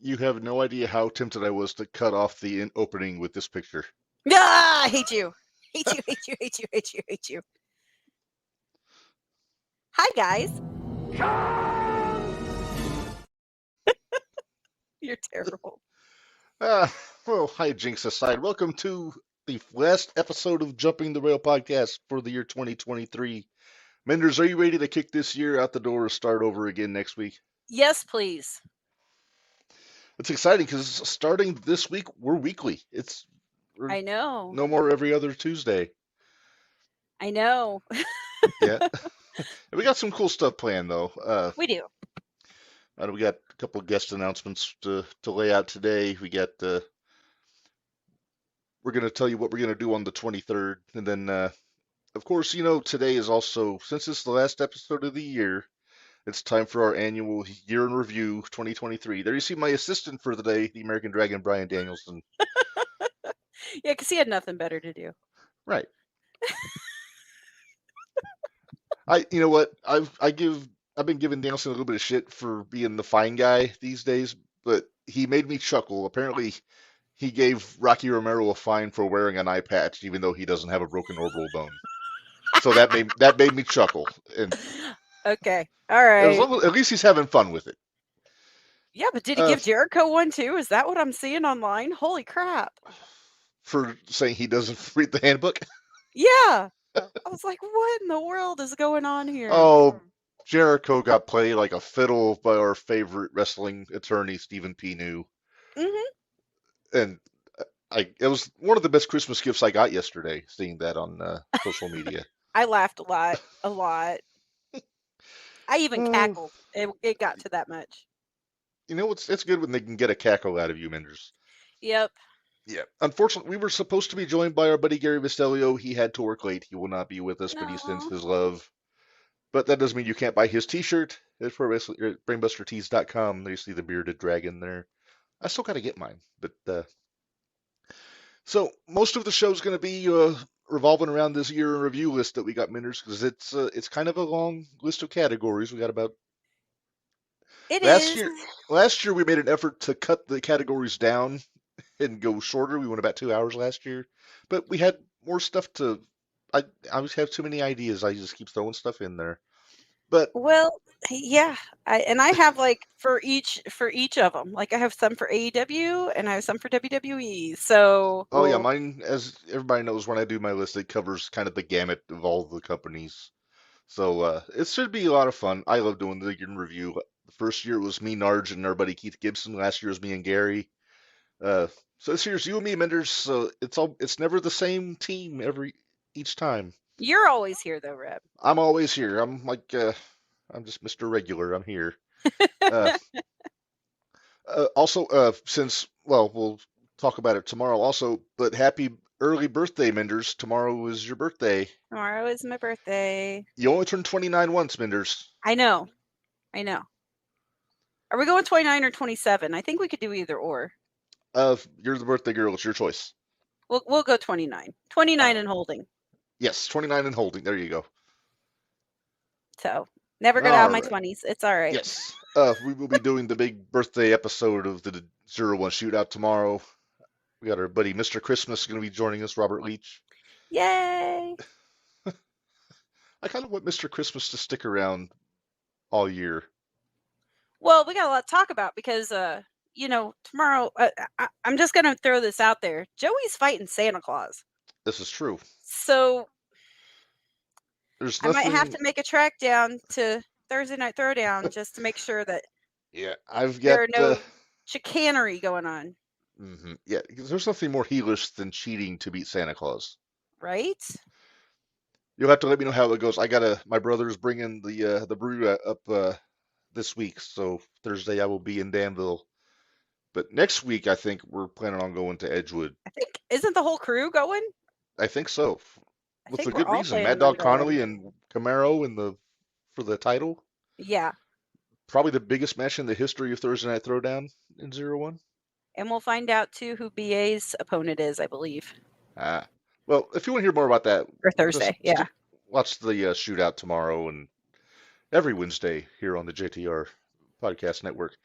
You have no idea how tempted I was to cut off the opening with this picture. Ah, I hate you. Hate you, hate you, hate you, hate you, hate you. Hi, guys. You're terrible. Well, hijinks aside, welcome to the last episode of Jumping the Rail podcast for the year 2023. Minderz, are you ready to kick this year out the door or start over again next week? Yes, please. It's exciting because starting this week, we're weekly. We're I know. no more every other Tuesday. I know. Yeah. We got some cool stuff planned, though. We do. We got a couple of guest announcements to lay out today. We're going to tell you what we're going to do on the 23rd. And then, of course, today is also, since it's the last episode of the year, it's time for our annual year in review 2023. There you see my assistant for the day, the American Dragon, Brian Danielson. Yeah, because he had nothing better to do. Right. You know what? I've been giving Danielson a little bit of shit for being the fine guy these days, but he made me chuckle. Apparently, he gave Rocky Romero a fine for wearing an eye patch, even though he doesn't have a broken orbital bone. So that made me chuckle. And Okay. All right. at least he's having fun with it. Yeah, but did he give Jericho one too? Is that what I'm seeing online? Holy crap. For saying he doesn't read the handbook? Yeah. I was like, what in the world is going on here? Oh, Jericho got played like a fiddle by our favorite wrestling attorney, Stephen P. New. Mm-hmm. And it was one of the best Christmas gifts I got yesterday, seeing that on social media. I laughed a lot. I even cackled. It got to that much. It's good when they can get a cackle out of you, Minderz. Yep. Yeah. Unfortunately, we were supposed to be joined by our buddy Gary Vistelio. He had to work late. He will not be with us, but he sends his love. But that doesn't mean you can't buy his T-shirt. It's for brainbustertees.com. There you see the bearded dragon there. I still got to get mine, but so most of the show's going to be revolving around this year in review list that we got, Minderz, because it's kind of a long list of categories. We got about last year we made an effort to cut the categories down and go shorter. We went about 2 hours last year, but we had more stuff to. I always have too many ideas. I just keep throwing stuff in there. But yeah, I have like for each of them. Like I have some for AEW and I have some for WWE. So yeah, mine, as everybody knows, when I do my list, it covers kind of the gamut of all the companies. So it should be a lot of fun. I love doing the year in review. The first year it was me, Narge, and our buddy Keith Gibson. Last year was me and Gary. So this year's you and me, Minderz. So it's never the same team each time. You're always here though, Reb. I'm always here. I'm like I'm just Mr. Regular. I'm here. Also, since we'll talk about it tomorrow. Also, but happy early birthday, Minderz. Tomorrow is your birthday. Tomorrow is my birthday. You only turned 29 once, Minderz. I know. Are we going 29 or 27? I think we could do either or. You're the birthday girl. It's your choice. We'll go 29. 29 and holding. Yes, 29 and holding. There you go. So, never got out of my 20s. It's all right. Yes. We will be doing the big birthday episode of the 01 Shootout tomorrow. We got our buddy Mr. Christmas going to be joining us, Robert Leach. Yay! I kind of want Mr. Christmas to stick around all year. Well, we got a lot to talk about because, tomorrow, I'm just going to throw this out there. Joey's fighting Santa Claus. This is true. So, there's nothing... I might have to make a track down to Thursday Night Throwdown just to make sure that there are no chicanery going on. Mm-hmm. Yeah, there's nothing more heelish than cheating to beat Santa Claus. Right? You'll have to let me know how it goes. My brother's bringing the brew up this week, so Thursday I will be in Danville. But next week I think we're planning on going to Edgewood. Isn't the whole crew going? I think so. With a good reason. Mad Dog Connolly and Camaro for the title. Yeah. Probably the biggest match in the history of Thursday Night Throwdown in 01. And we'll find out too who BA's opponent is, I believe. Well, if you want to hear more about that, or Thursday, watch the shootout tomorrow and every Wednesday here on the JTR Podcast Network.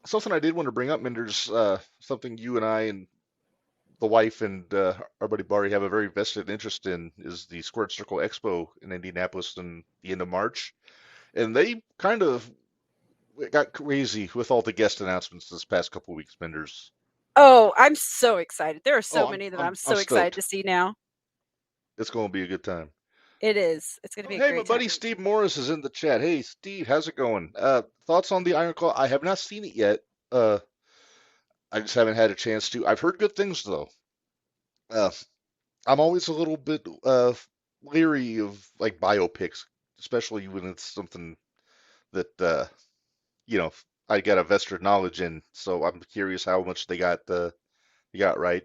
something I did want to bring up, Minderz, something you and I and the wife and our buddy Bari have a very vested interest in is the Squared Circle Expo in Indianapolis in the end of March. And they kind of got crazy with all the guest announcements this past couple weeks, Minderz. Oh, I'm so excited. There are so Oh, many that I'm I'm so excited stoked. to see now. It's going to be a good time. It is. It's going to Oh, be a hey, my great time. buddy Steve Morris is in the chat. Hey, Steve, how's it going? Thoughts on the Iron Claw? I have not seen it yet. I just haven't had a chance to. I've heard good things though. Uh, I'm always a little bit leery of like biopics, especially when it's something that you know I got a vested knowledge in. So I'm curious how much they got right.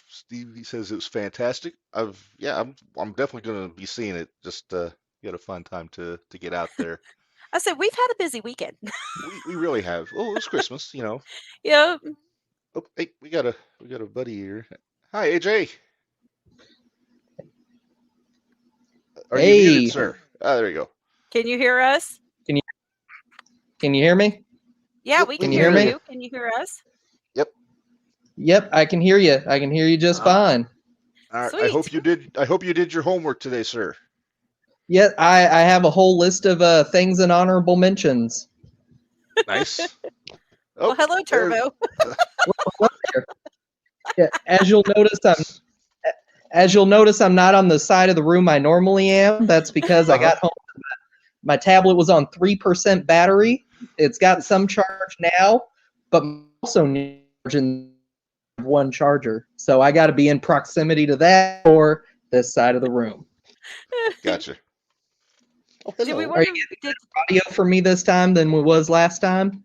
Steve, he says it was fantastic. I'm definitely gonna be seeing it. Just get a fun time to get out there. I said we've had a busy weekend. We really have. Oh, it's Christmas, you know. Yeah. Oh, hey, we got a buddy here. Hi, AJ. Are you Hey, muted, sir? Ah, there you go. Can you hear us? can you hear me? Yeah, Yep, we we can can hear hear me? you. Can you hear us? Yep, I can hear you. I can hear you just fine. All right. Sweet. I hope you did your homework today, sir. Yeah, I have a whole list of things and honorable mentions. Nice. Well, hello, there- Turbo. Yeah, as you'll notice, I'm not on the side of the room I normally am. That's because I got home. My tablet was on 3% battery. It's got some charge now, but also charging one charger. So I got to be in proximity to that or this side of the room. Gotcha. Oh, Did we hello. wonder, you did, Audio for me this time than we was last time.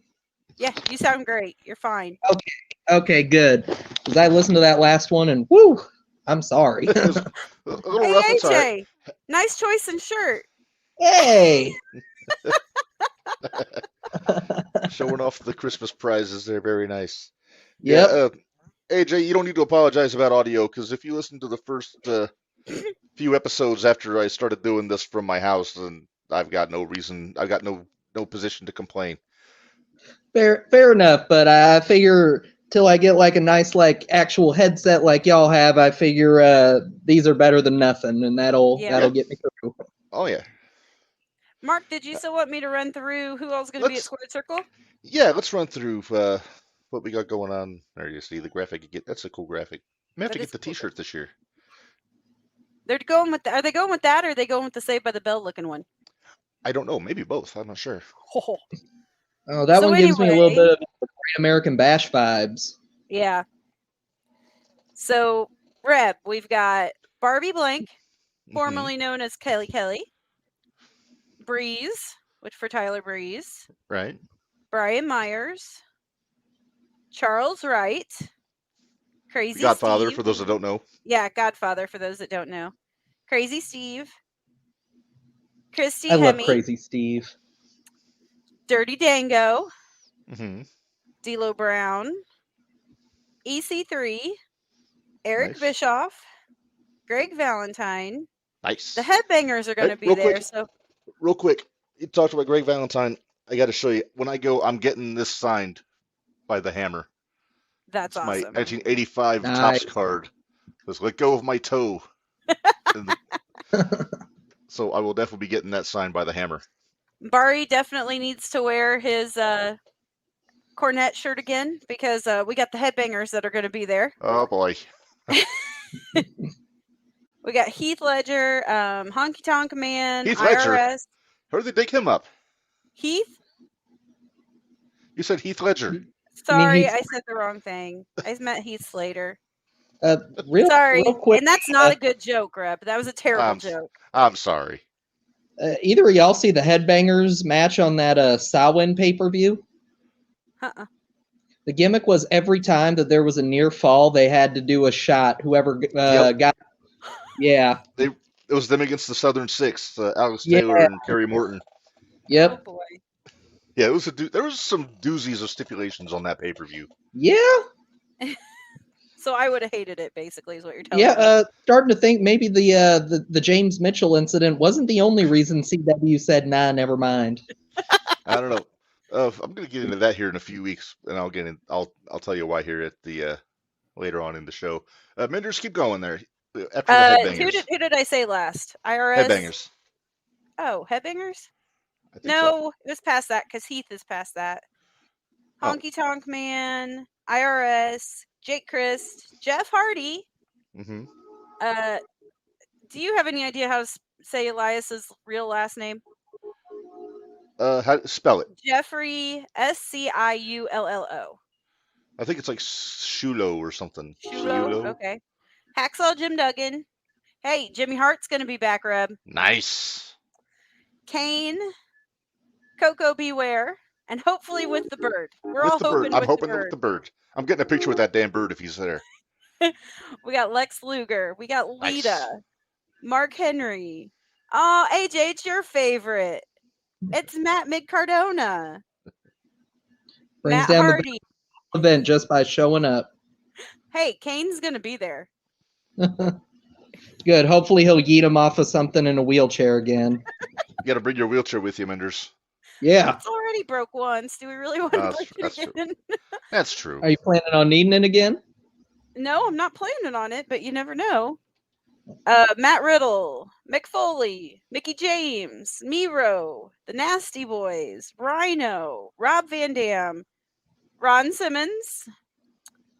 yeah, you sound great. You're fine. Okay, good. Because I listened to that last one and whoo, I'm sorry. It was a little Hey, rough. It's all right. AJ, nice choice in shirt. Hey. Showing off the Christmas prizes. They're very nice. Yep. Yeah, AJ, you don't need to apologize about audio because if you listen to the first few episodes after I started doing this from my house, then I've got no position to complain. Fair enough, but I figure till I get like a nice like actual headset like y'all have, I figure these are better than nothing, and that'll get me through. Oh yeah. Mark, did you still want me to run through who else is going to be at Let's- Squared Circle? Yeah, let's run through what we got going on. There you see the graphic you get. That's a cool graphic. I have That to is get the a cool T-shirt this year. They're going with. Are they going with that, or are they going with the Saved by the Bell looking one? I don't know. Maybe both. I'm not sure. Oh, that So one gives me a little anyway- bit of Great American Bash vibes. Yeah. So, Reb, we've got Barbie Blank, Mhm. formerly known as Kelly Kelly, Breeze, which for Tyler Breeze, Right. Brian Myers, Charles Wright, Crazy Godfather, Steve. for those that don't know. Yeah, Godfather for those that don't know. Crazy Steve, Christy I love Hemme, Crazy Steve. Dirty Dango, Mm-hmm. D'Lo Brown, EC3, Eric Nice. Bischoff, Greg Valentine. Nice. The Headbangers are going to Hey, be real there. quick. So Real quick, you talked about Greg Valentine. I got to show you. When I go, I'm getting this signed by the Hammer. that's It's my awesome. 1985 Nice. Topps card. Let's let go of my toe. So I will definitely be getting that signed by the Hammer. Bari definitely needs to wear his cornet shirt again because we got the Headbangers that are going to be there. Oh boy. We got Heath Ledger, Honky Tonk Man, Heath Ledger? IRS. How did they dig him up? Heath? You said Heath Ledger. Sorry, Heath- I said the wrong thing. I meant Heath Slater. Real quick, and that's not a good joke, Reb. That was a terrible joke. I'm sorry. either of y'all see the Headbangers match on that Samhain pay-per-view? Uh-uh. The gimmick was every time that there was a near fall, they had to do a shot. Whoever Yep. got, yeah, It was them against the Southern Six, Alex Yeah. Taylor and Kerry Morton. yep, Oh boy. Yeah, there was some doozies of stipulations on that pay-per-view. yeah, So I would have hated it, basically, is what you're telling me. yeah. Starting to think maybe the James Mitchell incident wasn't the only reason CW said nah, never mind. I don't know. I'm going to get into that here in a few weeks, and I'll tell you why here at the later on in the show. Minderz, keep going there. After the headbangers. Who did I say last? IRS. Headbangers. Oh, headbangers. I think No, it was past that because Heath is past that. Oh. Honky Tonk Man, IRS, Jake Christ, Jeff Hardy. Mm-hmm. Do you have any idea how to say Elias's real last name? How spell it? Jeffrey Sciullo. I think it's like Shulo or something. Shulo. Okay. Hacksaw Jim Duggan. Hey, Jimmy Hart's gonna be back, Reb. Nice. Kane, Coco Beware, and hopefully with the bird. We're all hoping. I'm hoping with the bird. I'm getting a picture with that damn bird if he's there. We got Lex Luger. We got Lita. Nice. Mark Henry. Oh, AJ, it's your favorite. It's Matt McCardona. Brings Matt down Hardy. the event just by showing up. Hey, Kane's gonna be there. Good. Hopefully he'll yeet him off of something in a wheelchair again. You got to bring your wheelchair with you, Minderz. Yeah. It's already broke once. Do we really want to break that's it again? That's true. Are you planning on needing it again? No, I'm not planning on it, but you never know. Matt Riddle, Mick Foley, Mickey James, Miro, the Nasty Boys, Rhino, Rob Van Dam, Ron Simmons.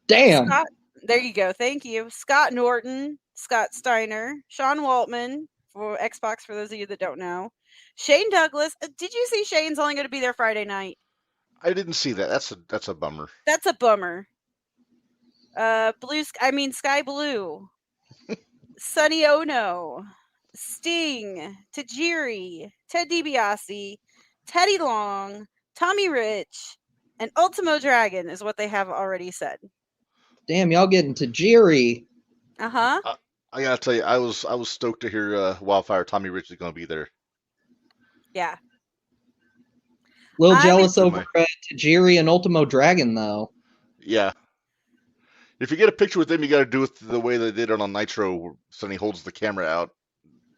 Damn. Scott, there you go. Thank you. Scott Norton, Scott Steiner, Sean Waltman for Xbox, for those of you that don't know. Shane Douglas. Did you see Shane's only going to be there Friday night? I didn't see that. That's a bummer. That's a bummer. Sky Blue. Sonny Ono, Sting, Tajiri, Ted DiBiase, Teddy Long, Tommy Rich, and Ultimo Dragon is what they have already said. Damn, y'all getting Tajiri. Uh-huh. I gotta tell you, I was stoked to hear Wildfire Tommy Rich is gonna be there. Yeah. A little jealous over Tajiri and Ultimo Dragon, though. Yeah. If you get a picture with them, you got to do it the way they did it on Nitro, where Sonny holds the camera out.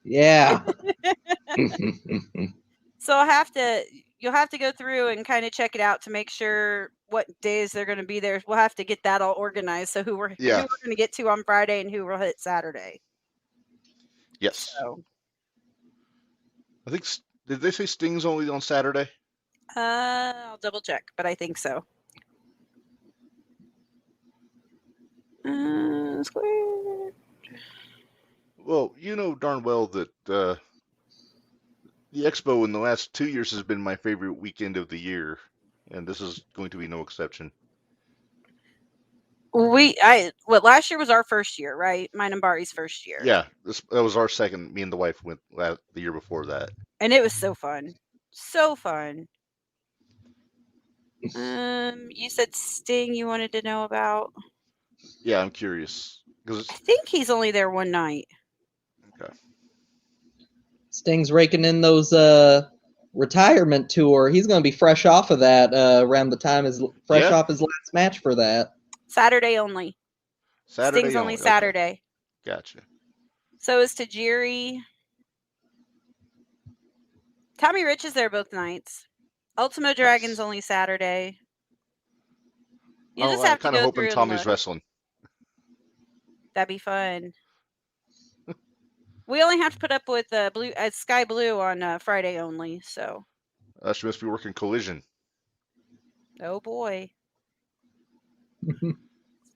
Yeah. So you'll have to go through and kind of check it out to make sure what days they're going to be there. We'll have to get that all organized. So who we're going to get to on Friday and who will hit Saturday. Yes. So. I think, did they say Sting's only on Saturday? I'll double check, but I think so. Square. Well, you know darn well that the Expo in the last 2 years has been my favorite weekend of the year, and this is going to be no exception. Last year was our first year, right? Mine and Bari's first year. Yeah, that was our second. Me and the wife went the year before that, and it was so fun, so fun. You said Sting you wanted to know about. Yeah, I'm curious. I think he's only there one night. Okay. Sting's raking in those retirement tour. He's going to be fresh off of that around the time off his last match for that. Saturday only. Sting's only Saturday. Okay. Gotcha. So is Tajiri. Tommy Rich is there both nights. Ultimo Dragon's only Saturday. You just have to go through. I'm kind of hoping Tommy's wrestling. That'd be fun. We only have to put up with Sky Blue on Friday only, so. She must be working Collision. Oh boy.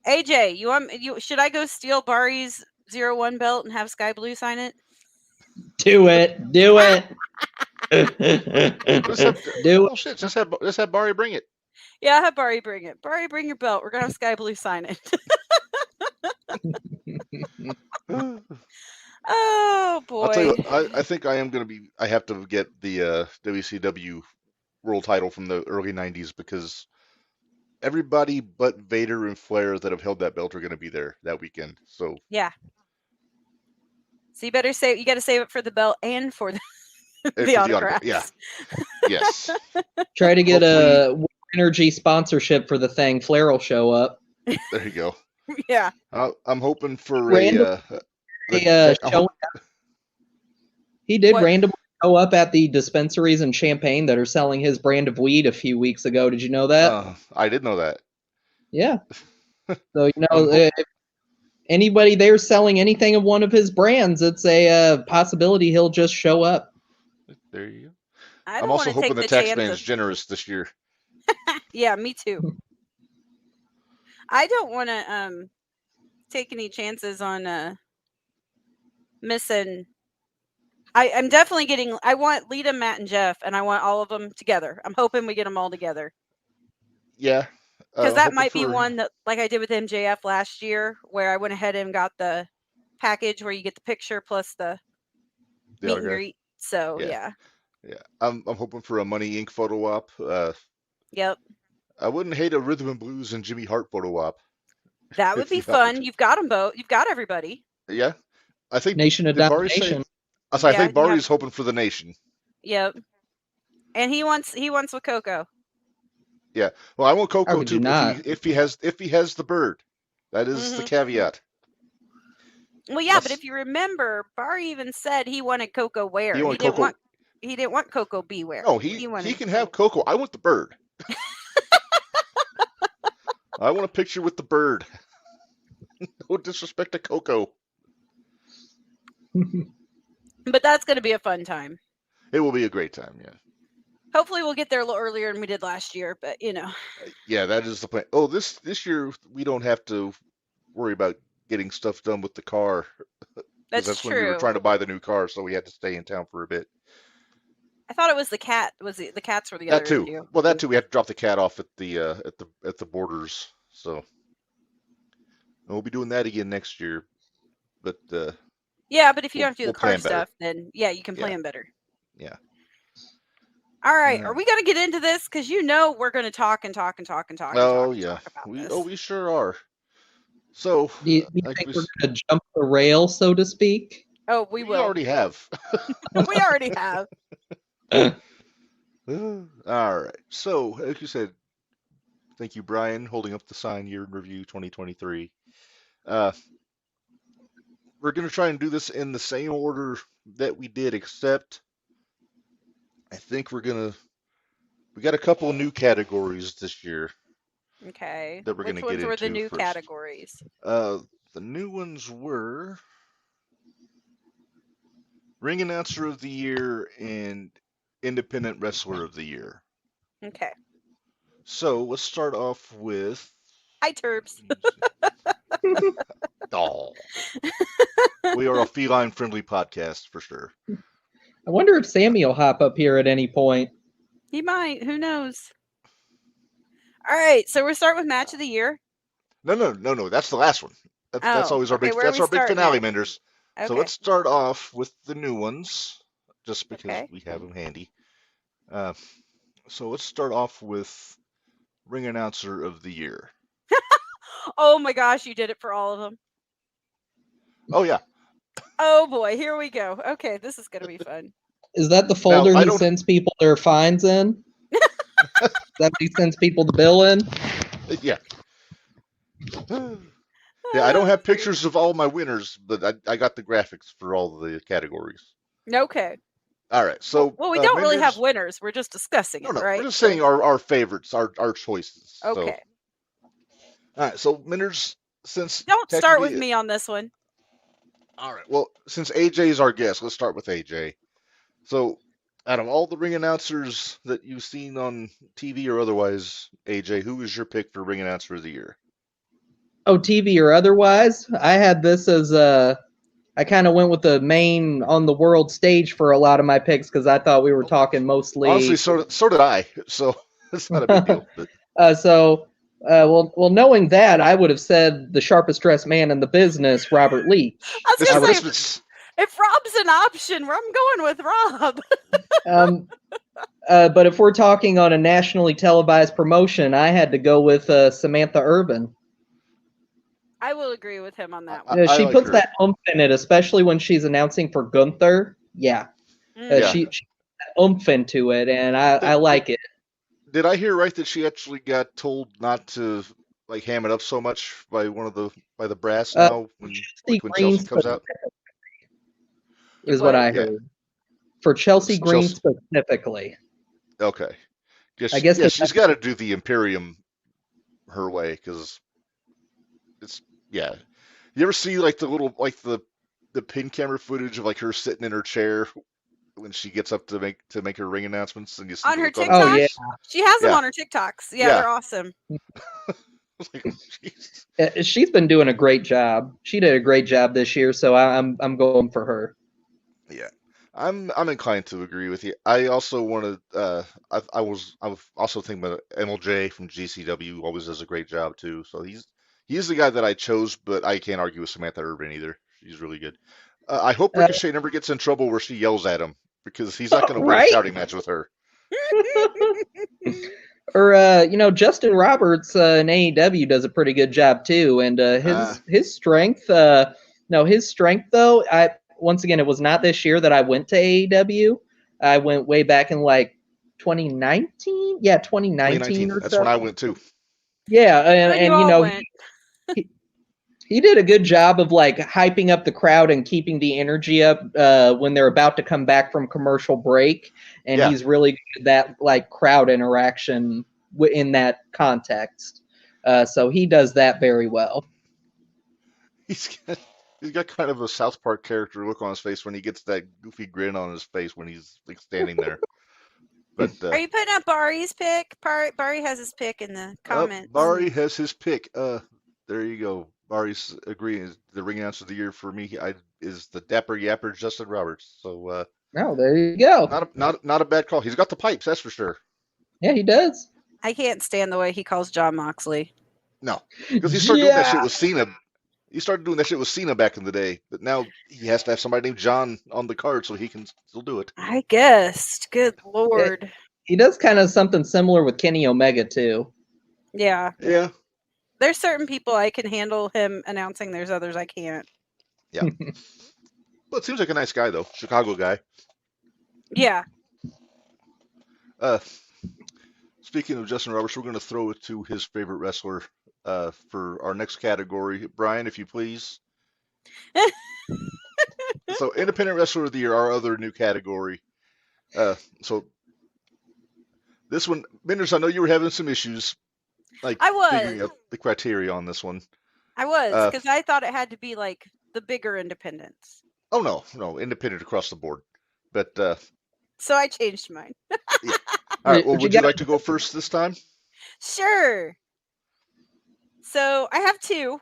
AJ, should I go steal Bari's 01 belt and have Sky Blue sign it? Do it. Do it. Shit, just have Bari bring it. Yeah, have Bari bring it. Bari, bring your belt. We're gonna have Sky Blue sign it. Oh boy! I'll tell you what, I think I have to get the WCW world title from the early '90s because everybody but Vader and Flair that have held that belt are going to be there that weekend. So yeah. So you got to save it for the belt and for the autographs. Yeah. Yes. Try to get a energy sponsorship for the thing. Flair will show up. There you go. Yeah. I'm hoping for he did randomly show up at the dispensaries in Champaign that are selling his brand of weed a few weeks ago. Did you know that? I did know that. Yeah. So, if anybody there selling anything of one of his brands, it's a possibility he'll just show up. There you go. I I'm don't also want to hoping take the the tax chance man's of. generous this year. Yeah, me too. I don't want to take any chances on missing. I'm definitely getting. I want Lita, Matt, and Jeff, and I want all of them together. I'm hoping we get them all together Yeah. because that hoping might be for- one that, like I did with MJF last year, where I went ahead and got the package where you get the picture plus the the meet and autograph. greet. So Yeah. yeah. I'm hoping for a Money Inc. photo op. Yep, I wouldn't hate a Rhythm and Blues and Jimmy Hart photo op. that would If be you fun. happen to. You've got them both. You've got everybody. Yeah. I think Nation of did Bari say? Domination. I Yeah, think you Bari's hoping for the nation. Yep. And he wants with Coco. Yeah. Well, I want How Coco could too. you not? If he has the bird, that is the caveat. Well, yeah, but That's- if you remember, Bari even said he wanted Coco where. He wanted didn't Coco. He didn't want Coco beware. No, he wanted. can have Coco. I want the bird. I want a picture with the bird. No disrespect to Coco. But that's going to be a fun time. It will be a great time. Yeah. Hopefully, we'll get there a little earlier than we did last year. But Yeah, that is the plan. Oh, this year we don't have to worry about getting stuff done with the car. That's when we were true. trying to buy the new car, so we had to stay in town for a bit. I thought it was the cat. The cats were the That other too. issue. Well, that too. We had to drop the cat off at the borders. So and we'll be doing that again next year. But Yeah, but if you We'll- don't have to do we'll the car plan better. stuff, then yeah, you can Yeah. plan better. Yeah. All right, Yeah. are we going to get into this? Because we're going to talk and talk and talk and talk. Oh and yeah, talk about this. we sure are. So Do you like think we, we're going to jump the rail, so to speak? Oh, we will. already have. We already have. All right. So like you said, thank you, Brian, holding up the sign year in review 2023. We're going to try and do this in the same order that we did, except I think we got a couple of new categories this year. Okay. That we're Which gonna ones get were the into new first. categories? The new ones were Ring Announcer of the Year and Independent Wrestler of the Year. Okay. So let's start off with. Hi, Turbs. Oh, we are a feline-friendly podcast for sure. I wonder if Sammy will hop up here at any point. He might. Who knows? All right. So we'll start with match of the year. No. That's the last one. That's Oh, always our okay, big. where are That's we our big starting finale, at? Minderz. Okay. So let's start off with the new ones, just because Okay. we have them handy. So let's start off with Ring Announcer of the Year. Oh my gosh, you did it for all of them. Oh yeah. Oh boy, here we go. Okay, this is gonna be fun. Is that the folder I he don't- sends people their fines in? Is that what he sends people the bill in? Yeah. Yeah, I don't have pictures of all my winners, but I got the graphics for all the categories. Okay. All right, so Well, we don't really have Minderz- winners. We're just discussing No, it, no, right? we're just saying our favorites, our choices. So, Okay. all right, so Minderz, since Don't start technically- with me on this one. All right, well, since AJ is our guest, let's start with AJ. So, out of all the ring announcers that you've seen on TV or otherwise, AJ, who is your pick for ring announcer of the year? Oh, TV or otherwise? I had this as I kind of went with the main on the world stage for a lot of my picks because I thought we were talking mostly. Honestly, so did I. So it's not a big deal. But Well, knowing that, I would have said the sharpest dressed man in the business, Robert Lee. I was Mr. gonna say, Christmas. if Rob's an option, I'm going with Rob. But if we're talking on a nationally televised promotion, I had to go with Samantha Urban. I will agree with him on that one. I She like puts her. that oomph in it, especially when she's announcing for Gunther. Yeah, Yeah. she put that oomph into it, and I like it. Did I hear right that she actually got told not to like ham it up so much by by the brass now when Steve when Green's Chelsea comes out? Is what I Yeah. heard. For Chelsea Green Chelsea. specifically. Okay. I guess yeah, she's got to do the Imperium her way because it's yeah. You ever see like the little like the pin camera footage of like her sitting in her chair when she gets up to make her ring announcements and you see On the her look on TikTok, Oh, yeah. she has them Yeah. on her TikToks. Yeah, Yeah. they're awesome. Like, jeez. She's been doing a great job. She did a great job this year, so I'm going for her. Yeah, I'm inclined to agree with you. I also want to. I was also thinking about MLJ from GCW always does a great job too. So he's the guy that I chose, but I can't argue with Samantha Urban either. She's really good. I hope Ricochet never gets in trouble where she yells at him because he's not going to win a Right? shouting match with her. Or Justin Roberts in AEW does a pretty good job too, and his strength. His strength though. Once again, it was not this year that I went to AEW. I went way back in like 2019. Yeah, 2019 or That's so. when I went too. Yeah, When and you you all know went. he did a good job of like hyping up the crowd and keeping the energy up when they're about to come back from commercial break, and Yeah. he's really good at that like crowd interaction in that context. So he does that very well. He's got kind of a South Park character look on his face when he gets that goofy grin on his face when he's like standing there. But Are you putting up Bari's pick? Bari has his pick in the comments. Bari has his pick. There you go. Bari's agreeing. The ring announcer of the year for me is the Dapper Yapper Justin Roberts. So Oh, there you go. not a bad call. He's got the pipes, that's for sure. Yeah, he does. I can't stand the way he calls John Moxley. No, because he started doing that shit with Cena. He started doing that shit with Cena back in the day, but now he has to have somebody named John on the card so he can still do it. I guess. Good Lord. He does kind of something similar with Kenny Omega too. Yeah. Yeah. There's certain people I can handle him announcing. There's others I can't. Yeah. Well, it seems like a nice guy though, Chicago guy. Yeah. Speaking of Justin Roberts, we're going to throw it to his favorite wrestler for our next category. Brian, if you please. So, Independent Wrestler of the Year, our other new category. So, this one, Minderz, I know you were having some issues. Like I was. figuring out the criteria on this one. I was, because I thought it had to be like the bigger independents. Oh, no, independent across the board. But, So I changed mine. yeah. All right, well, would you like to go first this time? Sure. So I have two.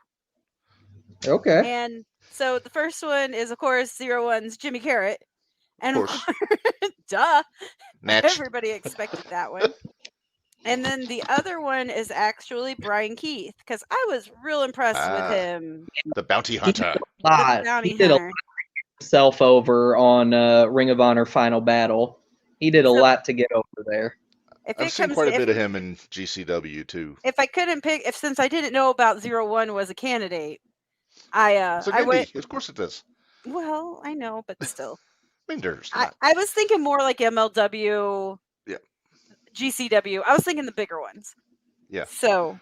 Okay. And so the first one is, of course, 01's Jimmy Carrot. And Of course. duh. Natch. Everybody expected that one. And then the other one is actually Brian Keith, because I was real impressed with him. The Bounty Hunter. The bounty He did a lot hunter. himself over on Ring of Honor Final Battle. He did a lot to get over there. If I've it seen comes quite a to- bit of him in GCW too. If I couldn't pick, since I didn't know about 01 was a candidate, It's a I went. indie. Of course it is. Well, I know, but still, Minderz. I was thinking more like MLW, Yeah. GCW. I was thinking the bigger ones. Yeah. So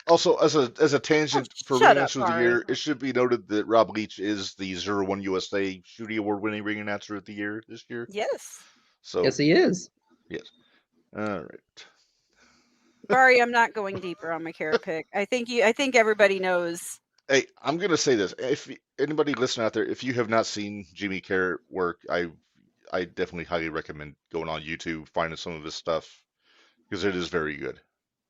Also, as a tangent for shut Ring up, Announcer of the Bari. Year, it should be noted that Rob Leach is the 01 USA Shooty Award winning Ring Announcer of the Year this year. yes, So Yes, he is. all right. Bari, I'm not going deeper on my carrot pick. I think everybody knows. Hey, I'm gonna say this: if anybody listening out there, if you have not seen Jimmy Carrot work, I definitely highly recommend going on YouTube, finding some of his stuff because it is very good.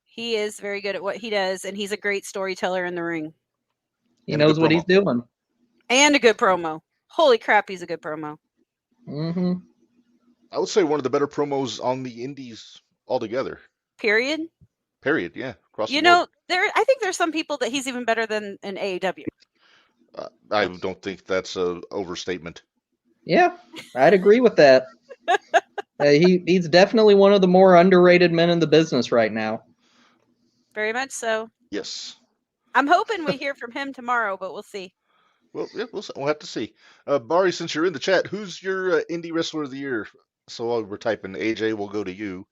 He is very good at what he does, and he's a great storyteller in the ring. He And a knows good what he's doing. And a good promo. Holy crap, he's a good promo. Mm-hmm. I would say one of the better promos on the indies altogether. Period. Period. Yeah, across You the board. know, I think there's some people that he's even better than in AEW. I don't think that's a overstatement. Yeah, I'd agree with that. He's definitely one of the more underrated men in the business right now. Very much so. Yes. I'm hoping we hear from him tomorrow, but we'll see. Well, yeah, we'll have to see. Bari, since you're in the chat, who's your indie wrestler of the year? So while we're typing, AJ, we'll go to you.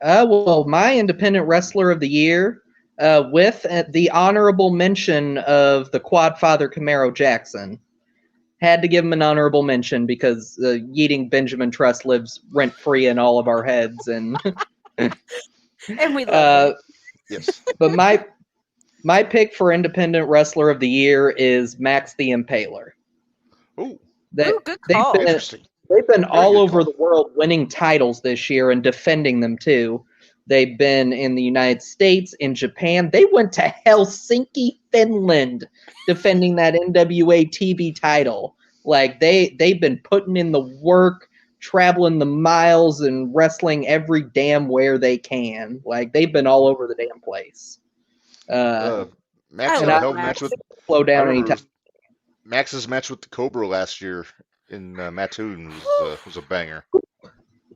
Well, my independent wrestler of the year, with the honorable mention of the Quad Father Camaro Jackson, Had to give him an honorable mention because Yeating Benjamin Trust lives rent free in all of our heads, and And we love him. Yes. But my pick for Independent Wrestler of the Year is Max the Impaler. Oh, They, Ooh, good they've call. been interesting. they've been all good over call. the world winning titles this year and defending them too. They've been in the United States, in Japan. They went to Helsinki, Finland, defending that NWA TV title. Like they've been putting in the work, traveling the miles, and wrestling every damn where they can. Like they've been all over the damn place. Max I had a love hell of a Max. match with. Slow I down remember anytime. Max's match with the Cobra last year in Mattoon was a banger.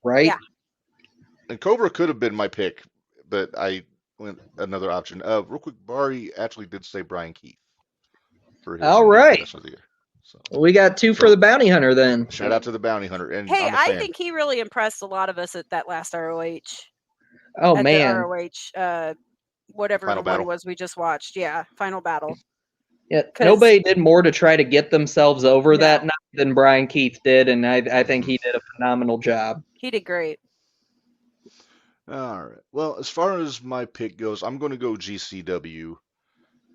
Right? Yeah. And Cobra could have been my pick, but I went another option. Real quick, Bari actually did say Brian Keith for his All right. Wrestler of the Year. So We got two for So- the Bounty Hunter then. shout out to the Bounty Hunter, and Hey, I'm a I fan. think he really impressed a lot of us at that last ROH. Oh at man. the ROH, whatever Final the one battle. was we just watched. Yeah, Final Battle. Yeah, 'Cause- nobody did more to try to get themselves over No. that night than Brian Keith did, and I think he did a phenomenal job. He did great. All right. Well, as far as my pick goes, I'm going to go GCW,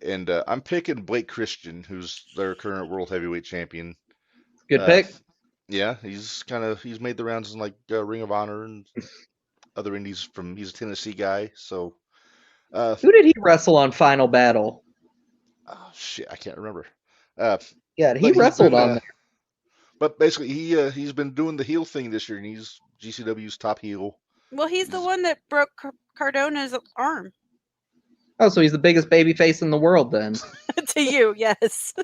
and I'm picking Blake Christian, who's their current world heavyweight champion. Good pick. Yeah, he's made the rounds in like Ring of Honor and other indies. He's a Tennessee guy, so. Who did he wrestle on Final Battle? Oh shit, I can't remember. Yeah, But he he's wrestled been, on there. But basically, he's been doing the heel thing this year, and he's GCW's top heel. Well, he's the one that broke Cardona's arm. Oh, so he's the biggest baby face in the world then. To you, yes.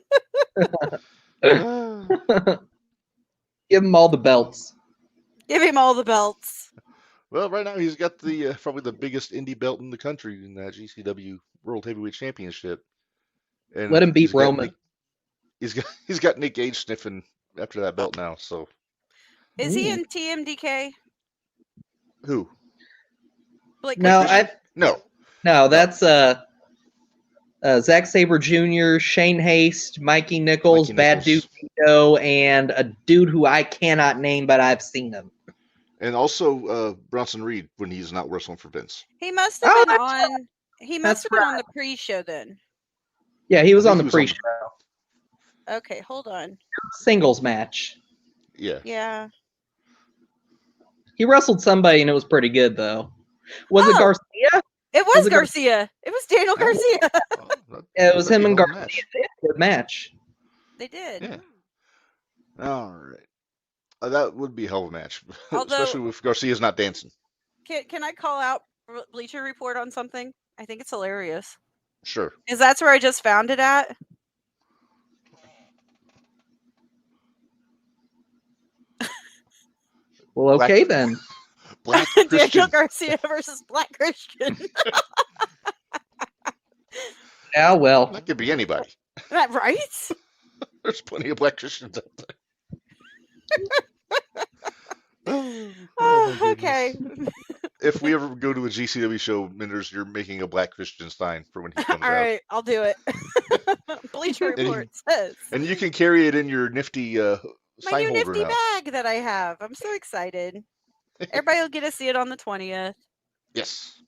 Give him all the belts. Give him all the belts. Well, right now he's got the probably the biggest indie belt in the country in that GCW World Heavyweight Championship. And Let him beat he's got Roman. he's got Nick Gage sniffing after that belt now. So Is he Ooh. in TMDK? who? Blake No, Christian? No, that's Zack Sabre Jr., Shane Haste, Mikey Nichols, Mikey Bad Dude Nichols. Vito, and a dude who I cannot name, but I've seen him. And also Bronson Reed when he's not wrestling for Vince. He must have Oh, been that's on. He must That's have been on the pre-show then. Yeah, he was I on think the he was on pre-show. Okay, hold on. Singles match. Yeah. Yeah. He wrestled somebody, and it was pretty good, though. Was it Oh. Garcia? It was Was it Garcia. It was Daniel Oh. Garcia. Yeah, it was him and Garcia. Garcia. They had a good match. They did. Yeah. All right. That would be a hell of a match, Although- especially if Garcia's not dancing. Can I call out Bleacher Report on something? I think it's hilarious. Sure. Because that's where I just found it at. Well, Black- okay then. Black Daniel Christian. Garcia versus Black Christian. Yeah, well. That could be anybody. Right? There's plenty of Black Christians out there. Oh, my goodness. Okay. If we ever go to a GCW show, Minderz, you're making a Black Christian sign for when he comes All out. right, I'll do it. Bleacher he- Report says. And you can carry it in your nifty My sign new holder nifty now. bag that I have. I'm so excited. Everybody will get to see it on the 20th. Yes.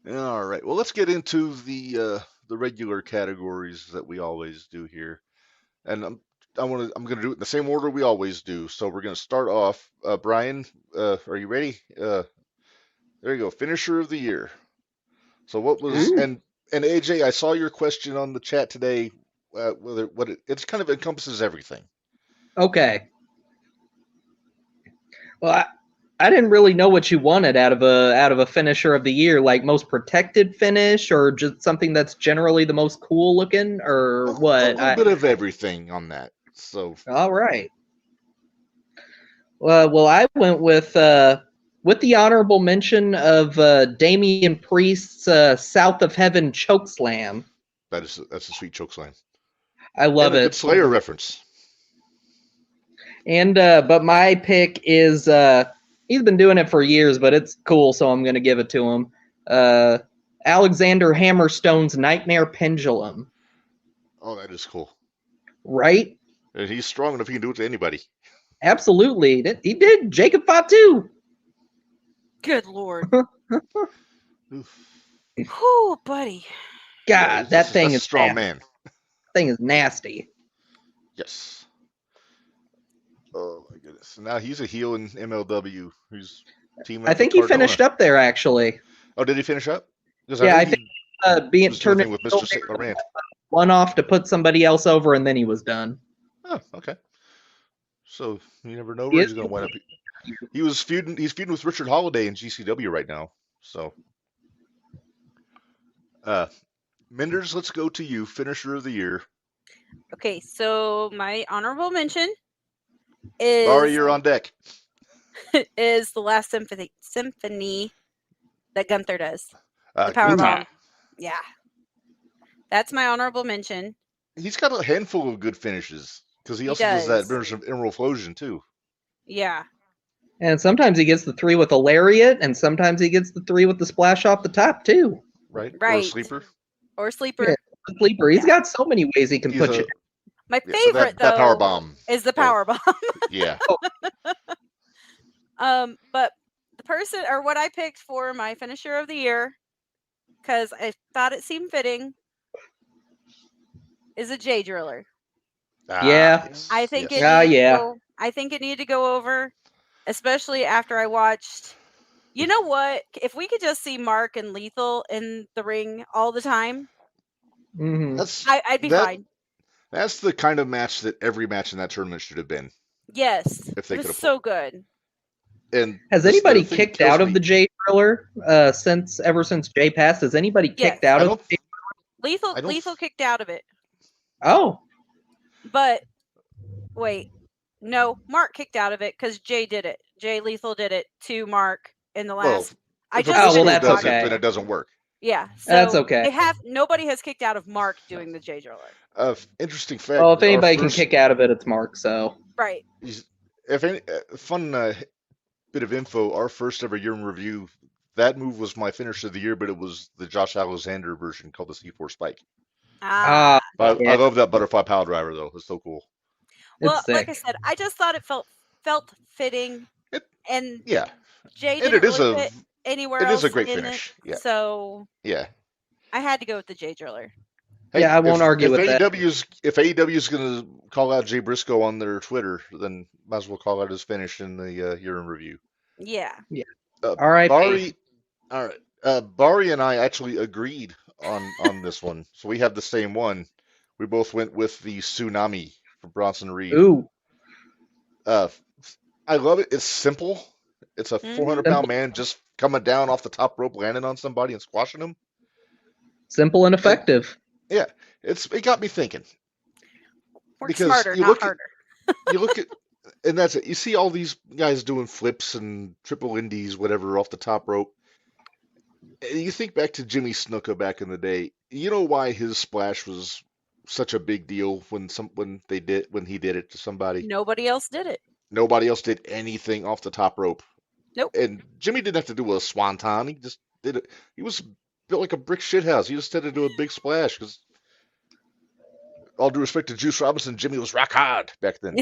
All right. Well, let's get into the regular categories that we always do here, and I'm going to do it in the same order we always do. So we're going to start off. Brian, are you ready? There you go. Finisher of the year. So what was Ooh. and AJ, I saw your question on the chat today. It kind of encompasses everything. Okay. Well, I didn't really know what you wanted out of a finisher of the year, like most protected finish, or just something that's generally the most cool looking, or what? A little bit of everything on that. So All right. Well, I went with the honorable mention of Damian Priest's South of Heaven chokeslam. that's a sweet chokeslam. I love And a it. good Slayer reference. And but my pick is he's been doing it for years, but it's cool, so I'm going to give it to him. Alexander Hammerstone's Nightmare Pendulum. Oh, that is cool. Right? And he's strong enough he can do it to anybody. Absolutely. He did. Jacob fought too. Good lord. Oof. Whew, buddy. God, that thing that's is a strong nasty. man. Thing is nasty. Yes. Oh my goodness. And now he's a heel in MLW. Who's teaming up I think with he finished Cardona. up there actually. Oh, did he finish up? Because Yeah, know I he think being was doing turned a thing with Mr. Rand. one off to put somebody else over, and then he was done. Oh, okay. So you never know He where is- he's going to wind up. He's feuding with Richard Holiday in GCW right now. So, Minderz, let's go to you. Finisher of the year. Okay, so my honorable mention is Bari, you're on deck. is the last symphony that Gunther does. The Gunther. powerbomb. Yeah. That's my honorable mention. He's got a handful of good finishes because he also does that version of Emerald Flosion too. Yeah. And sometimes he gets the 3 with a lariat, and sometimes he gets the 3 with the splash off the top too. Right. Or Right. a sleeper. Or sleeper. Yeah. Sleeper. He's got so many ways he can He's put a- you. My Yeah, so favorite that though power bomb. is the power bomb. Yeah. But the person or what I picked for my finisher of the year, because I thought it seemed fitting, is a J driller. Yeah. Yes, I think yes. it Yeah, needed to yeah. go, I think it needed to go over, especially after I watched. You know what? If we could just see Mark and Lethal in the ring all the time, Mhm. I'd be fine. That's the kind of match that every match in that tournament should have been. Yes, If they it could was have so good. And Has the anybody thing kicked kills out of me- the J driller ever since Jay passed? Has anybody Yes. kicked out I of? don't. Lethal I don't Lethal kicked out of it, Oh, but wait, no, Mark kicked out of it because Jay did it. Jay Lethal did it to Mark in the Well, last. I if a just well, physical finished that's does watching it, okay. then it doesn't work. Yeah, so That's okay. Nobody has kicked out of Mark doing the J driller. Interesting fact. well, if our anybody can first- kick out of it, it's Mark. So Right. If any fun bit of info, our first ever year in review, that move was my finish of the year, but it was the Josh Alexander version called the C4 Spike. Ah. But Yeah. I love that butterfly pile driver though; it's so cool. Well, it's like I sick. said, I just thought it felt fitting, And and yeah, Jay and didn't it is really a fit anywhere it else is a great in finish. it, Yeah, so yeah. I had to go with the J driller. Yeah, I won't argue with that. If AEW is going to call out Jay Briscoe on their Twitter, then might as well call out his finish in the year in review. Yeah. All right, Bari. All right, Bari and I actually agreed on this one, so we have the same one. We both went with the Tsunami from Bronson Reed. Ooh, I love it. It's simple. It's a Mhm. 400-pound man just coming down off the top rope, landing on somebody and squashing them. simple and effective. It got me thinking. Work Because smarter, you not look at- harder. You look at, and that's it. You see all these guys doing flips and triple indies, whatever, off the top rope. And you think back to Jimmy Snuka back in the day. You know why his splash was such a big deal when he did it to somebody. Nobody else did it. Nobody else did anything off the top rope. Nope. And Jimmy didn't have to do a swanton. He just did it. He was built like a brick shithouse. He just had to do a big splash because, all due respect to Juice Robinson, Jimmy was rock hard back then.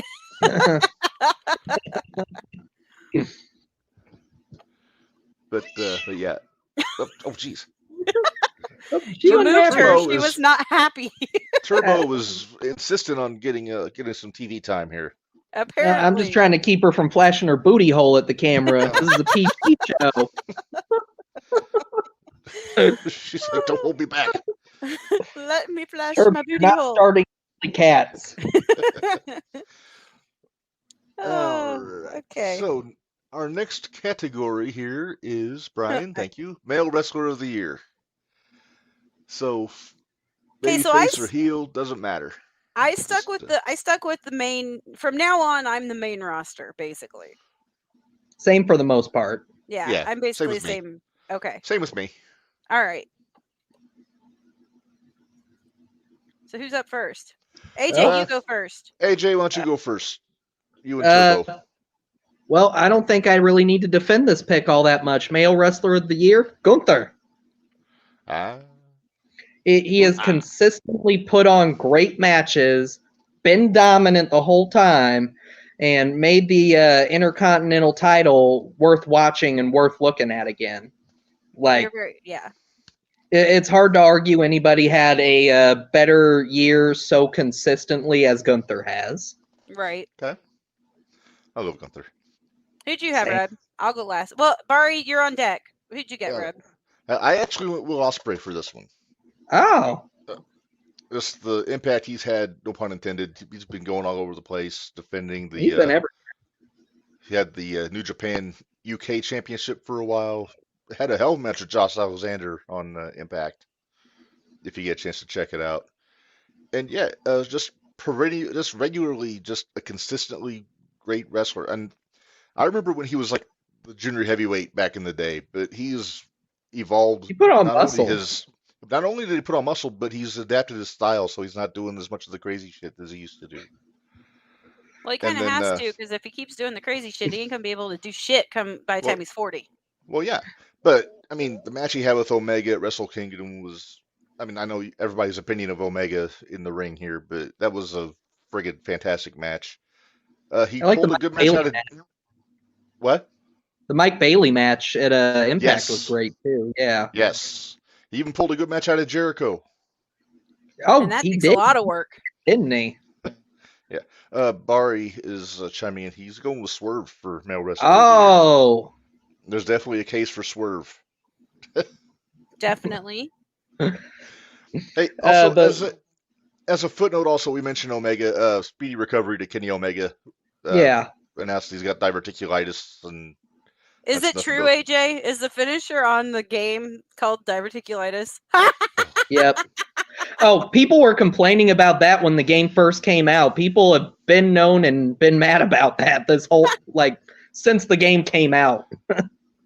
But yeah. Oh jeez. She You wasn't moved happy. her. Turbo She is- was not happy. Turbo was insistent on getting some TV time here. Apparently. I'm just trying to keep her from flashing her booty hole at the camera. This is a PG show. She's like, "Don't hold me back." Let me flash Turbo, my you're booty not hole. starting cats. Oh, Alright, okay. So our next category here is Brian. Thank you. Male wrestler of the year. So, Okay, so I babyface or heel doesn't matter. I stuck Just, with the main. From now on, I'm the main roster, basically. Same for the most part. Yeah, Yeah, I'm same basically with me. same. Okay, Same with me. all right. So who's up first? AJ, you go first. AJ, why don't you go first? You and Uh, Turbo. well, I don't think I really need to defend this pick all that much. Male wrestler of the year, Gunther. Ah, He has consistently put on great matches been dominant the whole time and made the Intercontinental title worth watching and worth looking at again. Like, it's hard to argue anybody had a better year so consistently as Gunther has. Right. Okay. I love Gunther. Who'd you have, Reb? I'll go last. Well, Bari, you're on deck. Who'd you get, Reb? I actually went Will Ospreay for this one. Oh. Just the impact he's had, no pun intended. He's been going all over the place, defending the. He's been everywhere. He had the New Japan UK Championship for a while. Had a hell of a match with Josh Alexander on Impact. If you get a chance to check it out, and yeah, just regularly, just a consistently great wrestler. And I remember when he was like the junior heavyweight back in the day, but he's evolved. He put on muscle. Not only did he put on muscle, but he's adapted his style, so he's not doing as much of the crazy shit as he used to do. Well, he kind of has to, because if he keeps doing the crazy shit, he ain't gonna be able to do shit by the time he's 40. Well, yeah, but I mean, the match he had with Omega at Wrestle Kingdom was, I mean, I know everybody's opinion of Omega in the ring here, but that was a friggin' fantastic match. He pulled a good match out of what? The Mike Bailey match at Impact was great too. Yeah. Yes. He even pulled a good match out of Jericho. Oh, and that he takes did. A lot of work, didn't he? Yeah. Bari is chiming in. He's going with Swerve for male wrestling. Oh. There's definitely a case for Swerve. Definitely. Hey, also, as a footnote, also we mentioned Omega. Speedy recovery to Kenny Omega. Announced he's got diverticulitis and. Is it true, AJ? Is the finisher on the game called diverticulitis? Yep. Oh, people were complaining about that when the game first came out. People have been known and been mad about that this whole, since the game came out.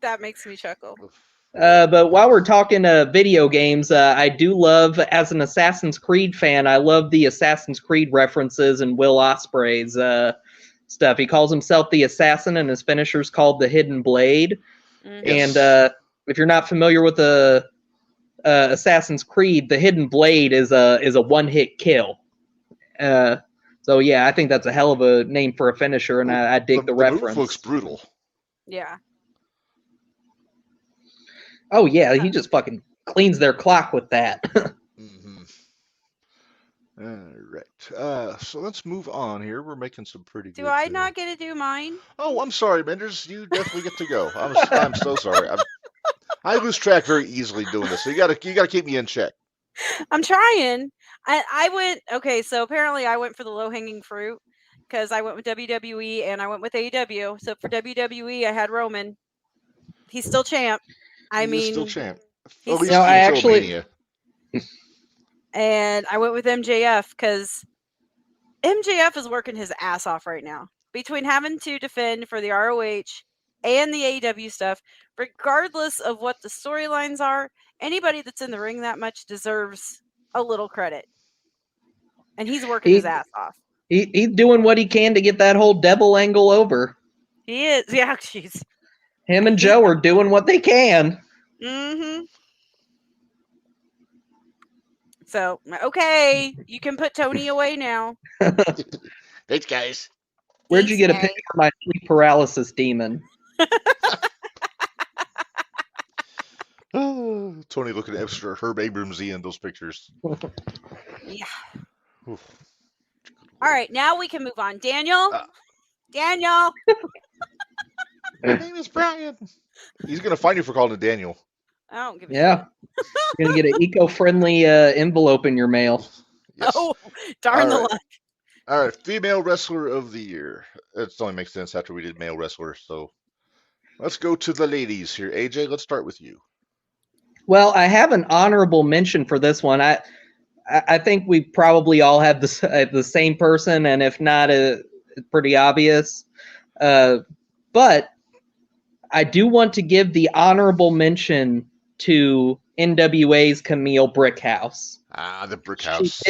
That makes me chuckle. But while we're talking video games, I do love, as an Assassin's Creed fan, I love the Assassin's Creed references and Will Ospreay's stuff. He calls himself the Assassin, and his finisher's called the Hidden Blade. Mm-hmm. And if you're not familiar with the Assassin's Creed, the Hidden Blade is a one-hit kill. So yeah, I think that's a hell of a name for a finisher, and I dig the reference. Move looks brutal. Yeah. Oh yeah, he just fucking cleans their clock with that. Mm-hmm. All right. So let's move on here. We're making some pretty good. Do I not get to do mine? Oh, I'm sorry, Minderz. You definitely get to go. I'm so sorry. I lose track very easily doing this. So you gotta keep me in check. I'm trying. I went, okay, so apparently I went for the low-hanging fruit because I went with WWE and I went with AEW. So for WWE, I had Roman. He's still champ. He's still champ. And I went with MJF because MJF is working his ass off right now. Between having to defend for the ROH and the AEW stuff, regardless of what the storylines are, anybody that's in the ring that much deserves a little credit. And he's working his ass off. He's doing what he can to get that whole devil angle over. He is. Yeah, jeez. Him and Joe are doing what they can. Mm-hmm. So, okay, you can put Tony away now. Thanks, guys. Where'd you get a picture of my sleep paralysis demon? Oh, Tony looking extra Herb Abrams-y in those pictures. Yeah. Oof. All right, now we can move on. Daniel? Daniel! My name is Brian. He's going to find you for calling it Daniel. I don't give a shit. You're going to get an eco-friendly envelope in your mail. Yes. Oh, darn the luck. All right, female wrestler of the year. It only makes sense after we did male wrestler, so let's go to the ladies here. AJ, let's start with you. Well, I have an honorable mention for this one. I think we probably all have the same person, and if not, it's pretty obvious. But I do want to give the honorable mention to NWA's Camille Brickhouse. The Brickhouse.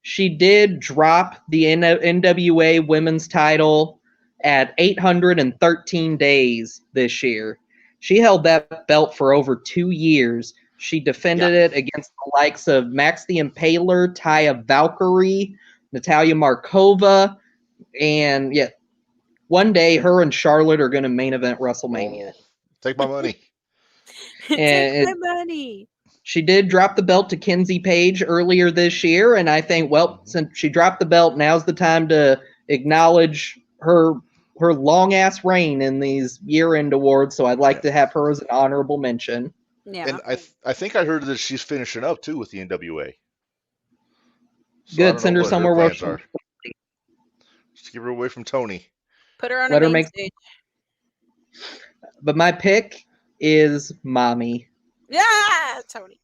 She did drop the NWA women's title at 813 days this year. She held that belt for over 2 years. She defended it against the likes of Max the Impaler, Taya Valkyrie, Natalia Markova, and yeah, one day her and Charlotte are going to main event WrestleMania. Oh, take my money. Take my money. She did drop the belt to Kenzie Page earlier this year, and I think, well, since she dropped the belt, now's the time to acknowledge her long-ass reign in these year-end awards, so I'd like to have her as an honorable mention. Yeah. And I think I heard that she's finishing up, too, with the NWA. So I Good, don't send know her what somewhere where plans are. Just keep her away from Tony. Put her on Let a her main make- stage. But my pick is Mommy. Yeah, Tony.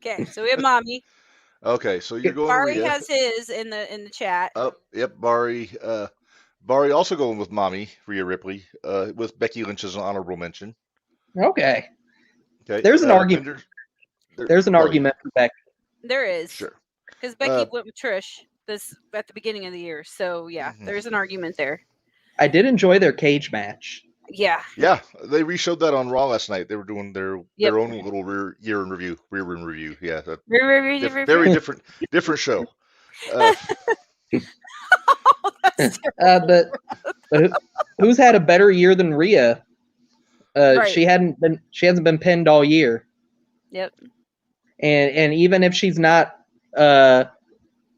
Okay, so we have Mommy. Okay, so you're going Bari Rhea. has his in the chat. Oh, yep, Bari. Bari also going with Mommy, Rhea Ripley, with Becky Lynch as an honorable mention. Okay. Okay. There's an argument. There's an argument for Becky. There is. Sure. Because Becky went with Trish at the beginning of the year. So yeah, there's an argument there. I did enjoy their cage match. Yeah. Yeah, they re-showed that on Raw last night. They were doing their own little rear in review. Yeah, very different show. That's But who's had a better year than Rhea? Right. She hasn't been pinned all year. Yep. And even if she's not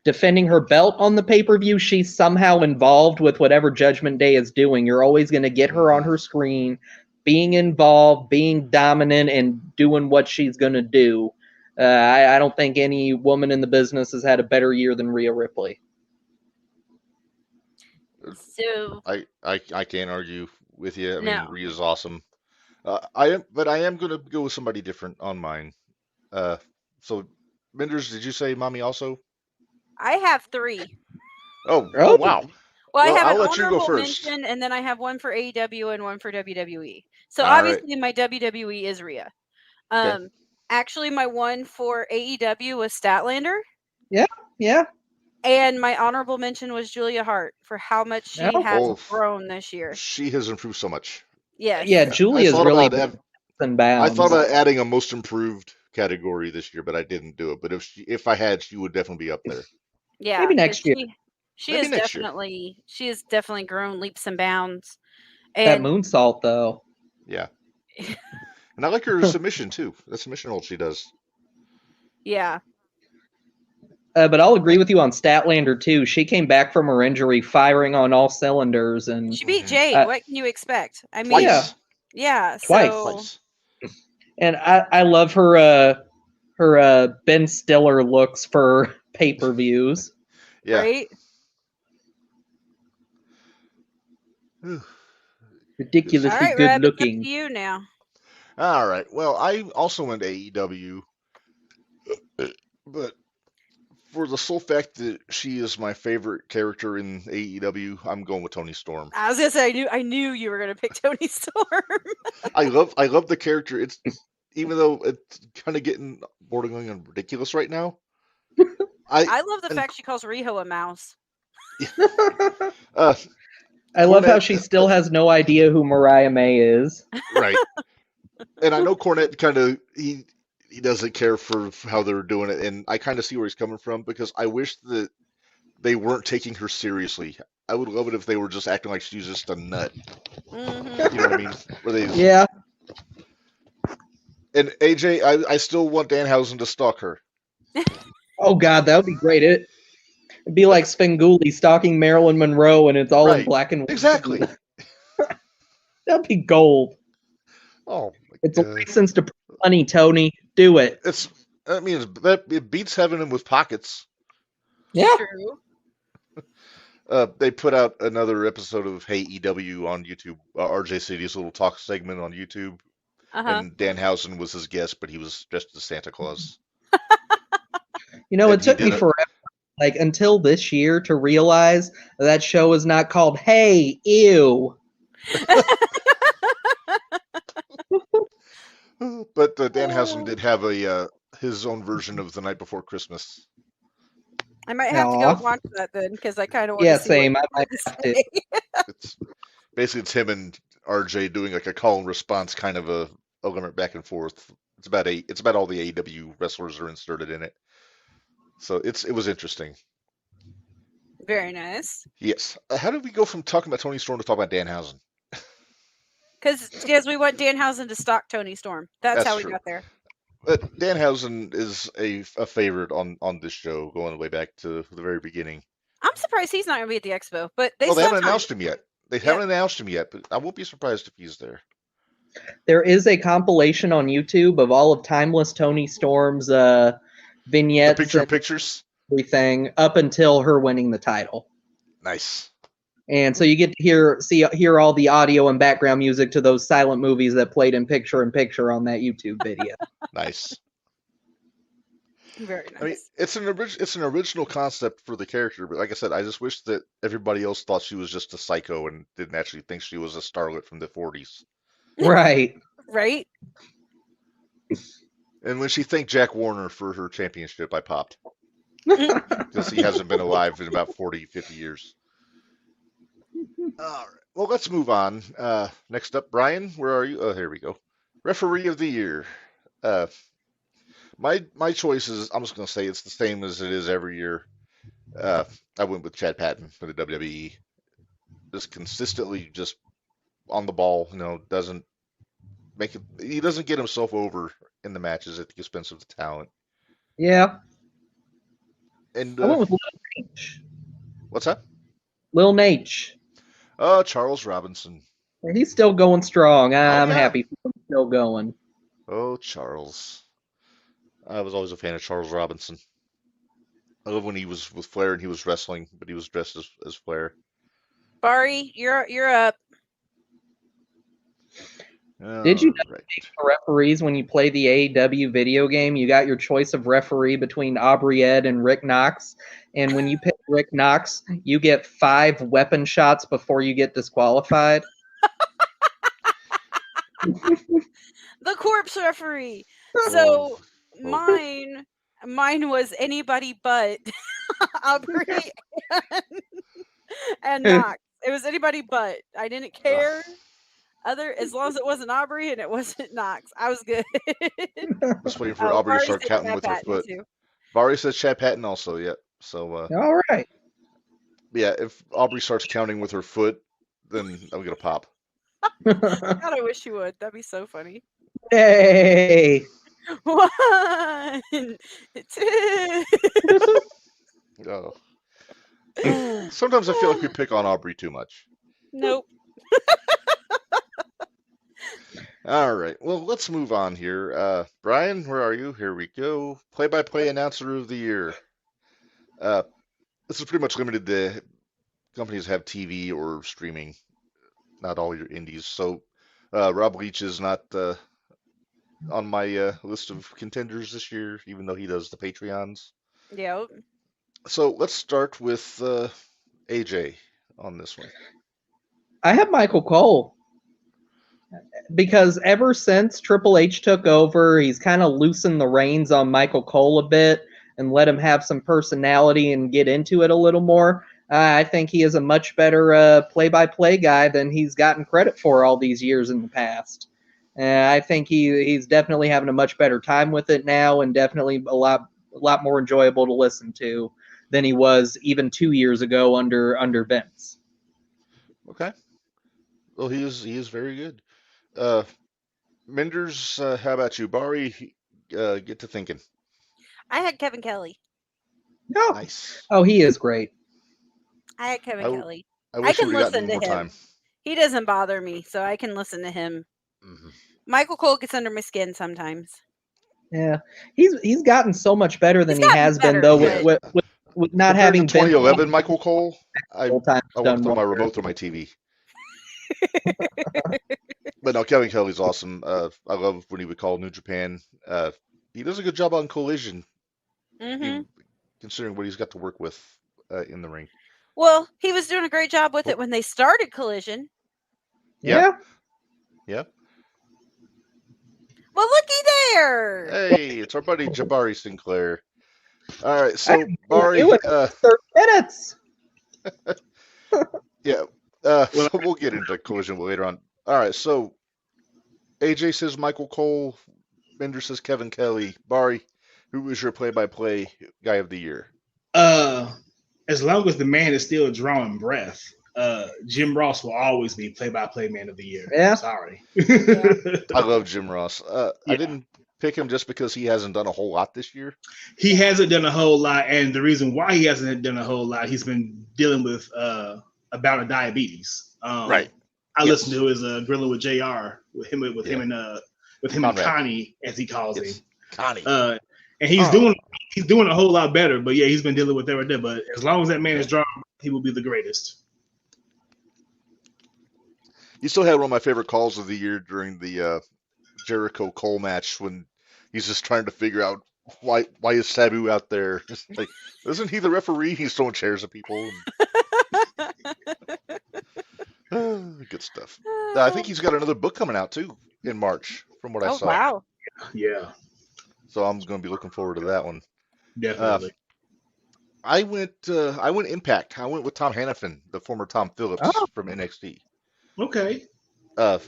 defending her belt on the pay-per-view, she's somehow involved with whatever Judgment Day is doing. You're always going to get her on her screen, being involved, being dominant, and doing what she's going to do. I don't think any woman in the business has had a better year than Rhea Ripley. So I can't argue with you. I mean, No. Rhea's awesome. I am going to go with somebody different on mine. So, Minderz, did you say Mommy also? I have 3. Oh, Oh. wow. Well, I Well, have I'll an let you go honorable first. mention, and then I have one for AEW and one for WWE. So All right. obviously, my WWE is Rhea. Okay. Actually, my one for AEW was Statlander, Yeah. and my honorable mention was Julia Hart for how much she Oh. has Oh. grown this year. She has improved so much. Yes. Yeah, Julia's thought really about leaps and bounds. I thought about adding a most improved category this year, but I didn't do it. But if I had, she would definitely be up there. Yeah. Maybe next 'cause year. She Maybe has next year. definitely grown leaps and bounds. that And moonsault, though. Yeah. And I like her submission too. The submission hold she does. yeah. But I'll agree with you on Statlander, too. She came back from her injury firing on all cylinders. And She beat Jade. Uh, What can you expect? I mean, Twice. yeah. Twice. So, Twice. And I love her Ben Stiller looks for pay-per-views. Yeah. right? Ridiculously All right, good Reb, it's up looking. to you now. All right. Well, I also went to AEW, but for the sole fact that she is my favorite character in AEW, I'm going with Toni Storm. I was gonna say I knew you were gonna pick Toni Storm. I love the character. It's even though it's kind of getting borderline on ridiculous right now. I love the fact she calls Riho a mouse. I love how Cornette- she still has no idea who Mariah May is. Right. And I know Cornette kind of he doesn't care for how they're doing it, and I kind of see where he's coming from because I wish that they weren't taking her seriously. I would love it if they were just acting like she's just a nut. Mhm. You know what I mean? Where they Yeah. And AJ, I still want Danhausen to stalk her. Oh God, that would be great. It'd be like Svengoolie stalking Marilyn Monroe, and it's all in Right. black and white. Exactly. That'd be gold. Oh my It's a God. license to print money, Tony. Do it. It beats having him with pockets. Yeah. True. They put out another episode of Hey EW on YouTube. RJ City's little talk segment on YouTube, Uh-huh. and Danhausen was his guest, but he was dressed as Santa Claus. You know, And it he took me did it. forever, like until this year, to realize that show is not called Hey Ew. But Danhausen did have his own version of The Night Before Christmas. I might have to go Aw. watch that then because I kind of want Yeah, to see what same. I they might have have to to. say. It's him and RJ doing like a call and response kind of a element back and forth. It's about all the AEW wrestlers are inserted in it. So it was interesting. Very nice. Yes. How did we go from talking about Tony Storm to talking about Danhausen? Because we want Danhausen to stalk Tony Storm. That's how we true. got there. But Danhausen is a favorite on this show, going way back to the very beginning. I'm surprised he's not going to be at the expo, but they haven't announced him yet. They Yep. haven't announced him yet, but I won't be surprised if he's there. There is a compilation on YouTube of all of Timeless Tony Storm's vignettes, The picture and pictures. everything up until her winning the title. Nice. And so you get to hear all the audio and background music to those silent movies that played in picture on that YouTube video. Nice. Very nice. I mean, it's an original concept for the character, but like I said, I just wish that everybody else thought she was just a psycho and didn't actually think she was a starlet from the 40s. Right. Right? And when she thanked Jack Warner for her championship, I popped. Because he hasn't been alive in about 40, 50 years. All right. Well, let's move on. Next up, Brian, where are you? Oh, here we go. Referee of the year. My choice is, I'm just going to say it's the same as it is every year. I went with Chad Patton for the WWE. Just consistently just on the ball, doesn't make it. He doesn't get himself over in the matches at the expense of the talent. Yeah. And I went with Lil Nate. what's that? Lil Nate. Charles Robinson. He's still going strong. I'm yeah. happy for him still going. Oh, Charles. I was always a fan of Charles Robinson. I love when he was with Flair and he was wrestling, but he was dressed as Flair. Bari, you're up. Did you know for referees when you play the AEW video game, you got your choice of referee between Aubrey Ed and Rick Knox, and when you pick Rick Knox, you get 5 weapon shots before you get disqualified? The corpse referee. So mine was anybody but Aubrey and Knox. It was anybody but. I didn't care. As long as it wasn't Aubrey and it wasn't Knox, I was good. Just waiting for Aubrey to start counting with her foot. Bari says Chad Patton also, yeah. So all right. Yeah, if Aubrey starts counting with her foot, then I'm gonna pop. God, I wish you would. That'd be so funny. Hey. 1, 2. Oh. Sometimes I feel like we pick on Aubrey too much. Nope. All right. Well, let's move on here. Brian, where are you? Here we go. Play-by-play announcer of the year. This is pretty much limited to companies that have TV or streaming, not all your indies. So Rob Leach is not on my list of contenders this year, even though he does the Patreons. Yep. So let's start with AJ on this one. I have Michael Cole. Because ever since Triple H took over, he's kind of loosened the reins on Michael Cole a bit and let him have some personality and get into it a little more. I think he is a much better play-by-play guy than he's gotten credit for all these years in the past. I think he's definitely having a much better time with it now, and definitely a lot more enjoyable to listen to than he was even 2 years ago under Vince. Okay. Well, he is very good. Minderz, how about you? Bari, get to thinking. I had Kevin Kelly. Oh, nice. Oh, he is great. I had Kevin Kelly. I wish can we would have gotten listen to more him. time. He doesn't bother me, so I can listen to him. Mm-hmm. Michael Cole gets under my skin sometimes. Yeah, he's gotten so much better than he has been, though, with not Compared having to 2011 Michael Cole, I want to throw my remote through my TV. But no, Kevin Kelly's awesome. I love when he would call New Japan. He does a good job on Collision, considering what he's got to work with in the ring. Well, he was doing a great job with it when they started Collision. Yeah. Well, looky there. Hey, it's our buddy Jabari Sinclair. All right, so Bari, 30 minutes. Yeah, we'll get into Collision later on. All right, so AJ says Michael Cole, Minderz says Kevin Kelly. Bari, who was your play-by-play guy of the year? as long as the man is still drawing breath, Jim Ross will always be play-by-play man of the year. Yeah. Sorry. I love Jim Ross. I Yeah. didn't pick him just because he hasn't done a whole lot this year. He hasn't done a whole lot, and the reason why he hasn't done a whole lot, he's been dealing with a bout of diabetes. Right. I Yes. listened to his Grilling with JR with him and Conrad. Connie, as he calls It's him. Connie. And he's doing a whole lot better. But yeah, he's been dealing with everything. But as long as that man is drawing, he will be the greatest. You still had one of my favorite calls of the year during the Jericho Cole match when he's just trying to figure out why is Sabu out there? Just like, isn't he the referee? He's throwing chairs at people. Good stuff. I think he's got another book coming out too in March, from what I Oh saw. wow! Yeah, So I'm going to be looking forward to that one. definitely. I went Impact. I went with Tom Hannafin, the former Tom Phillips from NXT. Okay.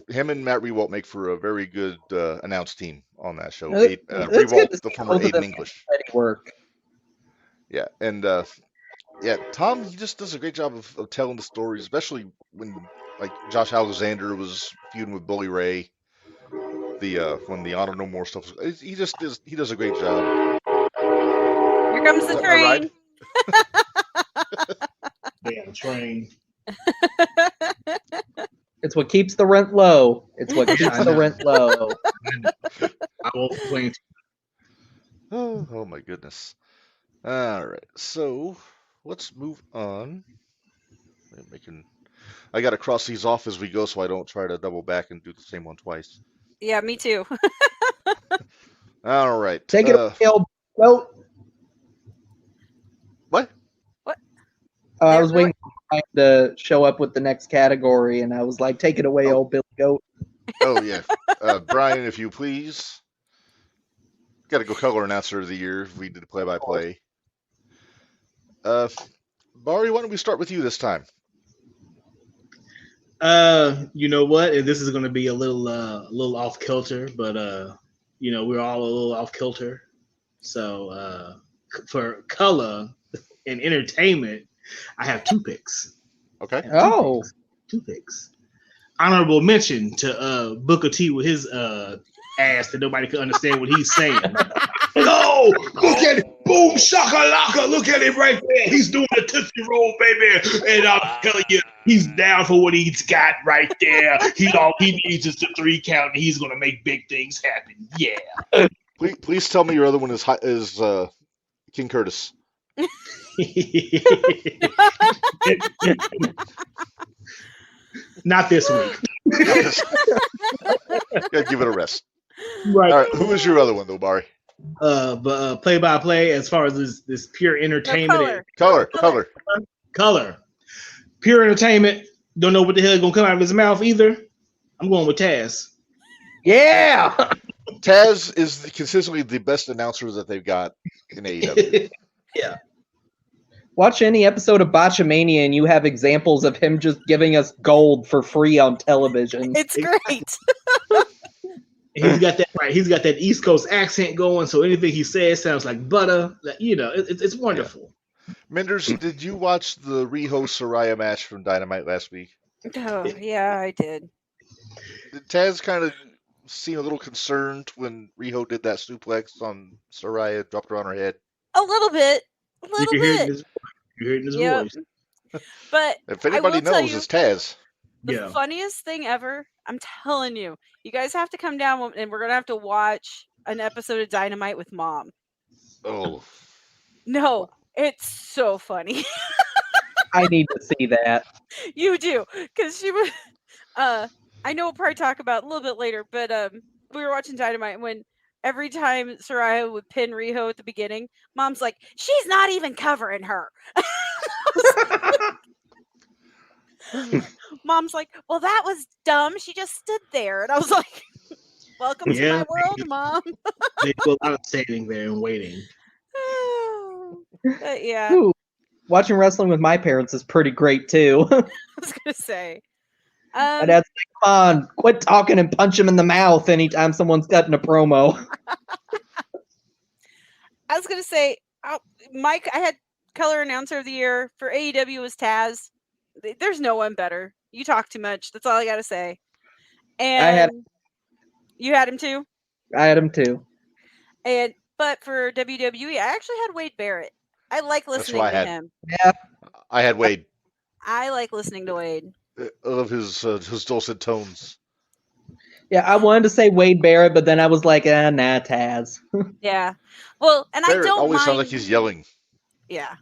Him and Matt Rewalt make for a very good announce team on that show. It's good Rewalt, to the see former both of Aiden them English. steady work. Yeah, and Tom, he just does a great job of telling the stories, especially when like Josh Alexander was feuding with Bully Ray. When the Honor No More stuff, he does a great job. Here comes the Is that my ride? train. Damn train. It's what keeps the rent low. It's what keeps I the know. rent low. I won't complain. Oh my goodness. All right, so let's move on. I got to cross these off as we go, so I don't try to double back and do the same one twice. Yeah, me too. All right. Take it away, old goat. What? I was waiting for him to show up with the next category, and I was like, take it away, old Billy Goat. Oh yeah, Brian, if you please. Got to go color announcer of the year. We did play-by-play. Bari, why don't we start with you this time? You know what? And this is going to be a little off kilter, but we're all a little off kilter. So for color and entertainment, I have two picks. Okay. Oh, Two picks. Honorable mention to Booker T with his ass that nobody could understand what he's saying. No, look at it. Boom, shakalaka. Look at him right there. He's doing a Tootsie Roll, baby. And I'm telling you, he's down for what he's got right there. All he needs is the 3 count, and he's going to make big things happen. Yeah. Please tell me your other one is King Curtis. Not this week. Gotta give it a rest. Right. All right. Who is your other one though, Bari? But play-by-play, as far as this pure entertainment, color. Color. pure entertainment. Don't know what the hell is gonna come out of his mouth either. I'm going with Taz. yeah. Taz is consistently the best announcer that they've got in AEW. Yeah. Watch any episode of Botchamania, and you have examples of him just giving us gold for free on television. It's great. He's got that right. He's got that East Coast accent going, so anything he says sounds like butter. It's wonderful. Minderz, did you watch the Riho Soraya match from Dynamite last week? Oh, yeah, I did. Did Taz kind of seem a little concerned when Riho did that suplex on Soraya, dropped her on her head? A little bit. You're hearing his Yep. voice. But If anybody will tell knows, you- it's Taz. the Yeah. funniest thing ever, I'm telling you, you guys have to come down and we're going to have to watch an episode of Dynamite with Mom. Oh, No, it's so funny. I need to see that. You do, because she was. I know we'll probably talk about a little bit later, but we were watching Dynamite when every time Soraya would pin Riho at the beginning, Mom's like, "She's not even covering her." Mom's like, "Well, that was dumb. She just stood there," and I was like, "Welcome to Yeah. my world, Mom." They do a lot of standing there and waiting. But yeah, Ooh, watching wrestling with my parents is pretty great too. I was gonna say. My dad's like, come on, quit talking and punch him in the mouth anytime someone's cutting a promo. I was gonna say, Mike. I had color announcer of the year for AEW was Taz. There's no one better. You talk too much. That's all I gotta say. And you had him too. I had him too. But for WWE, I actually had Wade Barrett. I like listening to him. Yeah, I had Wade. I like listening to Wade. I love his dulcet tones. yeah. I wanted to say Wade Barrett, but then I was like, nah, Taz. Yeah. Well, and Barrett I don't always mind. sounds like he's yelling. Yeah.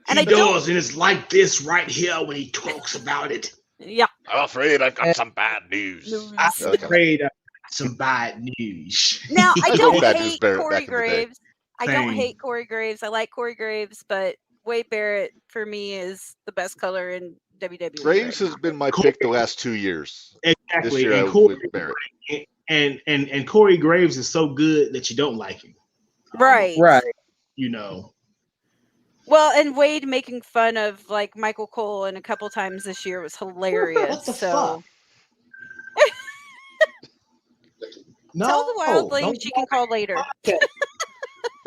And I he does, and it's like this right here when he talks about it. Yeah. I'm afraid I've got some bad news. I'm afraid I've got some bad news. Now, I don't Bad news hate Barrett Corey back in the day. Graves. I don't Same. hate Corey Graves. I like Corey Graves, but Wade Barrett for me is the best color in WWE. Graves right has been my pick the last 2 years. Exactly. This year I And was Corey, with Barrett. and Corey Graves is so good that you don't like him. now. Right. Right. You know. Well, and Wade making fun of like Michael Cole and a couple times this year was hilarious. What the so No, tell the wildling don't- she can call later.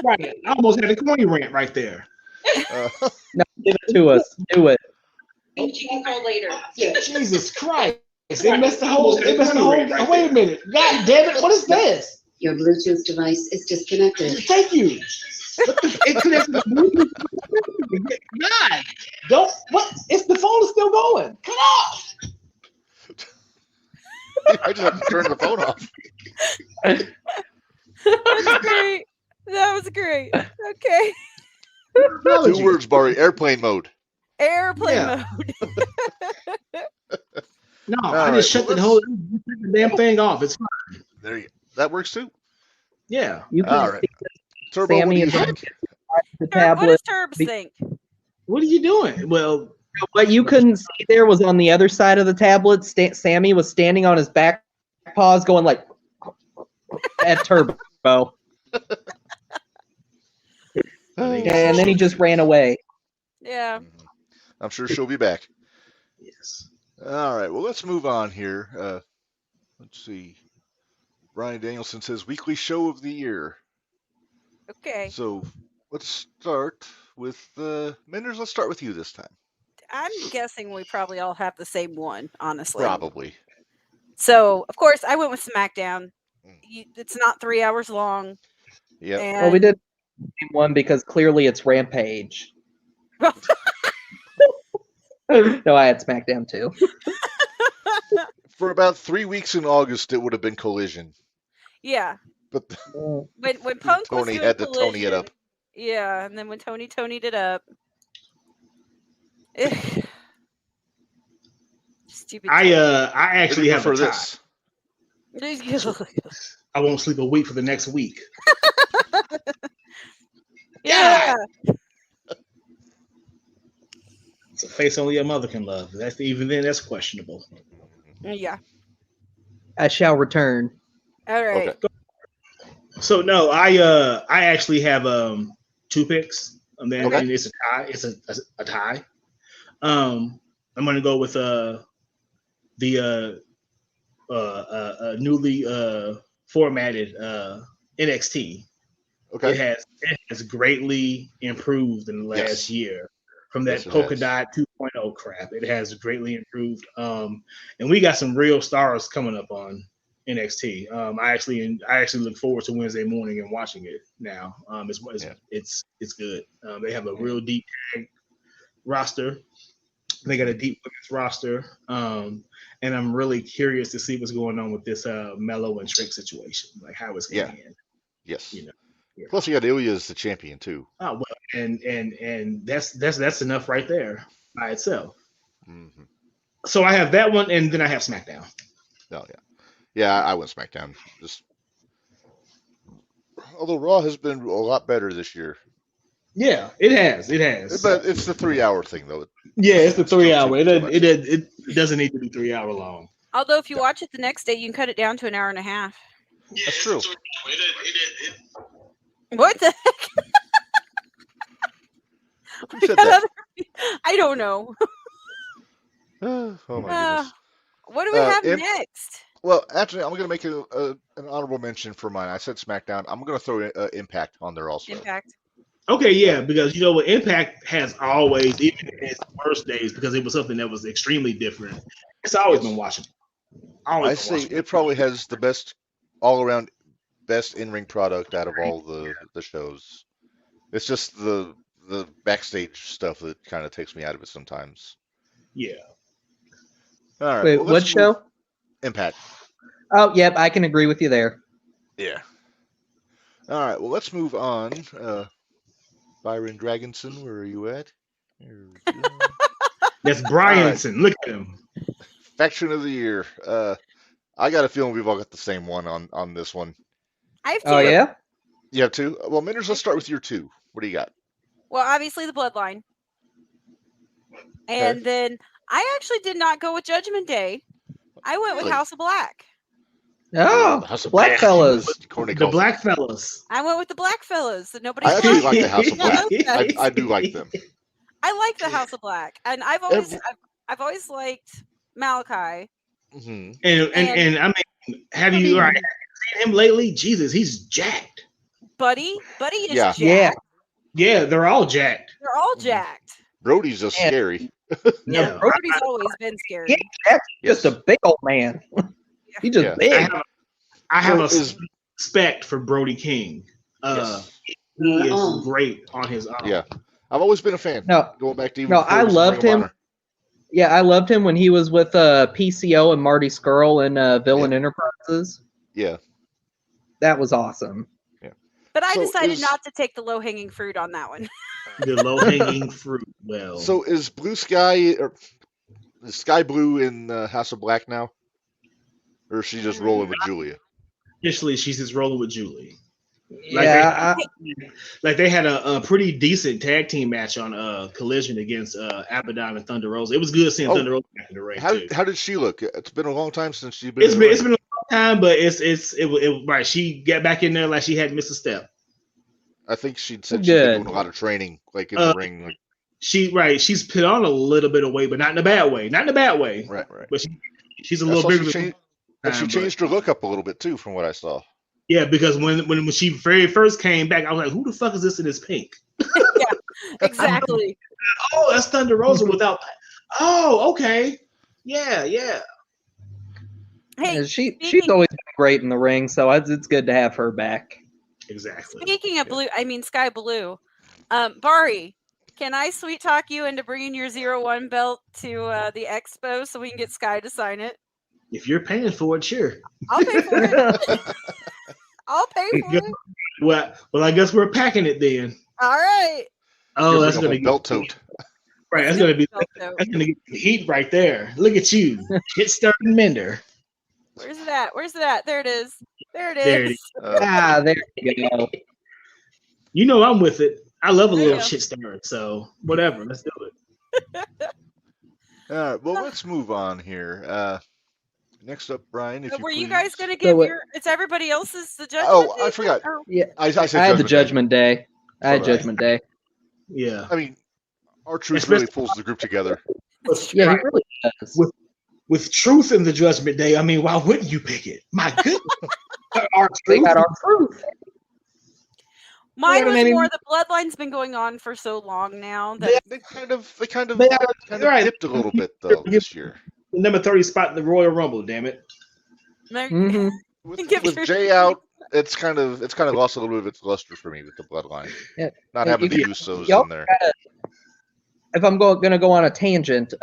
Right. I almost had a corny rant right there. No, give it to us. Do it. She can call later. Jesus Christ. They messed the whole wait a minute. God damn it, what is this? Your Bluetooth device is disconnected. Thank you. It connected to Bluetooth. God, don't what it's the phone is still going. Cut off. I just have to turn the phone off. That's great. That was great. Okay. 2 words, Bari. Airplane mode. Airplane Yeah. mode. No, All I just right, shut well, the whole damn thing off. It's fine. There you That works too. Yeah. You can All right. see Turbo, what do Sammy you is on think? the What tablet. does Turbs be- think? What are you doing? Well, What you couldn't see there was on the other side of the tablet. Sammy was standing on his back paws, going like at Turbo, and then he just ran away. Yeah. I'm sure she'll be back. yes. All right. Well, let's move on here. Let's see. Brian Danielson says weekly show of the year. Okay. So let's start with Minderz. Let's start with you this time. I'm guessing we probably all have the same one, honestly. Probably. So, of course, I went with SmackDown. It's not 3 hours long. Yep. And Well, we did the same one because clearly it's Rampage. No, I had SmackDown too. For about 3 weeks in August, it would have been Collision, Yeah. but When Punk was Tony doing had to Tony it Collision- up. Yeah, and then when Tony Tony'd it up. Stupid. I actually have for a tie. this. I won't sleep a week for the next week. Yeah. It's a face only a mother can love. That's even then that's questionable. Yeah. I shall return. All right. Okay. So no, I actually have 2 picks. And then Okay. and it's a tie. It's a tie. I'm gonna go with the newly formatted NXT. Okay. It has greatly improved in the last Yes. year from that Yes, it polka has. dot 2.0 crap. It has greatly improved. And we got some real stars coming up on NXT. I actually look forward to Wednesday morning and watching it now. It's good. They have a real deep tag roster. They got a deep women's roster. And I'm really curious to see what's going on with this Mello and Trick situation, like how it's going to end. Yes. You know, yeah. Plus, you got Ilya as the champion too. Oh well, and that's enough right there by itself. Mm-hmm. So I have that one, and then I have SmackDown. Oh yeah, yeah. I went SmackDown. Although Raw has been a lot better this year, Yeah, it has. It has. but it's the 3 hour thing though. Yeah, it's the 3 hour. Too much. It doesn't need to be 3 hour long. Although if you watch it the next day, you can cut it down to an hour and a half. That's true. What the heck? Who said that? I don't know. Oh my Uh, goodness. What do we have Imp- next? Well, actually, I'm going to make an honorable mention for mine. I said SmackDown. I'm going to throw Impact on there also. Impact. Okay, yeah, because you know what, Impact has always, even in its worst days, because it was something that was extremely different. It's always been watchable. I say it probably has the best all around best in-ring product out of all the shows. It's just the backstage stuff that kind of takes me out of it sometimes. Yeah. All right. Wait, well, what let's show? move- Impact. Oh, yep, I can agree with you there. Yeah. All right. Well, let's move on. Byron Dragonson, where are you at? There we go. That's Bryanson. Look at him. Faction of the year. I got a feeling we've all got the same one on this one. I have two. Oh yeah. You have two? Well, Minderz, let's start with your two. What do you got? Well, obviously the Bloodline. And then I actually did not go with Judgment Day. I went with Really? House of Black. Oh, House of Black Fellas. The Black Fellas. I went with the Black Fellas that nobody. I actually like the House of Black. Yeah, I do like them. I like the House of Black, and I've always liked Malachi. Hmm. And I mean, have you seen him lately? Jesus, he's jacked. Buddy is Yeah. jacked. Yeah. Yeah, they're all jacked. They're all jacked. Brody's just Yeah. scary. Yeah. Brody's always been scary. Yeah, Jack's just a big old man. He's just Yeah. big. I have So a is- respect for Brody King. Yes. He is great on his own. Yeah. I've always been a fan. No, Going back to even No, before I he was in loved Ring of him. Honor. Yeah, I loved him when he was with PCO and Marty Skrull and Villain Enterprises. Yeah. That was awesome. But I So decided is- not to take the low hanging fruit on that one. The low hanging fruit. Well, So is Blue Sky or is Sky Blue in House of Black now, or is she just rolling with Julia? officially, she's just rolling with Julie. Yeah, Like they had a pretty decent tag team match on Collision against Abaddon and Thunder Rosa. It was good seeing Oh. Thunder Rosa back in the ring How too. did she look? It's been a long time since she's been. It's in the been ring. a long time, but it right. She got back in there like she hadn't missed a step. I think she said she's been Good. doing a lot of training, like in the ring. Like, She's put on a little bit of weight, but not in a bad way. Not in a bad way. right. But she's a I little saw bigger. she than changed, and she time, changed her look up a little bit too, from what I saw. Yeah, because when she very first came back, I was like, "Who the fuck is this in this pink?" Exactly. Oh, that's Thunder Rosa without. Oh, okay. Yeah. Hey, she's speaking- always been great in the ring, so it's good to have her back. Exactly. speaking of blue, I mean Sky Blue. Bari, can I sweet talk you into bringing your 01 belt to the expo so we can get Sky to sign it? If you're paying for it, sure. I'll pay for it. I'll pay for it. Well, I guess we're packing it then. All right. Oh, You're that's bringing a gonna whole be belt tote. right. That's gonna be Belt tote. that's gonna get the heat right there. Look at you, shit starting Mender. Where's it at? Where's it at? There it is. There it is. There it is. There you go. You know I'm with it. I love a There you little go. shit stirring. So whatever, let's do it. All right, well, let's move on here. Next up, Brian, if you Were please. you guys going to give what- your? It's everybody else's the judgment. Oh, I Day? forgot. Or- Yeah, I said I had the Day. Judgment Day. I had Alright. Judgment Day. Yeah. I mean, our truth Especially- really pulls the group together. Yeah, he really does. With truth in the Judgment Day, I mean, why wouldn't you pick it? My goodness. Our They truth. got our truth. Mine Yeah, was maybe- more the bloodline's been going on for so long now that They kind of Right. dipped a little bit though this year. The number 30 spot in the Royal Rumble, damn it. they're- Mhm. With, Give with your- Jay out, it's kind of lost a little bit of its luster for me with the bloodline. Yeah. Not Yeah, having the you- Usos y'all in there. If I'm going to go on a tangent,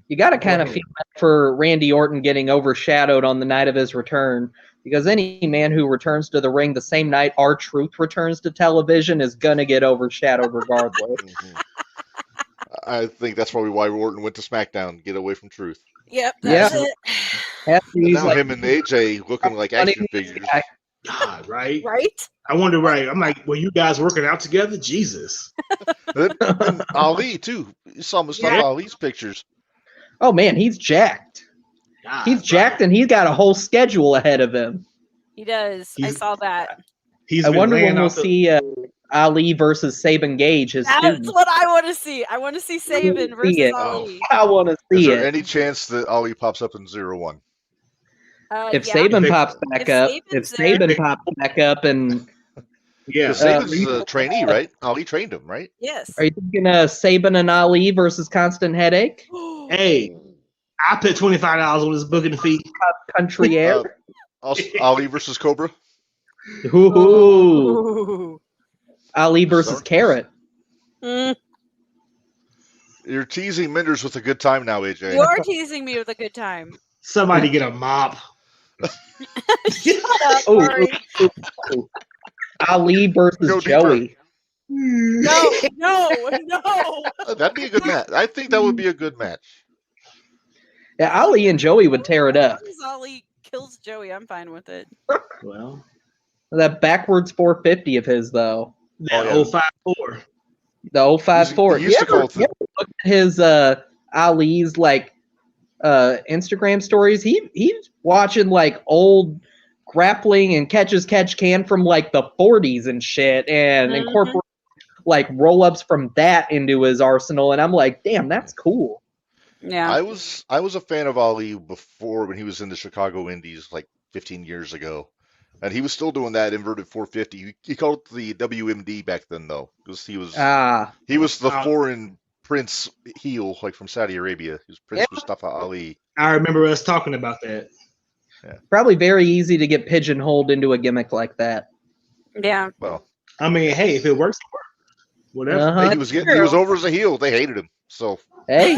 you got to kind of ahead. feel bad for Randy Orton getting overshadowed on the night of his return, because any man who returns to the ring the same night R-Truth returns to television is going to get overshadowed regardless. Mhm. I think that's probably why Orton went to SmackDown, get away from truth. Yep. That's Yeah. it. After And he's now like, him and AJ looking like funny action figures. guy. God, right? Right. I wonder, right? I'm like, were you guys working out together? Jesus. And Ali too. You saw Mustafa Yeah. Ali's pictures. Oh man, he's jacked. God, He's jacked, and he's got a whole schedule ahead of him. He does. I He's- saw that. He's I been wonder laying when we'll off the- see Ali versus Saban Gage, his That's student. what I want to see. I want to see Saban versus it. Ali. I want to Is see there it. any chance that Ali pops up in 0-1? If Yeah. Saban If- pops back if up, Saban's if there- Saban pops back up and Yeah. Saban's a trainee, right? Ali trained him, right? Yes. Are you thinking Saban and Ali versus Constant Headache? Hey, I put $25 on this booking fee. Country Air? Also, Ali versus Cobra. Ooh. Ooh. Ali versus Sorry. Carrot. Mm, You're teasing Minderz with a good time now, AJ. you are teasing me with a good time. Somebody get a mop. Shut up, Oh, Bari. Ali versus Go deeper. Joey. No. That'd be a good match. I think that would be a good match. Yeah, Ali and Joey would tear it up. As long as Ollie kills Joey, I'm fine with it. Well, That backwards 450 of his, though. that Oh, yeah. 054. The 054. He used to call it You ever look at his Ali's Instagram stories? He's watching like old grappling and catch can from like the 40s and shit, and Mhm. incorporate like roll-ups from that into his arsenal. And I'm like, damn, that's cool. Yeah. I was a fan of Ali before when he was in the Chicago Indies like 15 years ago, and he was still doing that inverted 450. He called it the WMD back then though, because he was the foreign Prince heel like from Saudi Arabia. He was Prince Mustafa Ali. I remember us talking about that. Probably very easy to get pigeonholed into a gimmick like that. Yeah. Well, I mean, hey, if it works, it works. Whatever. Uh-huh. he was over as a heel. They hated him, so Hey,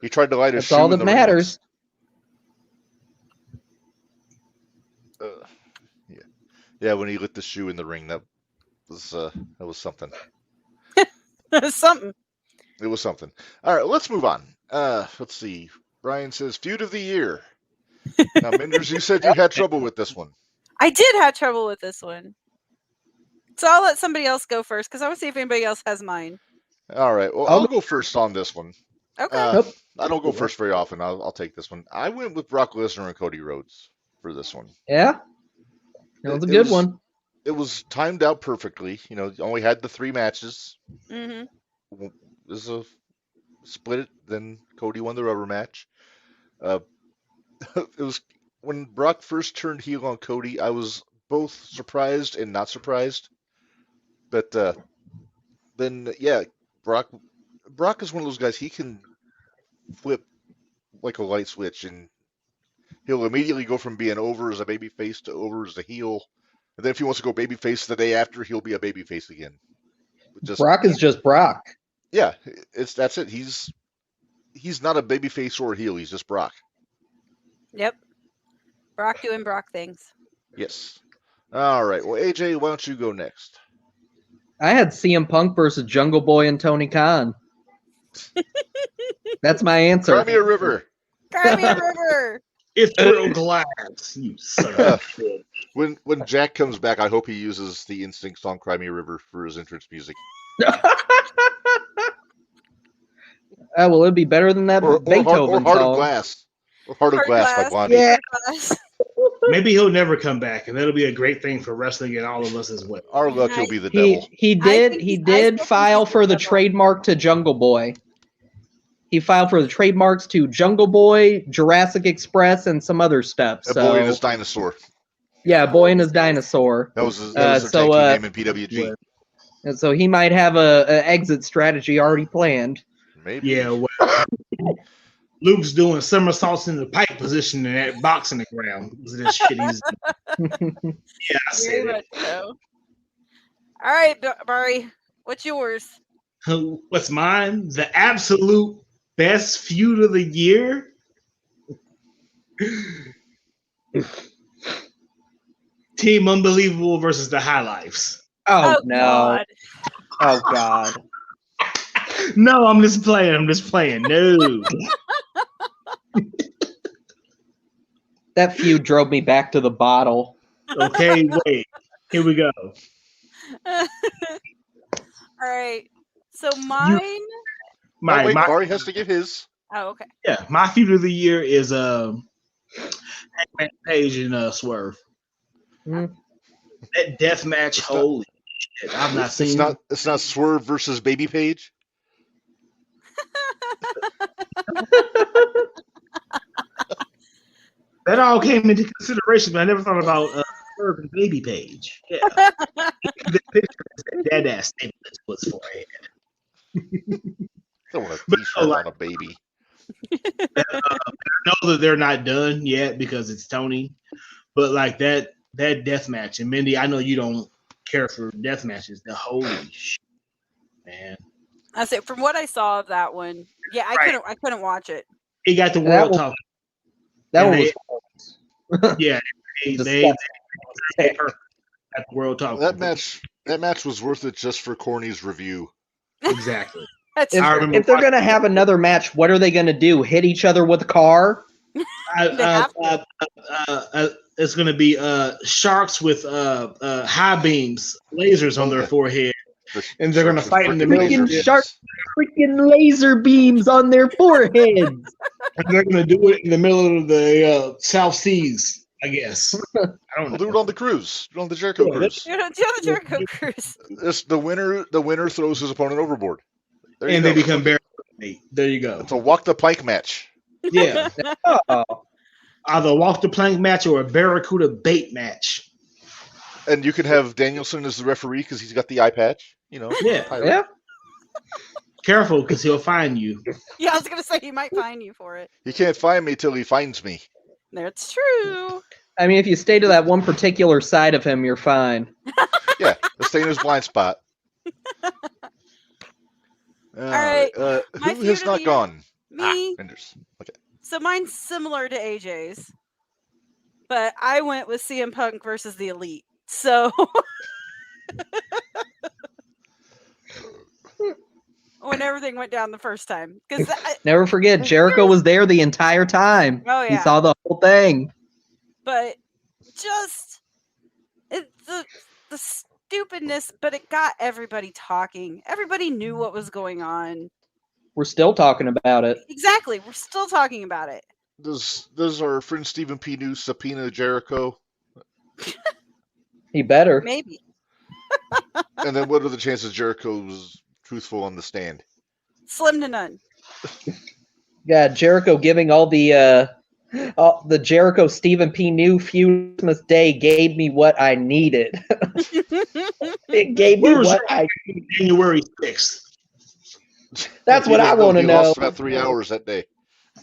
he tried to light his that's shoe all in that the ring. matters. Yeah, when he lit the shoe in the ring, that was something. Something. It was something. All right, let's move on. Let's see. Brian says feud of the year. Now, Minderz, you said you had trouble with this one. I did have trouble with this one. So I'll let somebody else go first because I want to see if anybody else has mine. All right. Well, I'll go first on this one. Okay. Nope. I don't go first very often. I'll take this one. I went with Brock Lesnar and Cody Rhodes for this one. Yeah, that was a It good was- one. It was timed out perfectly. You know, you only had the 3 matches. Mm-hmm. This is a split it. Then Cody won the rubber match. It was when Brock first turned heel on Cody. I was both surprised and not surprised. But then, yeah, Brock is one of those guys. He can flip like a light switch, and he'll immediately go from being over as a babyface to over as a heel. And then if he wants to go babyface the day after, he'll be a babyface again. Brock is just Brock. Yeah, that's it. He's not a babyface or a heel. He's just Brock. Yep. Brock doing Brock things. Yes. All right. Well, AJ, why don't you go next? I had CM Punk versus Jungle Boy and Tony Khan. That's my answer. Cry me a river. Cry me a river. It's real glass. You son of a shit. When Jack comes back, I hope he uses the Instinct song "Cry Me a River" for his entrance music. Well, it'd be better than that Or Beethoven Heart song. of Glass. Or Heart of Heart of Glass by Glass. Blondie. Yeah. Maybe he'll never come back, and that'll be a great thing for wrestling and all of us as well. Our luck, he'll be the He devil. he I did think he I did still file think he's for the the devil. trademark to Jungle Boy. He filed for the trademarks to Jungle Boy, Jurassic Express, and some other stuff. A So boy and his dinosaur. yeah, Boy and his dinosaur. That was their so, tag team name in PWG. And so he might have a exit strategy already planned. Maybe. Yeah, well, Luke's doing somersaults in the pipe position in that box in the ground. This shit he's yeah, I Very said much so. All right, Bari, what's yours? it. What's mine? The absolute best feud of the year. Team Unbelievable versus the High Lifes. Oh, no. God. Oh God. No, I'm just playing. No. That feud drove me back to the bottle. Okay, wait. Here we go. All right. So mine. Wait, My Bari has to give his. Oh, okay. yeah, my feud of the year is Hangman Page and Swerve. Hmm. That death match, It's not- holy shit! I've not seen. It's not Swerve versus Baby Page. That all came into consideration, but I never thought about Swerve and Baby Page. Yeah, the picture is that dead ass stapled to his forehead. I want a But t-shirt like- on a baby. I know that they're not done yet because it's Tony, but like that death match, and Mindy, I know you don't care for death matches. The holy shit, man! I say from what I saw of that one, yeah, Right. I couldn't watch it. He got the That world was- talking. That And one they- was Yeah, they disgusting. perfect at the world talking. That match was worth it just for Corny's review. Exactly. That's If, I true. remember if they're gonna have another match, what are they gonna do? Hit each other with a car? They have It's going to be sharks with high beams, lasers on their Okay. forehead, The and they're going to sharks with fight in the freaking middle. Freaking laser shark- beams. Freaking laser beams on their foreheads. And they're going to do it in the middle of the South Seas, I guess. I don't We'll do it know. on the cruise. Do it on the Jericho Yeah, cruise. You know, do the Jericho Cruise. The winner throws his opponent overboard. There you And go. they become barricade. There you go. It's a walk the plank match. Yeah. Oh, Either a walk the plank match or a barracuda bait match. And you can have Danielson as the referee because he's got the eye patch. You know. Yeah. pirate. yeah. Careful, because he'll find you. Yeah, I was gonna say he might find you for it. He can't find me till he finds me. That's true. I mean, if you stay to that one particular side of him, you're fine. Yeah, the stay in his blind spot. All right, my who feud has of not the year- gone? Me. Minderz. Okay. So mine's similar to AJ's, but I went with CM Punk versus the Elite. So when everything went down the first time, because Never forget, Jericho was there the entire time. Oh, He yeah. saw the whole thing. but just the stupidness, but it got everybody talking. Everybody knew what was going on. We're still talking about it. Exactly, we're still talking about it. Does our friend Stephen P. New subpoena Jericho? He better. Maybe. And then what are the chances Jericho's truthful on the stand? Slim to none. Yeah, Jericho giving all the Jericho Stephen P. New feud Christmas Day gave me what I needed. It gave me Where was what I. January 6th. That's what I want to He know. lost about 3 hours that day.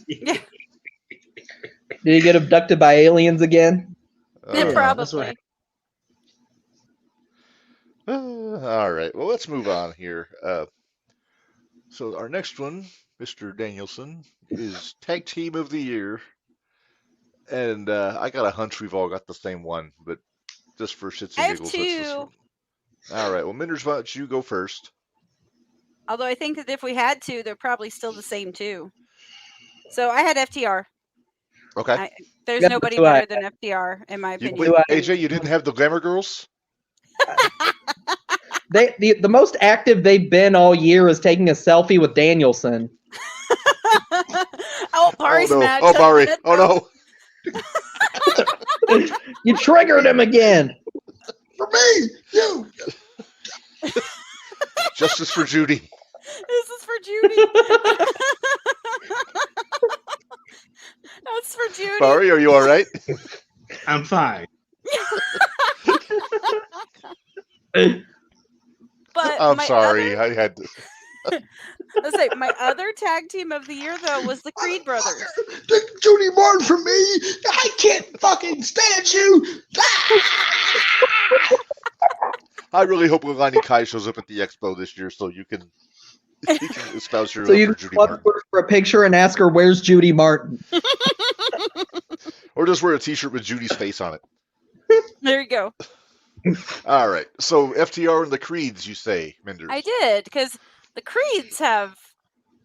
Yeah, Did he get abducted by aliens again? that's probably. what All right. Well, let's move on here. So our next one, Mr. Danielson, is Tag Team of the Year. And I got a hunch we've all got the same one, but just for shits I and have giggles. let's just- two. All right. Well, Minderz, why don't you go first? Although I think that if we had to, they're probably still the same too. So I had FTR. Okay. There's Yeah, nobody that's who I better than FTR, in my You, opinion. wait, AJ, you didn't have the Glamour Girls? The most active they've been all year is taking a selfie with Danielson. Oh, Bari's oh, no. mad. Oh, Bari. Oh, no. You triggered him again. For me, you. Justice for Judy. This is for Judy. That's for Judy. Bari, are you all right? I'm fine. But I'm my sorry. Other, I had to. let's say my other tag team of the year though was the Creed brothers. Judy Martin for me. I can't fucking stand you. I really hope Lilani Kai shows up at the expo this year so you can espouse your So love you for can Judy look Martin. for a picture and ask her, "Where's Judy Martin?" Or just wear a t-shirt with Judy's face on it. There you go. All right. So FTR and the Creeds, you say, Minderz. I did because the Creeds have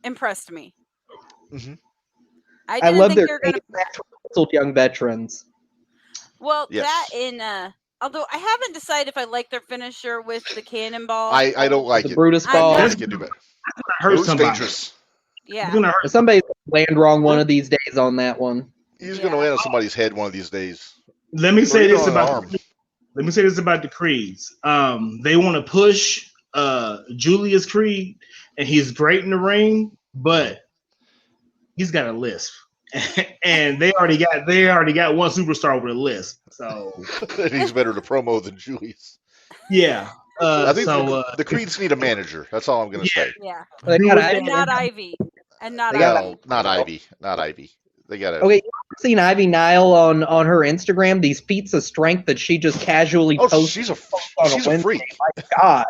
impressed me. Mhm. I I didn't love think their they were gonna. wrestled young veterans. Well, Yes. that in although I haven't decided if I like their finisher with the cannonball. I don't like The it. Brutus I ball. know. Let's get to it. Hurt It was somebody. dangerous. Yeah. It's gonna hurt. Somebody land wrong one of these days on that one. He's going to Yeah. land on somebody's head one of these days. Let me Or say even this on an about arm. let me say this about the Creeds. They want to push Julius Creed, and he's great in the ring, but he's got a lisp, and they already got one superstar with a lisp. So He's better to promo than Julius. yeah, I think So the Creeds need a manager. That's all I'm going to say. Yeah. They got And not Ivy. And not They got- Ivy. No, not Ivy. Not Ivy. They got to. Okay, you ever seen Ivy Nile on her Instagram? These feats of strength that she just casually Oh, posts. she's a on she's a Wednesday. freak. My God,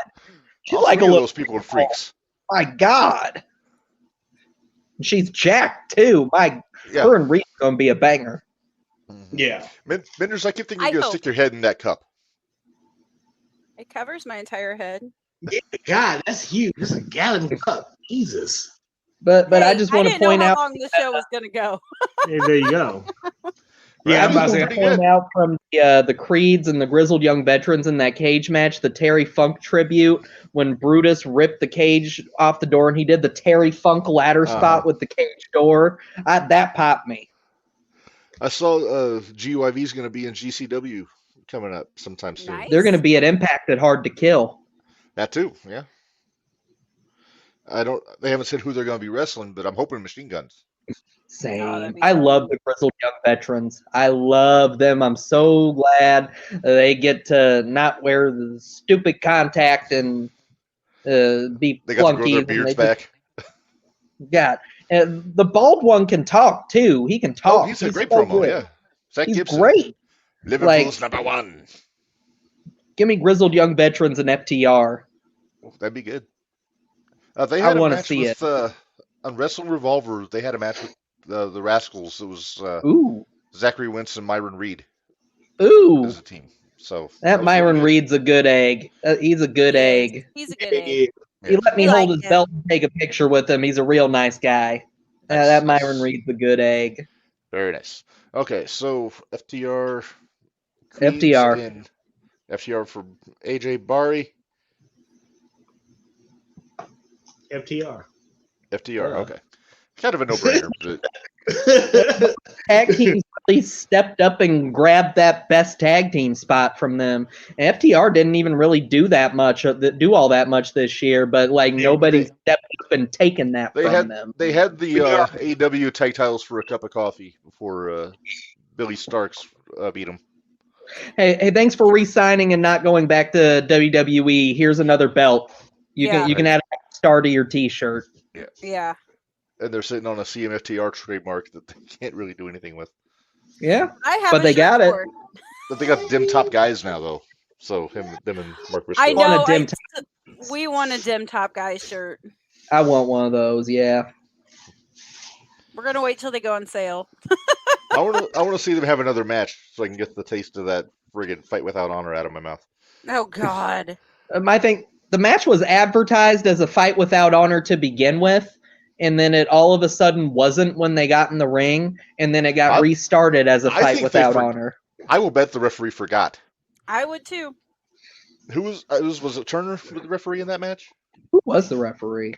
she's All like a three of little. those people are freaks. My God, she's jacked too. Yeah. Her and Reed's gonna be a banger. yeah. Minderz, I keep thinking I you're going to hope. stick your head in that cup. It covers my entire head. Yeah, God, that's huge. It's a gallon cup. Jesus. But I Hey, just want to didn't know point how out. long the show was going to go. Hey, there you go. Yeah, Yeah, I'm I about just to want say. to point out from the Creeds and the Grizzled Young Veterans in that cage match, the Terry Funk tribute when Brutus ripped the cage off the door and he did the Terry Funk ladder spot with the cage door. That popped me. I saw GUIV is going to be in GCW coming up sometime soon. Nice. They're going to be at Impact at Hard to Kill. That too, yeah. They haven't said who they're going to be wrestling, but I'm hoping Machine Guns. Same. that'd be I fun. love the Grizzled Young Veterans. I love them. I'm so glad they get to not wear the stupid contact and be They got to grow flunkies. their and beards they back. got the bald one can talk too. He can talk. Oh, he's a great so promo, good. yeah. Zach He's Gibson, great. Liverpool's #1. Give me Grizzled Young Veterans and FTR. That'd be good. They had a wanna match see with on Wrestling Revolver. They had a match with the Rascals. It was Ooh, Zachary Wentz and Myron Reed ooh. as a team. So That was Myron really good. Reed's a good egg. He's a good egg. He's a good egg. He let me We hold like his him. belt and take a picture with him. He's a real nice guy. Nice, That nice. Myron Reed's a good egg. Very nice. Okay, so FTR. Creeds FTR. and FTR for AJ Bari. FTR. FTR. Yeah. Okay. Kind of a no-brainer. But Tag teams really stepped up and grabbed that best tag team spot from them. And FTR didn't even really do all that much this year, but like nobody stepped up and taken that they from had them. they had the AEW tag titles for a cup of coffee before Billy Starks beat them. Hey, thanks for re-signing and not going back to WWE. Here's another belt. You can add a star to your T-shirt. Yeah. And they're sitting on a CMFTR trademark that they can't really do anything with. Yeah, I have but a they shirt got it. for But they got dim top guys now, though. So them and Mark Briscoe. I Want a know. dim We want a dim top guy shirt. I want one of those. Yeah. We're gonna wait till they go on sale. I want to see them have another match so I can get the taste of that friggin' fight without honor out of my mouth. Oh God. I think the match was advertised as a fight without honor to begin with, and then it all of a sudden wasn't when they got in the ring, and then it got restarted as a I fight think without they honor. I will bet the referee forgot. I would too. Who was was it Turner the referee in that match? Who was the referee?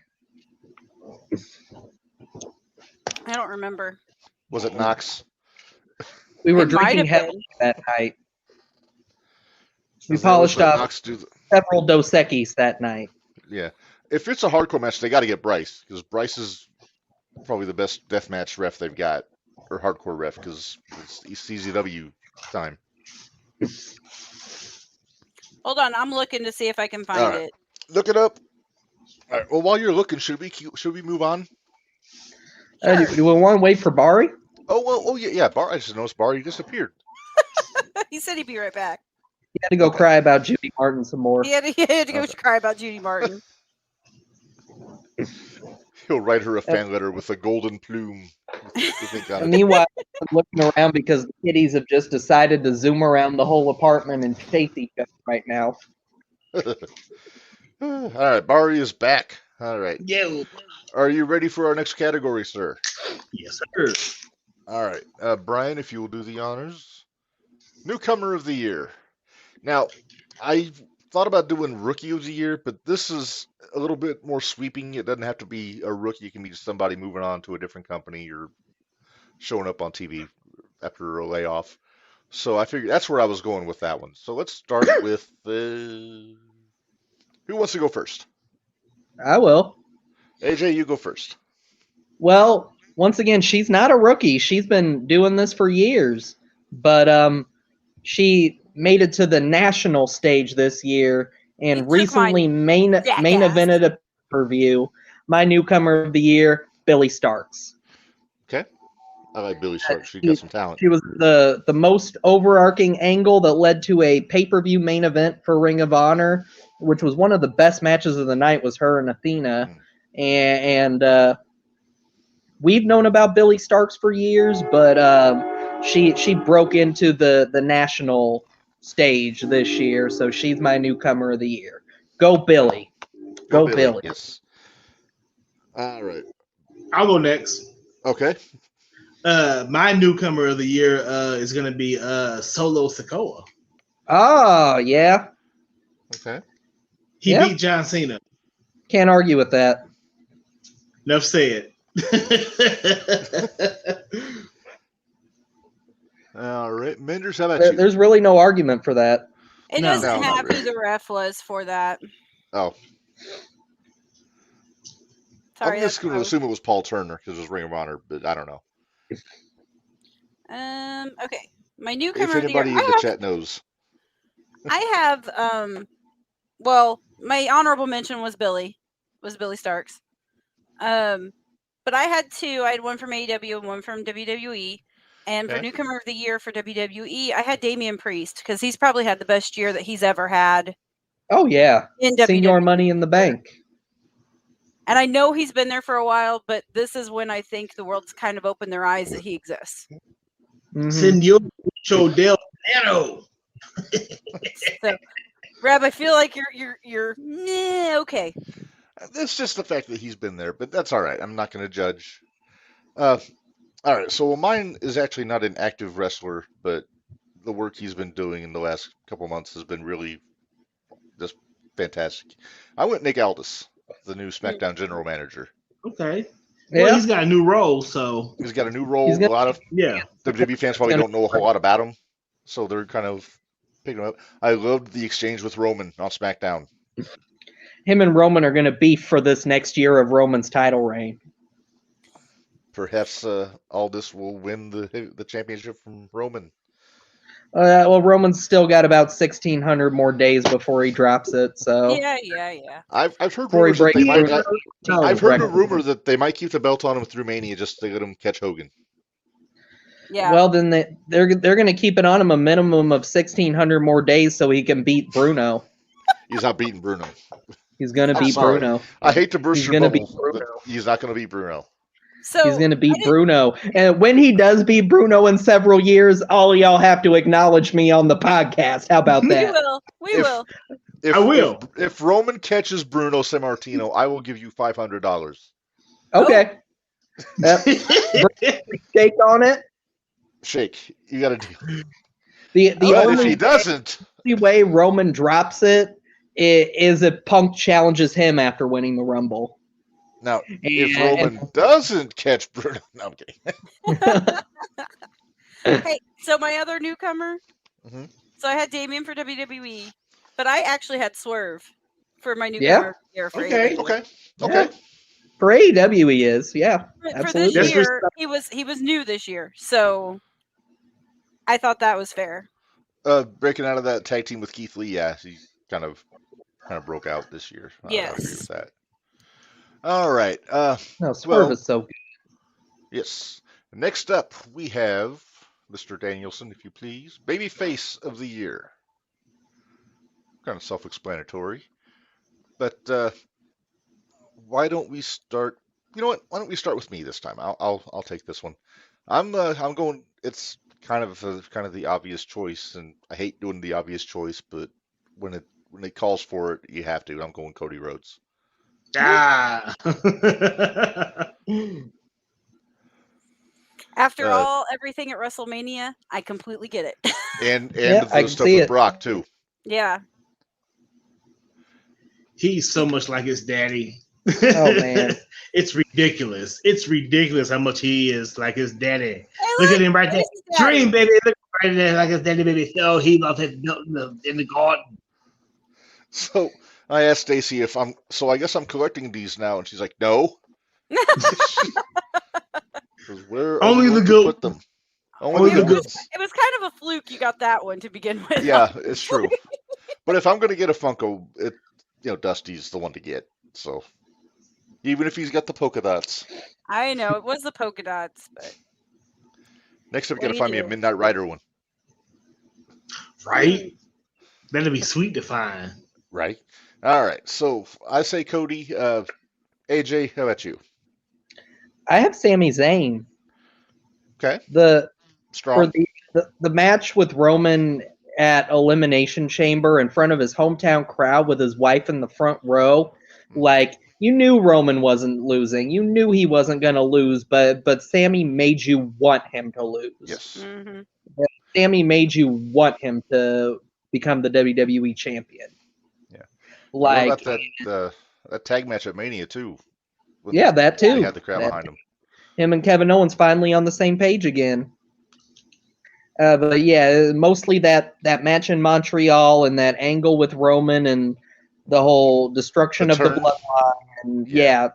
I don't remember. Was it Knox? We were It might drinking have heavily that night. We Is that what polished let off Knox do several Dos Equis that night. Yeah. If it's a hardcore match, they got to get Bryce because Bryce is probably the best deathmatch ref they've got, or hardcore ref because it's CZW time. Hold on, I'm looking to see if I can find All right. it. Look it up. All right. Well, while you're looking, should we move on? Do we want to wait for Bari? Oh yeah. I just noticed Bari disappeared. He said he'd be right back. You had to go cry about Judy Martin some more. He had to go cry about Judy Martin. He'll write her a fan letter with a golden plume. And meanwhile, I'm looking around because the kitties have just decided to zoom around the whole apartment and chase each other right now. All right, Bari is back. All right. Yeah. Are you ready for our next category, sir? Yes, sir. All right. Brian, if you will do the honors. Newcomer of the Year. Now, I thought about doing Rookie of the Year, but this is a little bit more sweeping. It doesn't have to be a rookie. It can be just somebody moving on to a different company or showing up on TV after a layoff. So I figured that's where I was going with that one. So let's start with who wants to go first? I will. AJ, you go first. Well, once again, she's not a rookie. She's been doing this for years, but she made it to the national stage this year and took my recently main jackass. evented a pay-per-view. My newcomer of the year, Billy Starks. Okay. I like Billy Starks. She got some talent. She was the most overarching angle that led to a pay-per-view main event for Ring of Honor, which was one of the best matches of the night. Was her and Athena, and we've known about Billy Starks for years, but she broke into the national stage this year, so she's my newcomer of the year. Go Billy. Go Billy. Yes. All right. I'll go next. Okay. My newcomer of the year is going to be Solo Sikoa. Oh, yeah. Okay. He Yeah. beat John Cena. Can't argue with that. Enough said. All right. Minderz, how about you? There's really no argument for that. It No. doesn't No, not have really. who the ref was for that. Oh, Sorry. I'm just that's going to gross. assume it was Paul Turner because it was Ring of Honor, but I don't know. Okay. My newcomer If of the year. anybody in the chat knows. I have well, my honorable mention was Billy Starks. But I had two. I had one from AEW and one from WWE. And for Okay. newcomer of the year for WWE, I had Damian Priest because he's probably had the best year that he's ever had Oh, yeah. in Senior WWE. Money in the Bank. And I know he's been there for a while, but this is when I think the world's kind of opened their eyes that he exists. Mhm. Senor Mucho del Nano. So, Reb, I feel like you're okay. It's just the fact that he's been there, but that's all right. I'm not going to judge. All right. So mine is actually not an active wrestler, but the work he's been doing in the last couple months has been really just fantastic. I went Nick Aldis, the new SmackDown general manager. Okay. Yeah. Well, he's got a new role, so He's got a new role. He's A gonna- lot of yeah. WWE fans probably don't know a whole lot about him, so they're kind of picking him up. I loved the exchange with Roman on SmackDown. Him and Roman are going to beef for this next year of Roman's title reign. Perhaps Aldis will win the championship from Roman. Well, Roman's still got about 1,600 more days before he drops it. So Yeah. I've heard before he rumors that breaks they might. I've heard a record. rumor that they might keep the belt on him through Mania just to let him catch Hogan. Yeah. Well, then they're going to keep it on him a minimum of 1,600 more days so he can beat Bruno. He's not beating Bruno. He's going to I'm beat sorry. Bruno. I hate to burst He's your gonna beat bubble, but he's not going to beat Bruno. So He's going to beat I didn't- Bruno. And when he does beat Bruno in several years, all of y'all have to acknowledge me on the podcast. How about We that? will. We If- will. If, I will. If Roman catches Bruno Sammartino, I will give you $500. Okay. Take on it. Shake. You got a deal. The But if only he doesn't, way Roman drops it is if Punk challenges him after winning the Rumble. now if And- Roman doesn't catch Bruno, no, I'm kidding. Hey, so my other newcomer. Mhm. So I had Damian for WWE, but I actually had Swerve for my newcomer Yeah. of the year for Okay. AEW. Okay. Yeah. Okay. For AEW, he is. Yeah. For Absolutely. this That's year, he was new this year, so I thought that was fair. Breaking out of that tag team with Keith Lee, yeah, he kind of broke out this year. I agree Yes. with that. All right. No, Swerve Well- is so good. Yes. Next up, we have Mr. Danielson, if you please. Babyface of the year. Kind of self-explanatory. But why don't we start? You know what? Why don't we start with me this time? I'll take this one. I'm going. It's kind of the obvious choice, and I hate doing the obvious choice, but when it calls for it, you have to. I'm going Cody Rhodes. Ah. After Uh, everything at WrestleMania, I completely get it. And Yeah, I the can stuff see with it. Brock too. Yeah. He's so much like his daddy. Oh, man. It's ridiculous. It's ridiculous how much he is like his daddy. Hey, Look at him right there. there's his daddy. Dream, baby. Look right there like his daddy, baby. Oh, he loves it in the garden. So I asked Stacy if I'm. So I guess I'm collecting these now, and she's like, "No." 'Cause where are Only you the going to goat. put them? Only Only the the goat. goats. It was kind of a fluke you got that one to begin with. Yeah, it's true. But if I'm going to get a Funko, Dusty's the one to get. So even if he's got the polka dots. I know it was the polka dots, but Next up, What got to do you find me a do? Midnight Rider one. Right? That'd be sweet to find. Right. All right. So I say Cody. AJ, how about you? I have Sami Zayn. Okay. For Strong. the match with Roman at Elimination Chamber in front of his hometown crowd with his wife in the front row, like you knew Roman wasn't losing. You knew he wasn't going to lose, but Sami made you want him to lose. Yes. mhm. Sami made you want him to become the WWE champion. Yeah. Like What about that tag match at Mania too? When yeah, that too. They had the crowd behind him. Him and Kevin Owens finally on the same page again. But yeah, mostly that match in Montreal and that angle with Roman and the whole destruction The of the turn. bloodline. And Yeah.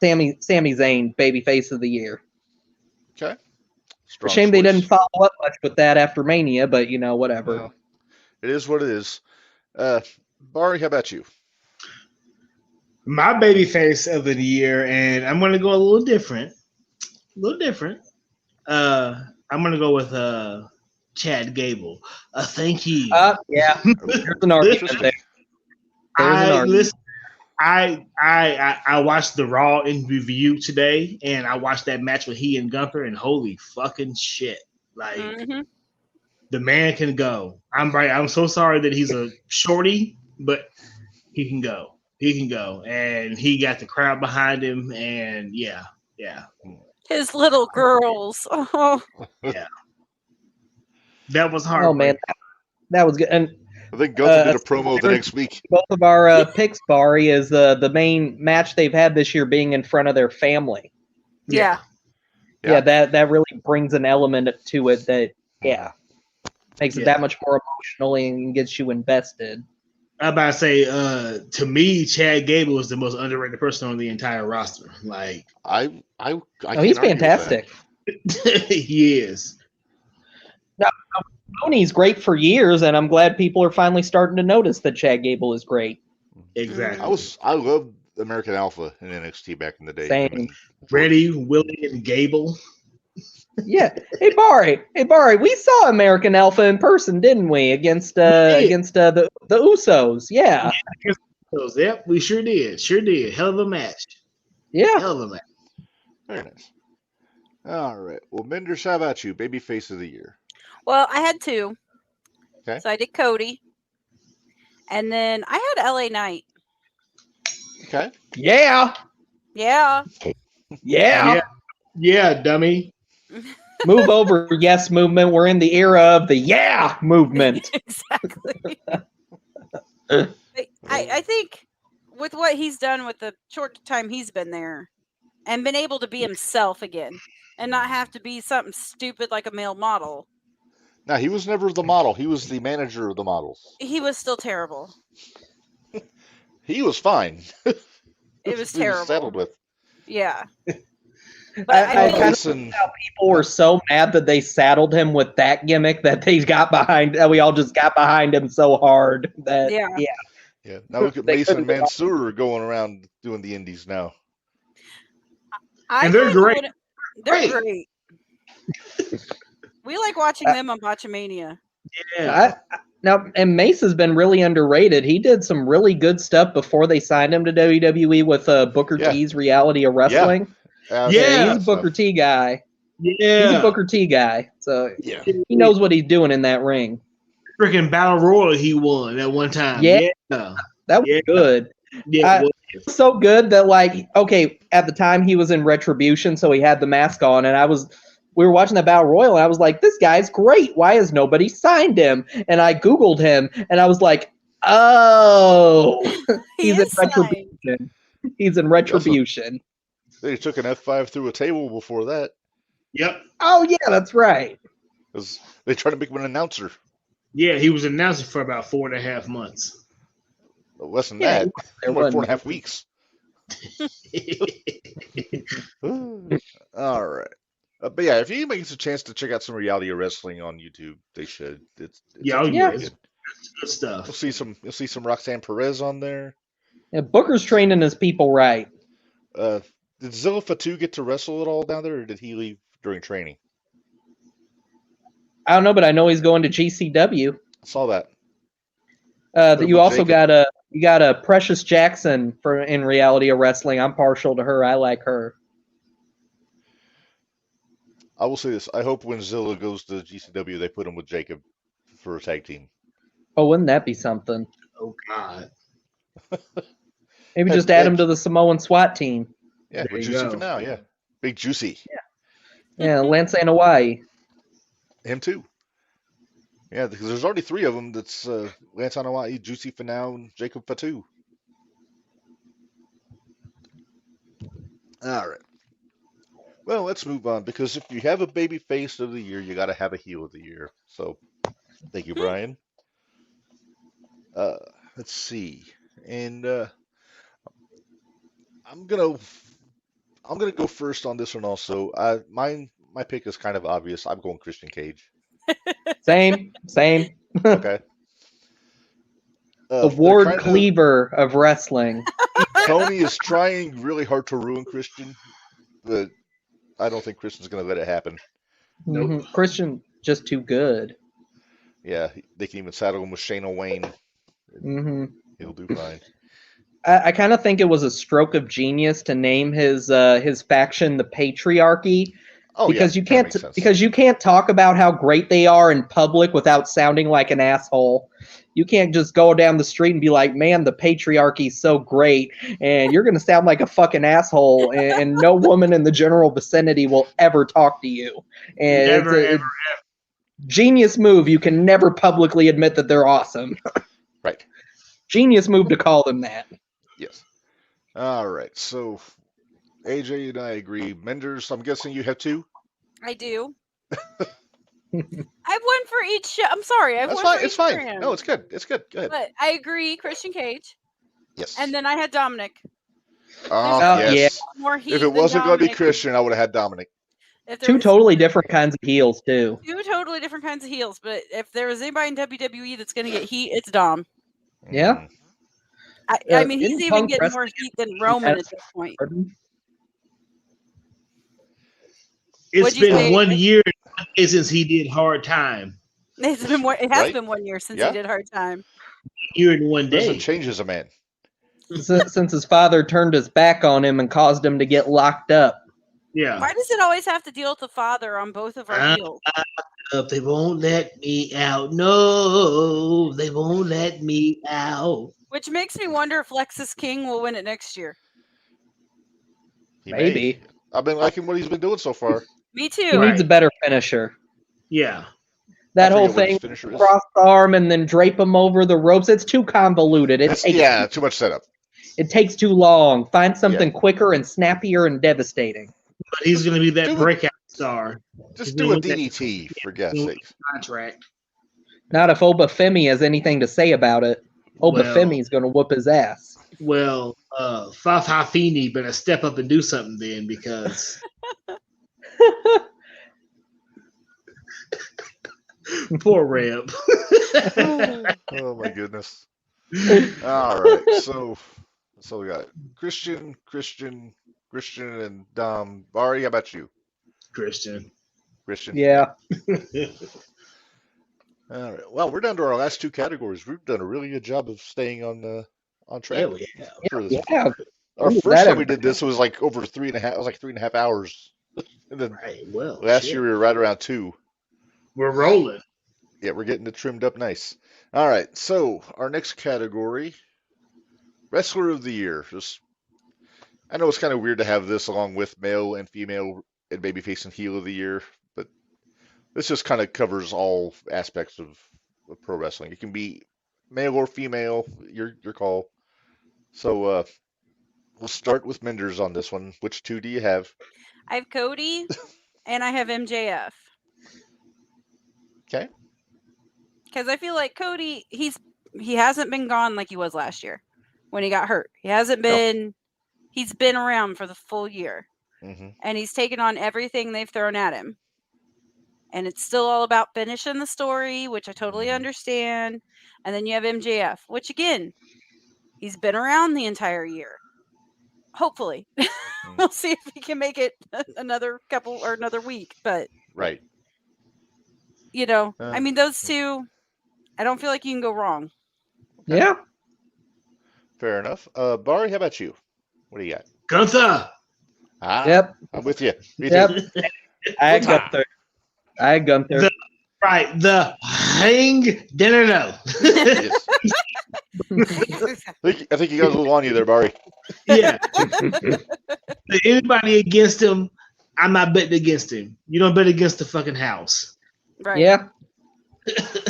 Sami Zayn, babyface of the year. Okay. A Strong shame they choice. didn't follow up much with that after Mania, but whatever. Well, it is what it is. Bari, how about you? My baby face of the year, and I'm gonna go a little different. I'm gonna go with Chad Gable. Thank you. Yeah, there's an argument there. There's an argument. Listen, I watched the Raw in review today, and I watched that match with he and Gunther, and holy fucking shit! Like Mhm. the man can go. I'm so sorry that he's a shorty, but he can go. He can go, and he got the crowd behind him, and yeah. His little girls. Oh, That was hard. Oh man, that was good. And I think Gunther did a promo the next week. both of our picks, Bari, is the main match they've had this year being in front of their family. yeah. Yeah. Yeah, that really brings an element to it that makes it Yeah. that much more emotional and gets you invested. I'm about to say, to me, Chad Gable is the most underrated person on the entire roster. Like I Oh, he's can't argue with fantastic. he is. Tony's great for years, and I'm glad people are finally starting to notice that Chad Gable is great. Exactly. I loved American Alpha in NXT back in the day. Same. Ready, Willie, and Gable. Yeah. Hey Bari, we saw American Alpha in person, didn't we? Against the Usos. Yeah. Yep, we sure did. Hell of a match. Yeah. Hell of a match. Very nice. All right. Well, Minderz, how about you? Babyface of the year. Well, I had two. Okay. So I did Cody. And then I had LA Knight. Okay. Yeah. Yeah. Yeah. Yeah, dummy. Move over, yes movement. We're in the era of the yeah movement. Exactly. I think with what he's done with the short time he's been there and been able to be himself again and not have to be something stupid like a male model, Now, he was never the model. He was the manager of the models. he was still terrible. He was fine. It was He terrible. settled with. Yeah. But I I feel kind like, of Listen, how people were so mad that they saddled him with that gimmick that they got behind. That we all just got behind him so hard that Yeah. yeah. Now look at They Mason and couldn't- Mansoor going around doing the indies now. I And they're kinda great. wouldn't- They're great. We like watching them on Botchamania. Yeah. Now, and Mace has been really underrated. He did some really good stuff before they signed him to WWE with Booker Yeah. T's Reality of Wrestling. Yeah. He's a Booker T guy. He's a Yeah. Booker T guy. So Yeah. he knows what he's doing in that ring. Freaking Battle Royal he won at one time. Yeah. Yeah. That was Yeah. good. Yeah. I- So good that at the time he was in Retribution, so he had the mask on, and we were watching the Battle Royal, and I was like, this guy's great. Why has nobody signed him? And I Googled him, and I was like, oh, He he's in is signed. Retribution. He's in Retribution. They took an F5 through a table before that. Yep. Oh, yeah, that's right. 'Cause they tried to make him an announcer. Yeah, he was announcing for about 4.5 months. But less than Yeah, that. there More like wasn't- 4.5 weeks. All right. But yeah, if anybody gets a chance to check out some reality of wrestling on YouTube, they should. It's Yeah, actually yeah. really good. Good stuff. You'll see some Roxanne Perez on there. Yeah, Booker's training his people right. Did Zilla Fatu get to wrestle at all down there, or did he leave during training? I don't know, but I know he's going to GCW. I saw that. You also got a Precious Jackson in reality of wrestling. I'm partial to her. I like her. I will say this. I hope when Zilla goes to GCW, they put him with Jacob for a tag team. Oh, wouldn't that be something? Oh God. Maybe just add him to the Samoan SWAT team. Yeah, with Juicy for now. Yeah, Big Juicy. Yeah, Lance and Hawaii. Him too. Yeah, because there's already 3 of them. That's Lance Hawaii, Juicy for now, and Jacob Fatu. All right. Well, let's move on, because if you have a baby face of the year, you got to have a heel of the year. So, thank you, Brian. Let's see, and I'm gonna go first on this one also. My pick is kind of obvious. I'm going Christian Cage. Same. Okay. Award cleaver of wrestling. Tony is trying really hard to ruin Christian, but I don't think Christian's going to let it happen. Nope. Christian just too good. Yeah, they can even saddle him with Shayna Wayne. He'll do fine. I kind of think it was a stroke of genius to name his faction the Patriarchy. Oh, because yeah, you can't talk about how great they are in public without sounding like an asshole. You can't just go down the street and be like, "Man, the patriarchy's so great," and you're gonna sound like a fucking asshole, and no woman in the general vicinity will ever talk to you. And Ever. Genius move. You can never publicly admit that they're awesome. Right. Genius move to call them that. Yes. All right. So AJ and I agree. Minderz, I'm guessing you have 2? I do. I have one for each show. I'm sorry. That's fine. It's fine. Brand. No, it's good. It's good. Go ahead. But I agree, Christian Cage. Yes. And then I had Dominic. Yes. Yeah. More heat if it wasn't going to be Christian, I would have had Dominic. 2 totally different kinds of heels, too. 2 totally different kinds of heels. But if there was anybody in WWE that's going to get heat, it's Dom. Yeah. I mean, he's even getting more heat than Roman at this point. It's been 1 year since he did Hard Time. It has been 1 year since he did Hard Time. Year in 1 day. Doesn't change as a man. Since his father turned his back on him and caused him to get locked up. Yeah. Why does it always have to deal with the father on both of our heels? They won't let me out. No, they won't let me out. Which makes me wonder if Lexus King will win it next year. Maybe. I've been liking what he's been doing so far. Me too. He needs a better finisher. Yeah. That whole thing, cross arm and then drape him over the ropes, it's too convoluted. Too much setup. It takes too long. Find something quicker and snappier and devastating. But he's going to be that breakout star. Just do a DDT, for God's sake. Contract. Not if Oba Femi has anything to say about it. Oba Femi's going to whoop his ass. Well, Fafa Fini better step up and do something then, because... Poor Reb. Oh my goodness. All right. So we got Christian, and Dom. Bari, how about you? Christian. Yeah. All right. Well, we're down to our last 2 categories. We've done a really good job of staying on track. Yeah. Our first time we did this was like over 3.5. It was like 3.5 hours. And then last year we were right around 2. We're rolling. Yeah, we're getting it trimmed up nice. All right, so our next category, Wrestler of the Year. I know it's kind of weird to have this along with male and female and babyface and heel of the year, but this just kind of covers all aspects of pro wrestling. It can be male or female, your call. So we'll start with Minderz on this one. Which 2 do you have? I have Cody and I have MJF. Okay. Because I feel like Cody, he hasn't been gone like he was last year when he got hurt. He hasn't been. He's been around for the full year, and he's taken on everything they've thrown at him. and it's still all about finishing the story, which I totally Mhm. understand. And then you have MJF, which again, he's been around the entire year. Hopefully, we'll see if he can make it another couple or another week. But Right. you know, I mean, those two, I don't feel like you can go wrong. Yeah. Fair enough. Bari, how about you? What do you got? Gunther. Ah, Yep. I'm with you. Me Yep. too. I had Gunther. The hang dinner. Yes. I think you got a little on you there, Bari. Yeah. Anybody against him, I'm not betting against him. You don't bet against the fucking house. Right. Yeah.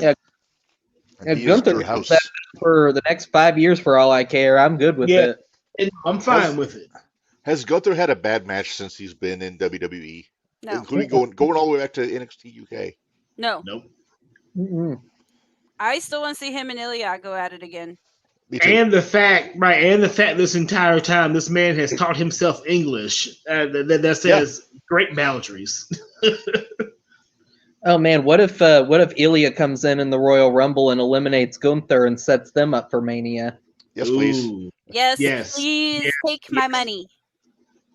Yeah. And he is Gunther the house. set for the next 5 years for all I care. I'm good with Yeah. it. I'm fine with it. Has Gunther had a bad match since he's been in WWE, No. including going all the way back to NXT UK? No. Nope. Mm-mm. I still want to see him and Ilya go at it again. Me too. And the fact this entire time this man has taught himself English that says great boundaries. Oh man, what if Ilya comes in the Royal Rumble and eliminates Gunther and sets them up for Mania? Yes, please. Ooh. Yes, please take my money.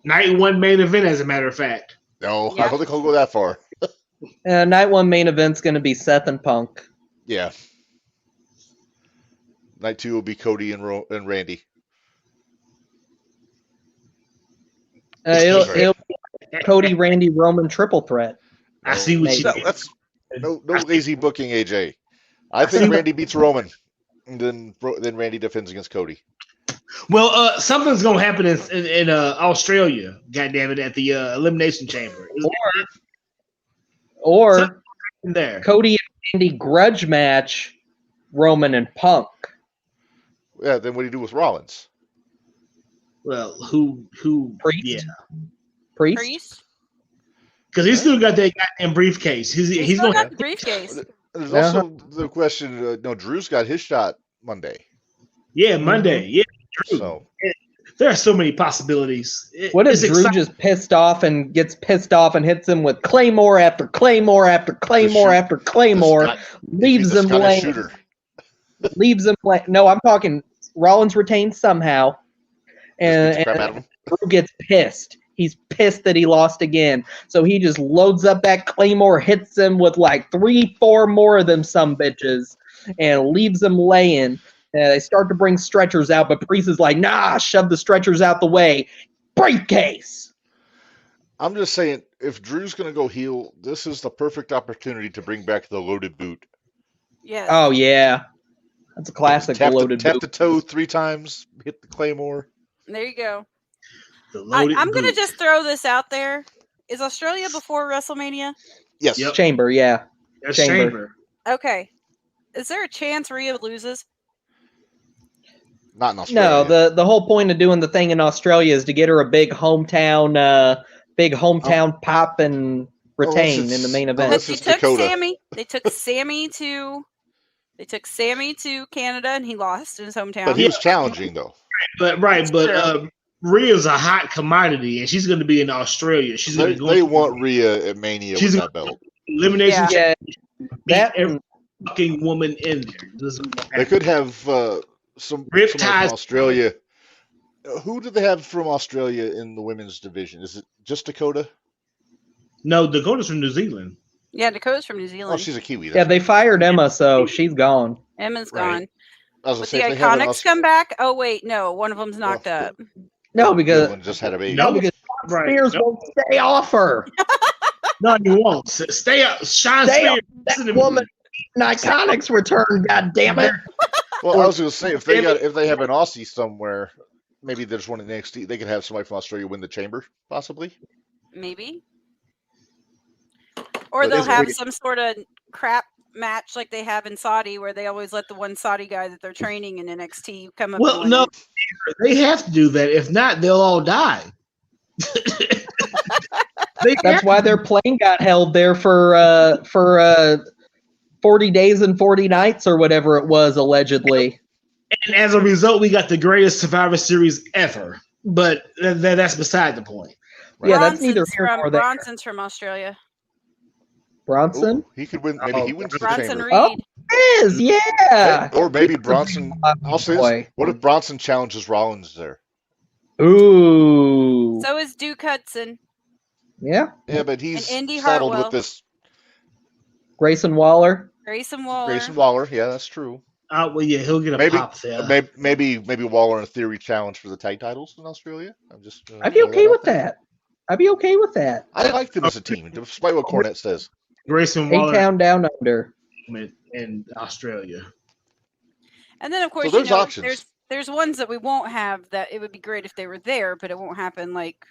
Night one main event, as a matter of fact. No, Yeah. I don't think I'll go that far. Night one main event's going to be Seth and Punk. Yeah. Night two will be Cody and Randy. It'll be Cody, Randy, Roman triple threat. I see what you Maybe. did. That's no lazy booking, AJ. I think Randy beats Roman, and then Randy defends against Cody. Well, something's gonna happen in Australia. Goddamn it, at the Elimination Chamber. Or There. Cody and Randy grudge match Roman and Punk. Yeah. Then what do you do with Rollins? Well, who? Priest? Yeah, Priest? because he's still got that goddamn briefcase. He's He's gonna got have. the briefcase. There's also the question. No, Drew's got his shot Monday. Yeah, Monday. Yeah, true. So There are so many possibilities. What if It's Drew exciting. just gets pissed off and hits him with Claymore after Claymore after Claymore after Claymore, leaves him laying. Shooter. Leaves him laying. No, I'm talking Rollins retains somehow, Just beats the and crap out of him. Drew gets pissed. He's pissed that he lost again. So he just loads up that Claymore, hits him with like 3-4 more of them some bitches, and leaves him laying. They start to bring stretchers out, but Priest is like, nah, shove the stretchers out the way. Briefcase. I'm just saying, if Drew's going to go heel, this is the perfect opportunity to bring back the loaded boot. Yes. Oh, yeah. That's a classic Tap loaded the boot. toe 3 times, hit the Claymore. There you go. The loaded I'm going to boot. just throw this out there. Is Australia before WrestleMania? Yes. Yep. Chamber, yeah. That's Chamber. Chamber. Okay. Is there a chance Rhea loses? Not in Australia. No, the whole point of doing the thing in Australia is to get her a big hometown pop and retain Unless in the main it's- event. But this they is took Dakota. Sammy. They took Sammy to Canada, and he lost in his hometown. But he was challenging, though. But Rhea's a hot commodity, and she's going to be in Australia. She's going to go. They want Rhea at Mania She's with that belt. elimination. Yeah. Yeah, that Every fucking woman in there. This is what They happens. could have some Rip someone ties. from Australia. Who do they have from Australia in the women's division? Is it just Dakota? No, Dakota's from New Zealand. Yeah, Dakota's from New Oh, Zealand. she's a Kiwi. yeah, That's they fired Emma, so she's gone. Emma's Right. gone. I was gonna But say, the if they have an Iconics come back? Oh, wait, no. One of them's knocked Well, up. No, the because other one just had a baby. No. because Right. Spears No. won't stay off her. No, you won't. Stay up. Sean Stay Spears. up, listen to that me. woman. An Iconics return. God damn it! Well, I was going to say if they have an Aussie somewhere, maybe there's one in NXT. They could have somebody from Australia win the chamber, possibly. Maybe. Or But they'll it's have weird. some sort of crap match like they have in Saudi, where they always let the one Saudi guy that they're training in NXT come up. Well, and win no, it. they have to do that. If not, they'll all die. That's why their plane got held there for 40 days and 40 nights or whatever it was, allegedly. And as a result, we got the greatest Survivor Series ever. But that's beside the point. Yeah, that's neither Bronson's here nor there. Bronson's from Australia. Bronson? Ooh, he could win. Maybe he wins the Bronson chamber. Reed. Oh, is, yeah. Or maybe Bronson. I'll say this. Boy. What if Bronson challenges Rollins there? Ooh. So is Duke Hudson. Yeah. Yeah, but he's And Indy saddled Hartwell. with this Grayson Waller. Grayson Waller. Grayson Waller. Yeah, that's true. Well, yeah, he'll get a Maybe, pop there. maybe Waller in theory challenge for the tag titles in Australia. I'm just. I'd be okay with that. I'd be okay with that. I like them as a team, despite what Cornette says. Grayson Waller A-Town down under. in Australia. And then of course, So there's options. there's ones that we won't have that it would be great if they were there, but it won't happen. Like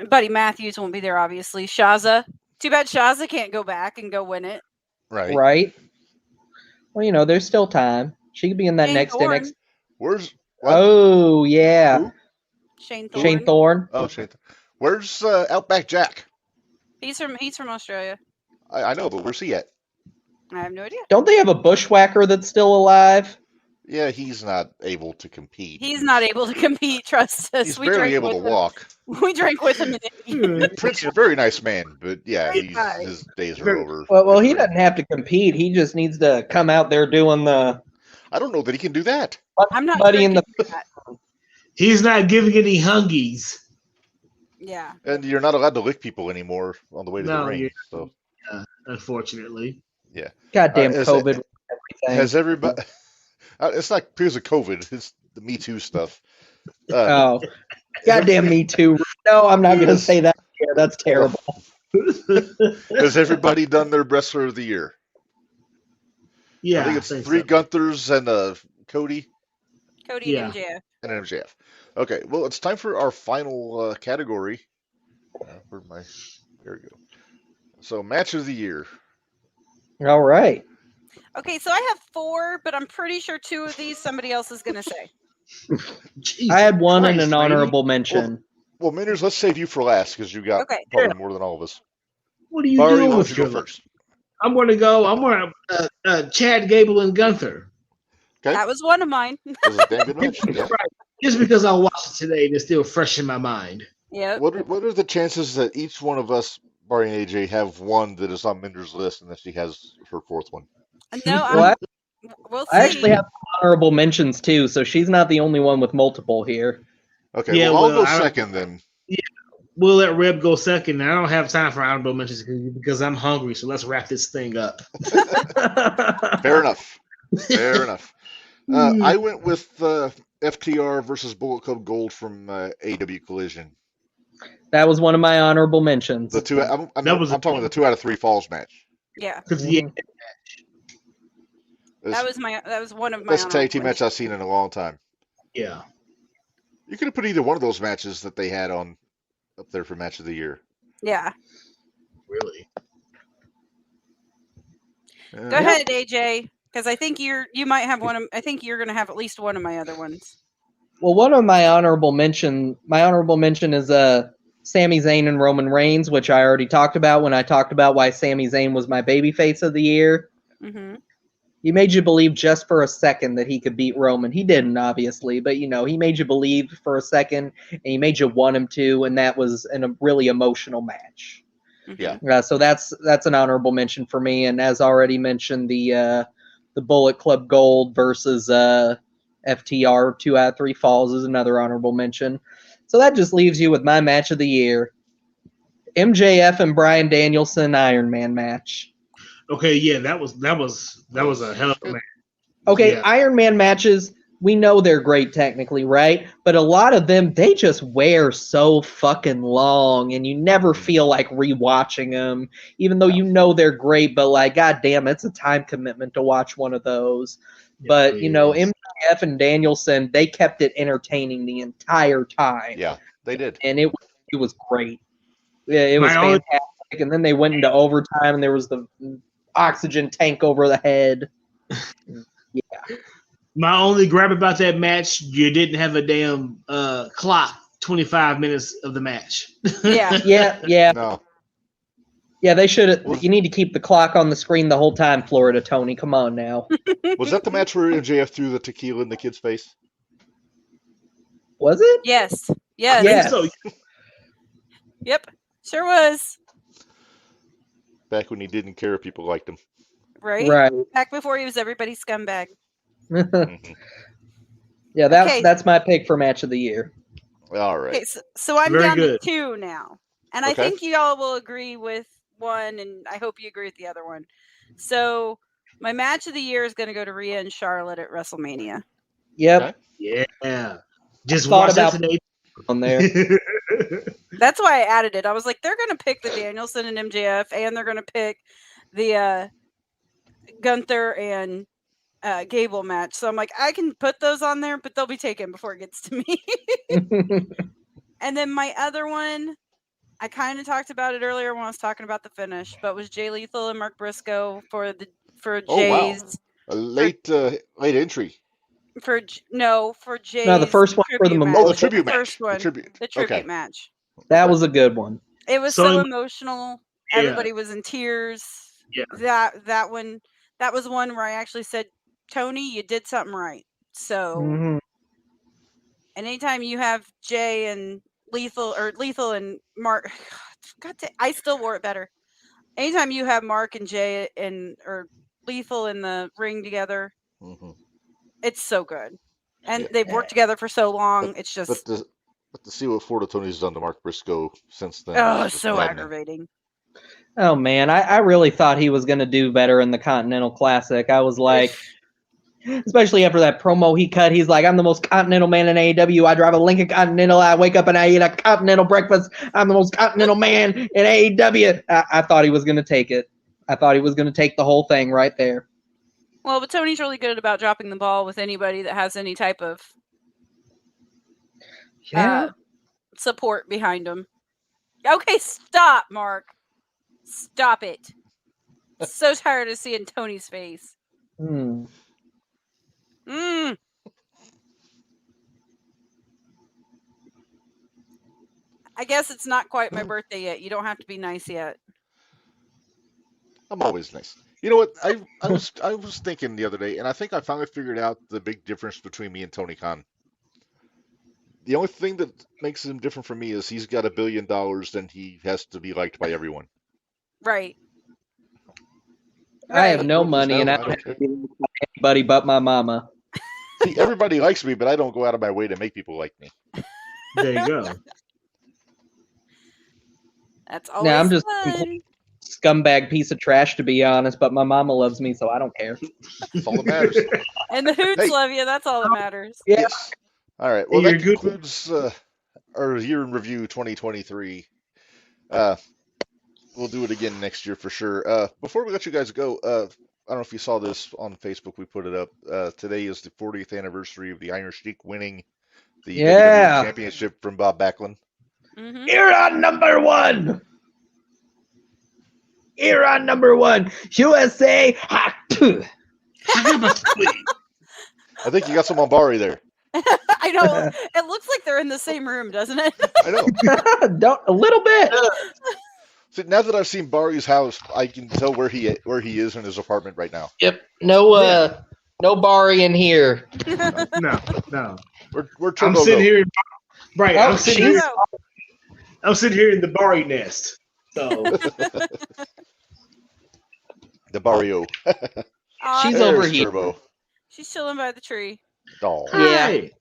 Buddy Matthews won't be there, obviously. Shaza. Too bad Shaza can't go back and go win it. Right. Right. Well, there's still time. She could be in that Shane next Thorne. NXT. Where's what? Oh, yeah. Who? Shane Thorne. Shane Thorne. Oh, shit. Where's Outback Jack? He's from Australia. I know, but where's he at? I have no idea. Don't they have a bushwhacker that's still alive? Yeah, he's not able to compete. He's not able to compete. Trust us. He's We barely drank able to with him. walk. We drank with him in Indy. Prince is a very nice man, but yeah, Great guy. his days are over. Well, he doesn't have to compete. He just needs to come out there doing the I don't know that he can do that. I'm not buddy in the. drinking that. He's not giving any hungies. Yeah. And you're not allowed to lick people anymore on the way to No, the ring. you're- So Unfortunately. Goddamn Is COVID. it- everything. has everybody? It's not because of COVID. It's the Me Too stuff. Oh, goddamn me too. No, I'm not going to say that. Yeah, that's terrible. Has everybody done their wrestler of the year? Yeah, I think it's think three so. Gunthers and Cody Cody Yeah. and MJF. and MJF. Okay, well, it's time for our final category. Where'd my? There we go. So, match of the year. All right. Okay, so I have 4, but I'm pretty sure 2 of these somebody else is going to say. Jesus I had one and Christ, an lady. honorable mention. Well, Minderz, let's save you for last because you got Okay. probably more than all of us. What are you Bari, doing why don't with you go your first? I'm going to Chad Gable and Gunther. Okay, That was one of mine. that was a damn good match. Yeah. Just because I watched it today and it's still fresh in my mind. Yep. What are the chances that each one of us, Bari and AJ, have one that is on Minder's list and that she has her fourth one? No, Well, we'll see. I actually have honorable mentions too, so she's not the only one with multiple here. Okay, Yeah, well, I'll well, go I don't- second then. We'll let Reb go second. I don't have time for honorable mentions because I'm hungry, so let's wrap this thing up. Fair enough. Fair enough. I went with FTR versus Bullet Club Gold from AW Collision. That was one of my honorable mentions. The two. I'm That was talking the 2 out of 3 falls match. Yeah, Because that was one of my. Best tag honorable team match I've seen in a long time. yeah. You could have put either one of those matches that they had on up there for match of the year. Yeah. Really. Go ahead, AJ, because I think you might have one. I think you're going to have at least one of my other ones. Well, one of my honorable mention is Sami Zayn and Roman Reigns, which I already talked about when I talked about why Sami Zayn was my babyface of the year. Mm-hmm. He made you believe just for a second that he could beat Roman. He didn't, obviously, but he made you believe for a second, and he made you want him to, and that was a really emotional match. Yeah. So that's an honorable mention for me. And as already mentioned, the Bullet Club Gold versus FTR 2 out of 3 falls is another honorable mention. So that just leaves you with my match of the year: MJF and Bryan Danielson Iron Man match. Okay, yeah, that was a hell of a match. Okay, Yeah. Iron Man matches, we know they're great technically, right? But a lot of them, they just wear so fucking long, and you never feel like rewatching them, even though you know they're great. But like, goddamn, it's a time commitment to watch one of those. But it is. MJF and Danielson, they kept it entertaining the entire time. Yeah, they did. And it was great. Yeah, it was My only- fantastic. And then they went into overtime, and there was the oxygen tank over the head. My only gripe about that match, you didn't have a damn clock 25 minutes of the match. Yeah. Yeah. No. Yeah, they should. You need to keep the clock on the screen the whole time, Florida Tony. Come on now. Was that the match where MJF threw the tequila in the kid's face? Was it? Yes. I Yes. think Yeah. so. Yep. Sure was. Back when he didn't care if people liked him. Right? Right. Back before he was everybody's scumbag. Mhm. Yeah, that's Okay. that's my pick for match of the year. All right. Okay, so I'm Very down good. to 2 now. And I Okay. think y'all will agree with one, and I hope you agree with the other one. So my match of the year is going to go to Rhea and Charlotte at WrestleMania. Yep. Okay. Yeah. Just Thought watch that about today. on there. That's why I added it. I was like, they're going to pick the Danielson and MJF, and they're going to pick the Gunther and Gable match. So I'm like, I can put those on there, but they'll be taken before it gets to me. And then my other one, I kind of talked about it earlier when I was talking about the finish, but was Jay Lethal and Mark Briscoe for Oh, wow. Jay's A late entry. for Jay's No, the first one for the tribute match. Oh, the tribute match. First one, The tribute. the tribute Okay. match. That was a good one. It was So so am- emotional. Yeah. Everybody was in tears. Yeah. That one, that was one where I actually said, Tony, you did something right. So, Mhm. and anytime you have Jay and Lethal and Mark, I still wore it better. Anytime you have Mark and Jay or Lethal in the ring together, Mhm. it's so good. And Yeah. they've worked together for so long. It's just But to see what Florida Tony's done to Mark Briscoe since then. oh, is just so maddening. aggravating. Oh man, I really thought he was going to do better in the Continental Classic. I was like, especially after that promo he cut, he's like, I'm the most continental man in AEW. I drive a Lincoln Continental. I wake up and I eat a continental breakfast. I'm the most continental man in AEW. I thought he was going to take it. I thought he was going to take the whole thing right there. Well, but Tony's really good about dropping the ball with anybody that has any type of support behind him. Okay, stop, Mark. Stop it. So tired of seeing Tony's face. Hmm. Mm. I guess it's not quite my birthday yet. You don't have to be nice yet. I'm always nice. You know what? I was thinking the other day, and I think I finally figured out the big difference between me and Tony Khan. The only thing that makes him different from me is he's got $1 billion, and he has to be liked by everyone. Right. I have no Just money, and no, I I don't don't have care. to be liked by anybody but my mama. See, everybody likes me, but I don't go out of my way to make people like me. There you go. That's always Now I'm just a fun. complete scumbag piece of trash, to be honest, but my mama loves me, so I don't care. That's all that matters. And the hoots Hey. love you. That's all that matters. Yeah. Yes. All right. Well, You're that good. concludes our year in review 2023. We'll do it again next year for sure. Before we let you guys go, I don't know if you saw this on Facebook. We put it up. Today is the 40th anniversary of the Iron Sheik winning the Yeah. WWE Championship from Bob Backlund. Mm-hmm. Era number one. Era number one. USA. Ha, phew. I think you got some on Bari there. I know. It looks like they're in the same room, doesn't it? I know. Don't, a little bit. So now that I've seen Bari's house, I can tell where he is in his apartment right now. Yep. No. No Bari in here. No. Where I'm Turbo sitting go? here. Right. Oh, I'm sitting here in the Bari nest. So The Barrio. Aw, She's There's over here. Turbo. she's chilling by the tree. Oh, Yeah. hey,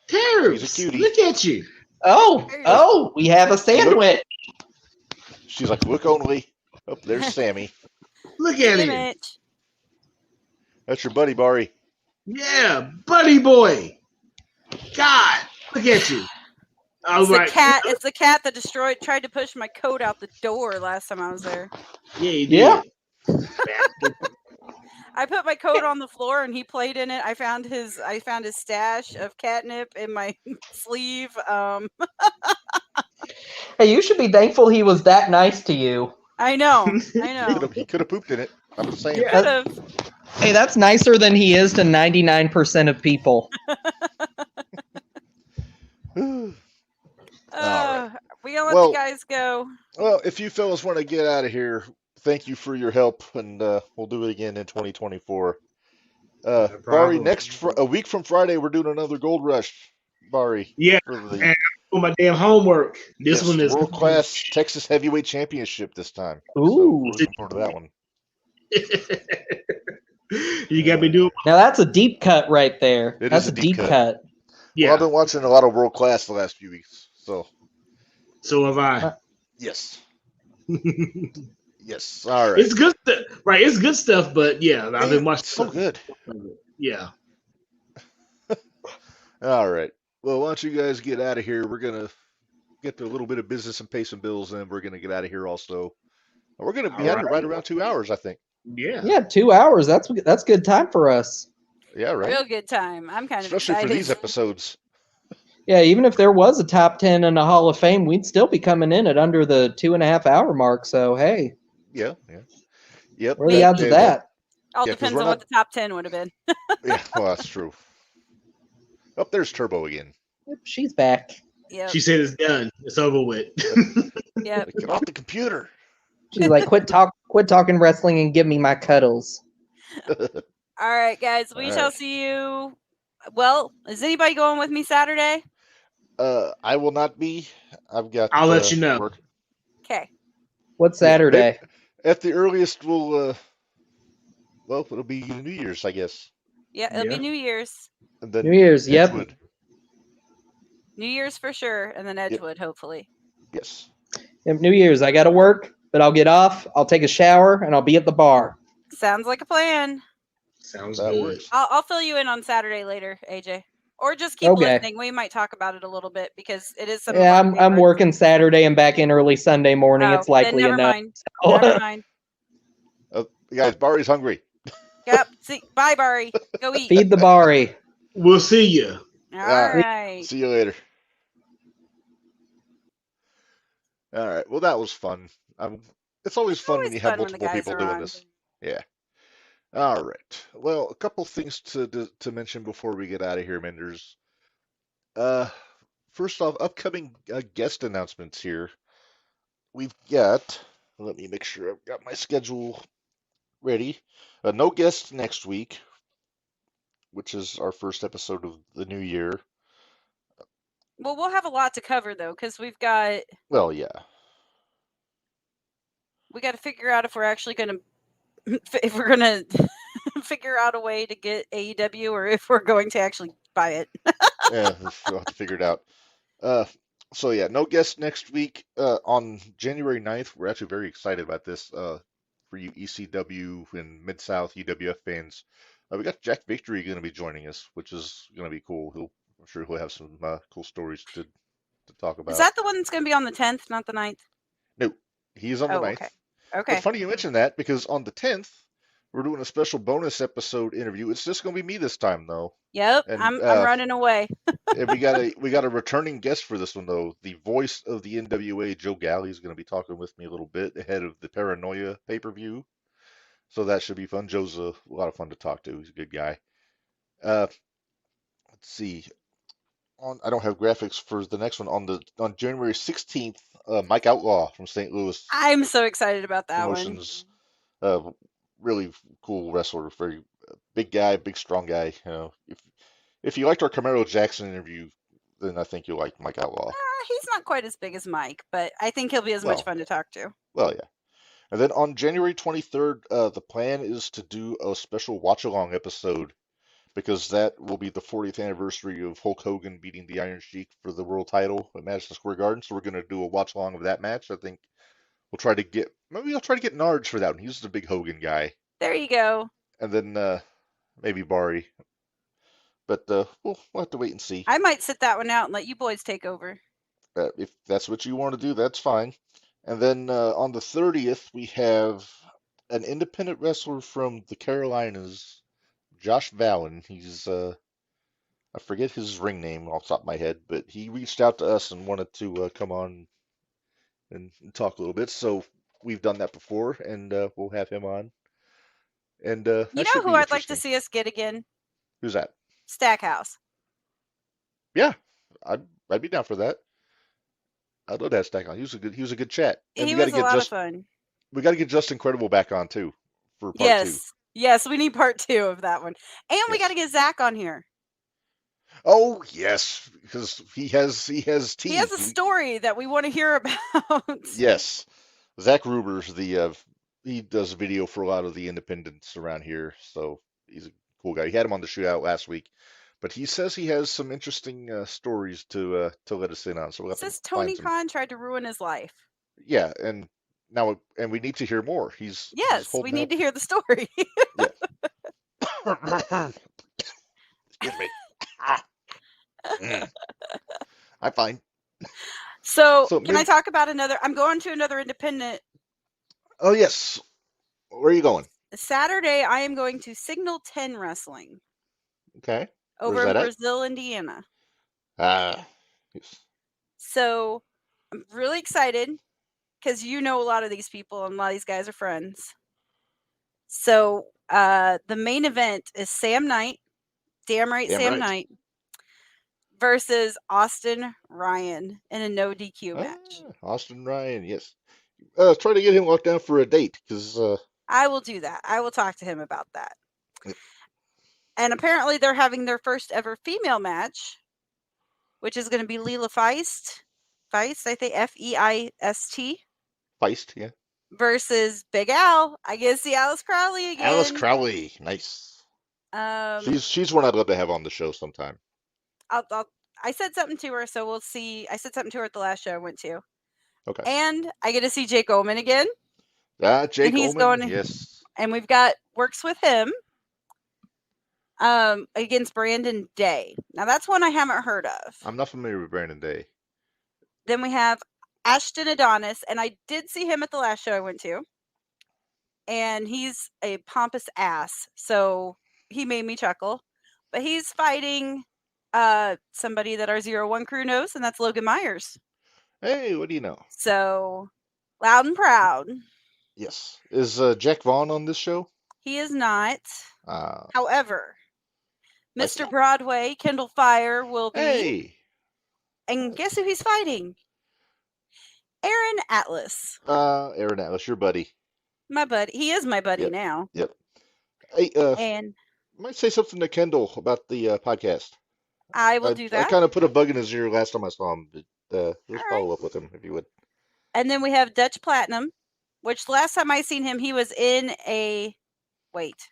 Terrence, She's a cutie. look at you. Oh, we have a sandwich. she's like, look only. Oh, there's Sammy. Look at him. Image. That's your buddy, Bari. Yeah, buddy boy. God, look at you. All It's right. the cat. It's the cat that tried to push my coat out the door last time I was there. Yeah, you Yeah. did. I put my coat on the floor and he played in it. I found his stash of catnip in my sleeve. Hey, you should be thankful he was that nice to you. I know. I know. He could have pooped in it. I'm just saying. Yeah. Could have. Hey, that's nicer than he is to 99% of people. Alright. We gonna let Well- the guys go. Well, if you fellas want to get out of here, thank you for your help, and we'll do it again in 2024. Bari, problem. a week from Friday, we're doing another Gold Rush. Bari. Yeah, for the- and doing my damn homework. This Yes, one is World Class Texas Heavyweight Championship this time. Ooh. So we're looking forward to that one. You got me doing. Now that's a deep cut right there. It That's is a deep cut. Yeah. Well, I've been watching a lot of World Class the last few weeks. So So have I. yes. Yes. All right. It's good stuff, right? It's good stuff, but yeah, I've been watching. So good. Yeah. All right. Well, why don't you guys get out of here? We're gonna get to a little bit of business and pay some bills, and we're gonna get out of here also. We're gonna be out here right around 2 hours, I think. Yeah. Yeah, 2 hours. That's good time for us. Yeah, right. Real good time. I'm kind of Especially excited. for these episodes. Yeah, even if there was a top 10 and a Hall of Fame, we'd still be coming in at under the 2.5 hour mark. So hey, Yeah. Yep. what are the odds of that? All Yeah, 'cause depends we're on what the top 10 would have been. Yeah, well, that's true. Oh, there's Turbo again. Yep, she's back. Yep. She said it's done. It's over with. Yep. Get off the computer. She's like, quit talking wrestling and give me my cuddles. All right, guys. We All shall right. see you. Well, is anybody going with me Saturday? I will not be. I've got. I'll let you know. work. Okay. What's Saturday? At the earliest, we'll. Well, it'll be New Year's, I guess. Yeah, it'll Yeah. be New Year's. And then New Year's. Yep. Edgewood. New Year's for sure, and then Edgewood, hopefully. Yes. Yep, New Year's. I got to work, but I'll get off. I'll take a shower and I'll be at the bar. Sounds like a plan. Sounds That good. works. I'll fill you in on Saturday later, AJ. Or just keep Okay. listening. We might talk about it a little bit because it is some. Yeah, of our I'm favorites. working Saturday and back in early Sunday morning. Oh, It's likely then never enough. mind. Never mind. Guys, Bari's hungry. Yep. See, bye, Bari. Go eat. Feed the Bari. We'll see you. All right. right. See you later. All right. Well, that was fun. It's always fun when you have fun when the multiple guys people are doing on. this. Yeah. All right. Well, a couple things to mention before we get out of here, Minderz. First off, upcoming guest announcements here. We've got. Let me make sure I've got my schedule ready. No guests next week, which is our first episode of the new year. Well, we'll have a lot to cover though, because we've got Well, yeah. we got to figure out if we're actually going to figure out a way to get AEW or if we're going to actually buy it. Yeah, we'll have to figure it out. So yeah, no guests next week. On January 9th, we're actually very excited about this. For you ECW and Mid-South UWF fans, we got Jack Victory going to be joining us, which is going to be cool. I'm sure he'll have some cool stories to talk about. Is that the one that's going to be on the 10th, not the 9th? No, he's on the 9th. Okay. Okay. But funny you mention that because on the 10th, we're doing a special bonus episode interview. It's just going to be me this time, though. Yep. And, I'm running away. And we got a returning guest for this one though. The voice of the NWA, Joe Galley, is going to be talking with me a little bit ahead of the Paranoia pay-per-view. So that should be fun. Joe's a lot of fun to talk to. He's a good guy. Let's see. I don't have graphics for the next one. On January 16th, Mike Outlaw from St. Louis I'm so excited about that Promotions. Really cool wrestler, very big guy, big strong guy. You know, if you liked our Camaro Jackson interview, then I think you'll like Mike Outlaw. one. He's not quite as big as Mike, but I think he'll be as Well. much fun to talk to. Well, yeah. And then on January 23rd, the plan is to do a special watch-along episode because that will be the 40th anniversary of Hulk Hogan beating the Iron Sheik for the world title at Madison Square Garden. So we're going to do a watch-along of that match. I think I'll try to get Narge for that one. He's the big Hogan guy. There you go. And then maybe Bari. But we'll have to wait and see. I might sit that one out and let you boys take over. If that's what you want to do, that's fine. And then on the 30th, we have an independent wrestler from the Carolinas, Josh Vallon. He's I forget his ring name off the top of my head, but he reached out to us and wanted to come on and talk a little bit. So we've done that before, and we'll have him on. And You know who I'd like to see us get again? Who's that? Stackhouse. Yeah, I'd be down for that. I'd love that Stackhouse. He was a good chat. And He we got was to a get lot of fun. we got to get Just Incredible back on too for part two. Yes. Yes, we need part 2 of that one. And we Yes. got to get Zach on here. Oh yes, because he has tea. He has a story that we want to hear about. Yes, Zach Ruber's he does video for a lot of the independents around here, so he's a cool guy. He had him on the shootout last week, but he says he has some interesting stories to let us in on. So we'll have to Says find Tony some. Khan tried to ruin his life. Yeah, and we need to hear more. He's Yes, we holding need out. to hear the story. Yeah. Excuse me. Mm. I'm fine. So, So, can I talk about another? I'm going to another independent. oh yes, where are you going? Saturday, I am going to Signal 10 Wrestling Okay, over where's in that at? Brazil, Indiana. Yes. So, I'm really excited because you know a lot of these people and a lot of these guys are friends. So, the main event is Sam Knight, Sam right. Knight, versus Austin Ryan in a no DQ match. Austin Ryan, yes. Try to get him locked down for a date, because I will do that. I will talk to him about that. Yep. And apparently they're having their first ever female match, which is going to be Leela Feist, I think Feist, Feist, yeah. versus Big Al. I get to see Alice Crowley again. Alice Crowley, nice. She's one I'd love to have on the show sometime. I said something to her, so we'll see. I said something to her at the last show I went to. Okay. And I get to see Jake Oman again. Jake and he's Oman, going, yes. And we've got works with him against Brandon Day. Now that's one I haven't heard of. I'm not familiar with Brandon Day. Then we have Ashton Adonis, and I did see him at the last show I went to. And he's a pompous ass, so he made me chuckle. But he's fighting somebody that our 01 crew knows, and that's Logan Myers. Hey, what do you know? So, loud and proud. Yes. Is Jack Vaughn on this show? He is not. However, Mr. Broadway, Kendall Fire will be. Hey! And guess who he's fighting? Aaron Atlas. Aaron Atlas, your buddy. My buddy. He is my buddy now. Yep. Hey, and might say something to Kendall about the podcast. I will do that. I kind of put a bug in his ear last time I saw him, but just follow up with him if you would. And then we have Dutch Platinum, which last time I seen him, he was in a. Wait.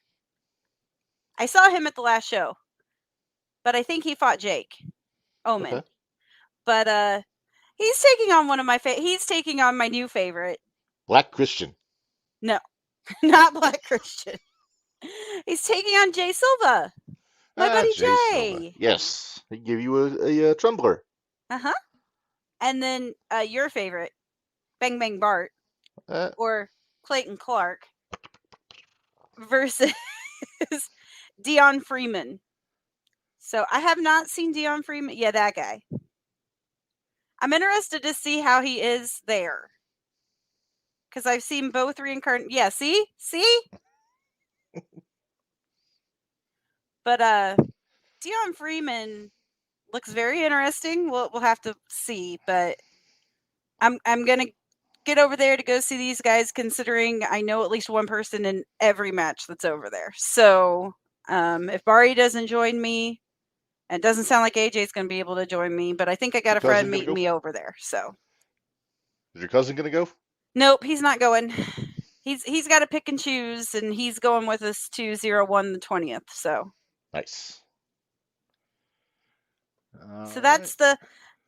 I saw him at the last show, but I think he fought Jake Oman. Okay. But he's taking on one of my he's taking on my new favorite. Black Christian. No, not Black Christian. He's taking on Jay Silva. My buddy Jay. Silva. Yes. He give you a trembler. Uh-huh. And then your favorite, Bang Bang Bart, or Clayton Clark, versus Dion Freeman. So I have not seen Dion Freeman. Yeah, that guy. I'm interested to see how he is there. Because I've seen both reincarnate. Yeah, see? But Dion Freeman looks very interesting. We'll have to see, but I'm gonna get over there to go see these guys, considering I know at least one person in every match that's over there. So if Bari doesn't join me, and it doesn't sound like AJ's gonna be able to join me, but I think I got a friend meeting me over there. So is your cousin gonna go? Nope, he's not going. He's got to pick and choose, and he's going with us to 01 the 20th. So nice. So that's the.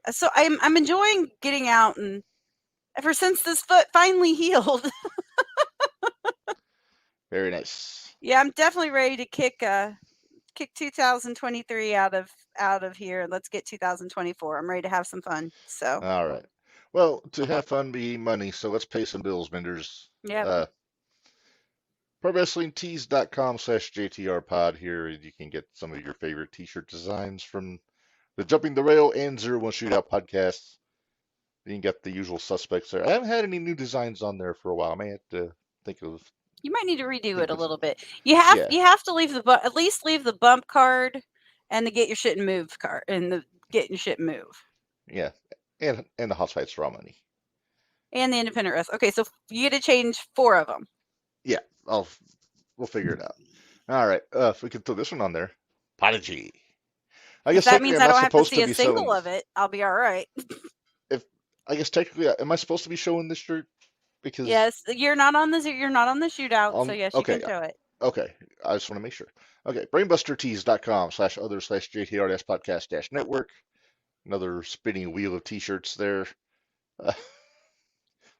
So I'm enjoying getting out, and ever since this foot finally healed. Very nice. Yeah, I'm definitely ready to kick 2023 out of here. Let's get 2024. I'm ready to have some fun. So all right. Well, to have fun be money, so let's pay some bills, Minderz. Yeah. ProWrestlingTees.com/JTRPod here. You can get some of your favorite t-shirt designs from the Jumping the Rail and 01 Shootout podcasts. You can get the usual suspects there. I haven't had any new designs on there for a while. I may have to think of. You might need to redo it a little bit. You have to leave at least leave the bump card and the get your shit and move card and the get your shit and move. Yeah. And the Hot Fight Straw Money. And the independent rest. Okay, so you get to change 4 of them. Yeah, we'll figure it out. All right, if we can throw this one on there. Prodigy. I If guess that technically means I'm I not don't have to supposed see to a be single selling. of it, I'll be all right. I guess technically, am I supposed to be showing this shirt? Because Yes, you're not on the shootout, so yes, you okay, can show it. okay, I just want to make sure. Okay, brainbustertees.com/other/JTRS podcast network. Another spinning wheel of t-shirts there. Uh,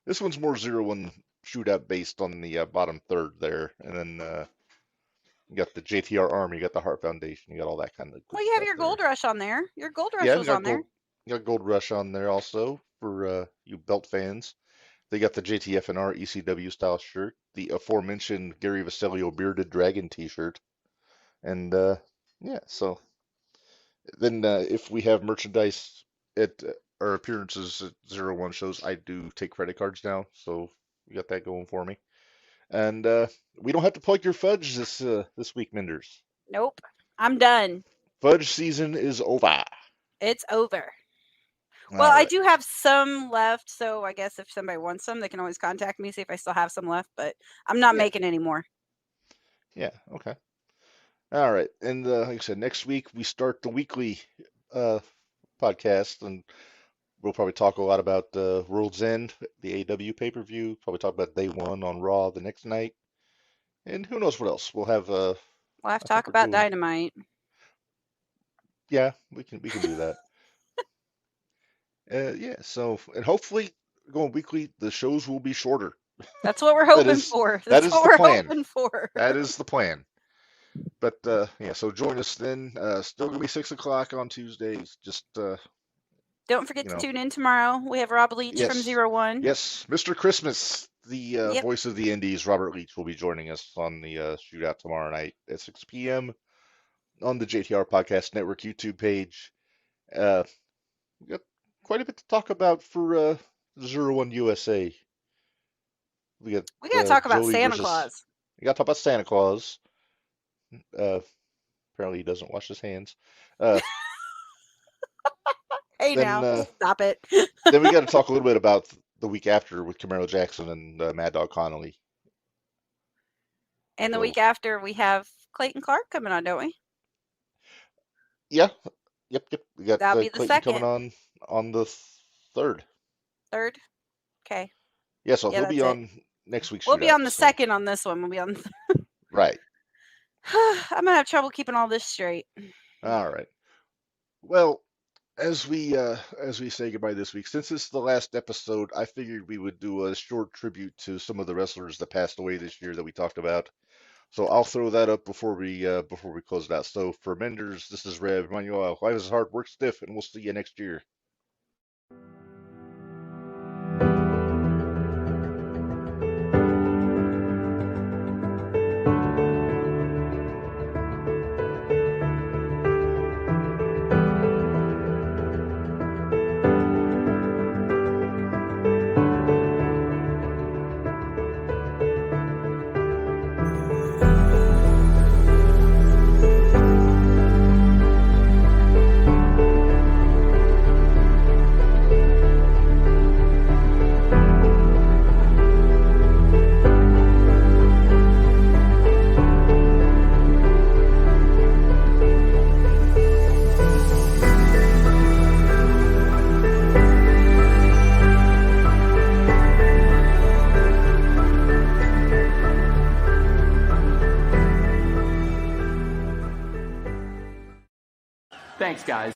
this one's more 0-1 shootout based on the bottom third there, and then you got the JTR Army, you got the Heart Foundation, you got all that kind of good Well, you have stuff your there. Gold Rush on there. Your Gold Rush Yeah, was on there. you got Gold Rush on there also for you belt fans. They got the JTFNR ECW style shirt, the aforementioned Gary Vasilio Bearded Dragon t-shirt, and yeah, so then if we have merchandise at our appearances at 0-1 shows, I do take credit cards now, so we got that going for me. And we don't have to plug your fudge this week, Minderz. Nope, I'm done. Fudge season is over. It's over. All Well, I right. do have some left, so I guess if somebody wants some, they can always contact me, see if I still have some left, but I'm not Yeah. making any more. Yeah, okay. All right. And like I said, next week we start the weekly podcast, and we'll probably talk a lot about World's End, the AW pay-per-view, probably talk about Day 1 on Raw the next night, and who knows what else. We'll have We'll have to I think talk we're about doing- Dynamite. Yeah, we can do that. Yeah, so and hopefully going weekly, the shows will be shorter. That's what we're hoping is- for. that That's is what the we're plan. hoping for. That is the plan. But yeah, so join us then. Still gonna be 6 o'clock on Tuesdays. Just Don't forget you to know. tune in tomorrow. We have Rob Leach from Yes. 0-1. Yes, Mr. Christmas, the Yep. voice of the Indies, Robert Leach, will be joining us on the shootout tomorrow night at 6 p.m. on the JTR Podcast Network YouTube page. We got quite a bit to talk about for 0-1 USA. We got gotta talk about Joey Santa versus- Claus. We got to talk about Santa Claus. Apparently he doesn't wash his hands. Hey Then, now, stop it. Then we got to talk a little bit about the week after with Camaro Jackson and Mad Dog Connolly. And the So- week after, we have Clayton Clark coming on, don't we? Yeah. Yep. We got That'll be the Clayton coming second. on the 3rd. Third? Okay. Yeah, so Yeah, he'll be that's it. on next week's We'll be shootout, on the so- second on this one. We'll be on. Right. I'm gonna have trouble keeping all this straight. All right. Well, as we say goodbye this week, since it's the last episode, I figured we would do a short tribute to some of the wrestlers that passed away this year that we talked about. So I'll throw that up before we close it out. So for Minderz, this is Rev. Manuel. Life is hard, work stiff, and we'll see you next year. Thanks, guys.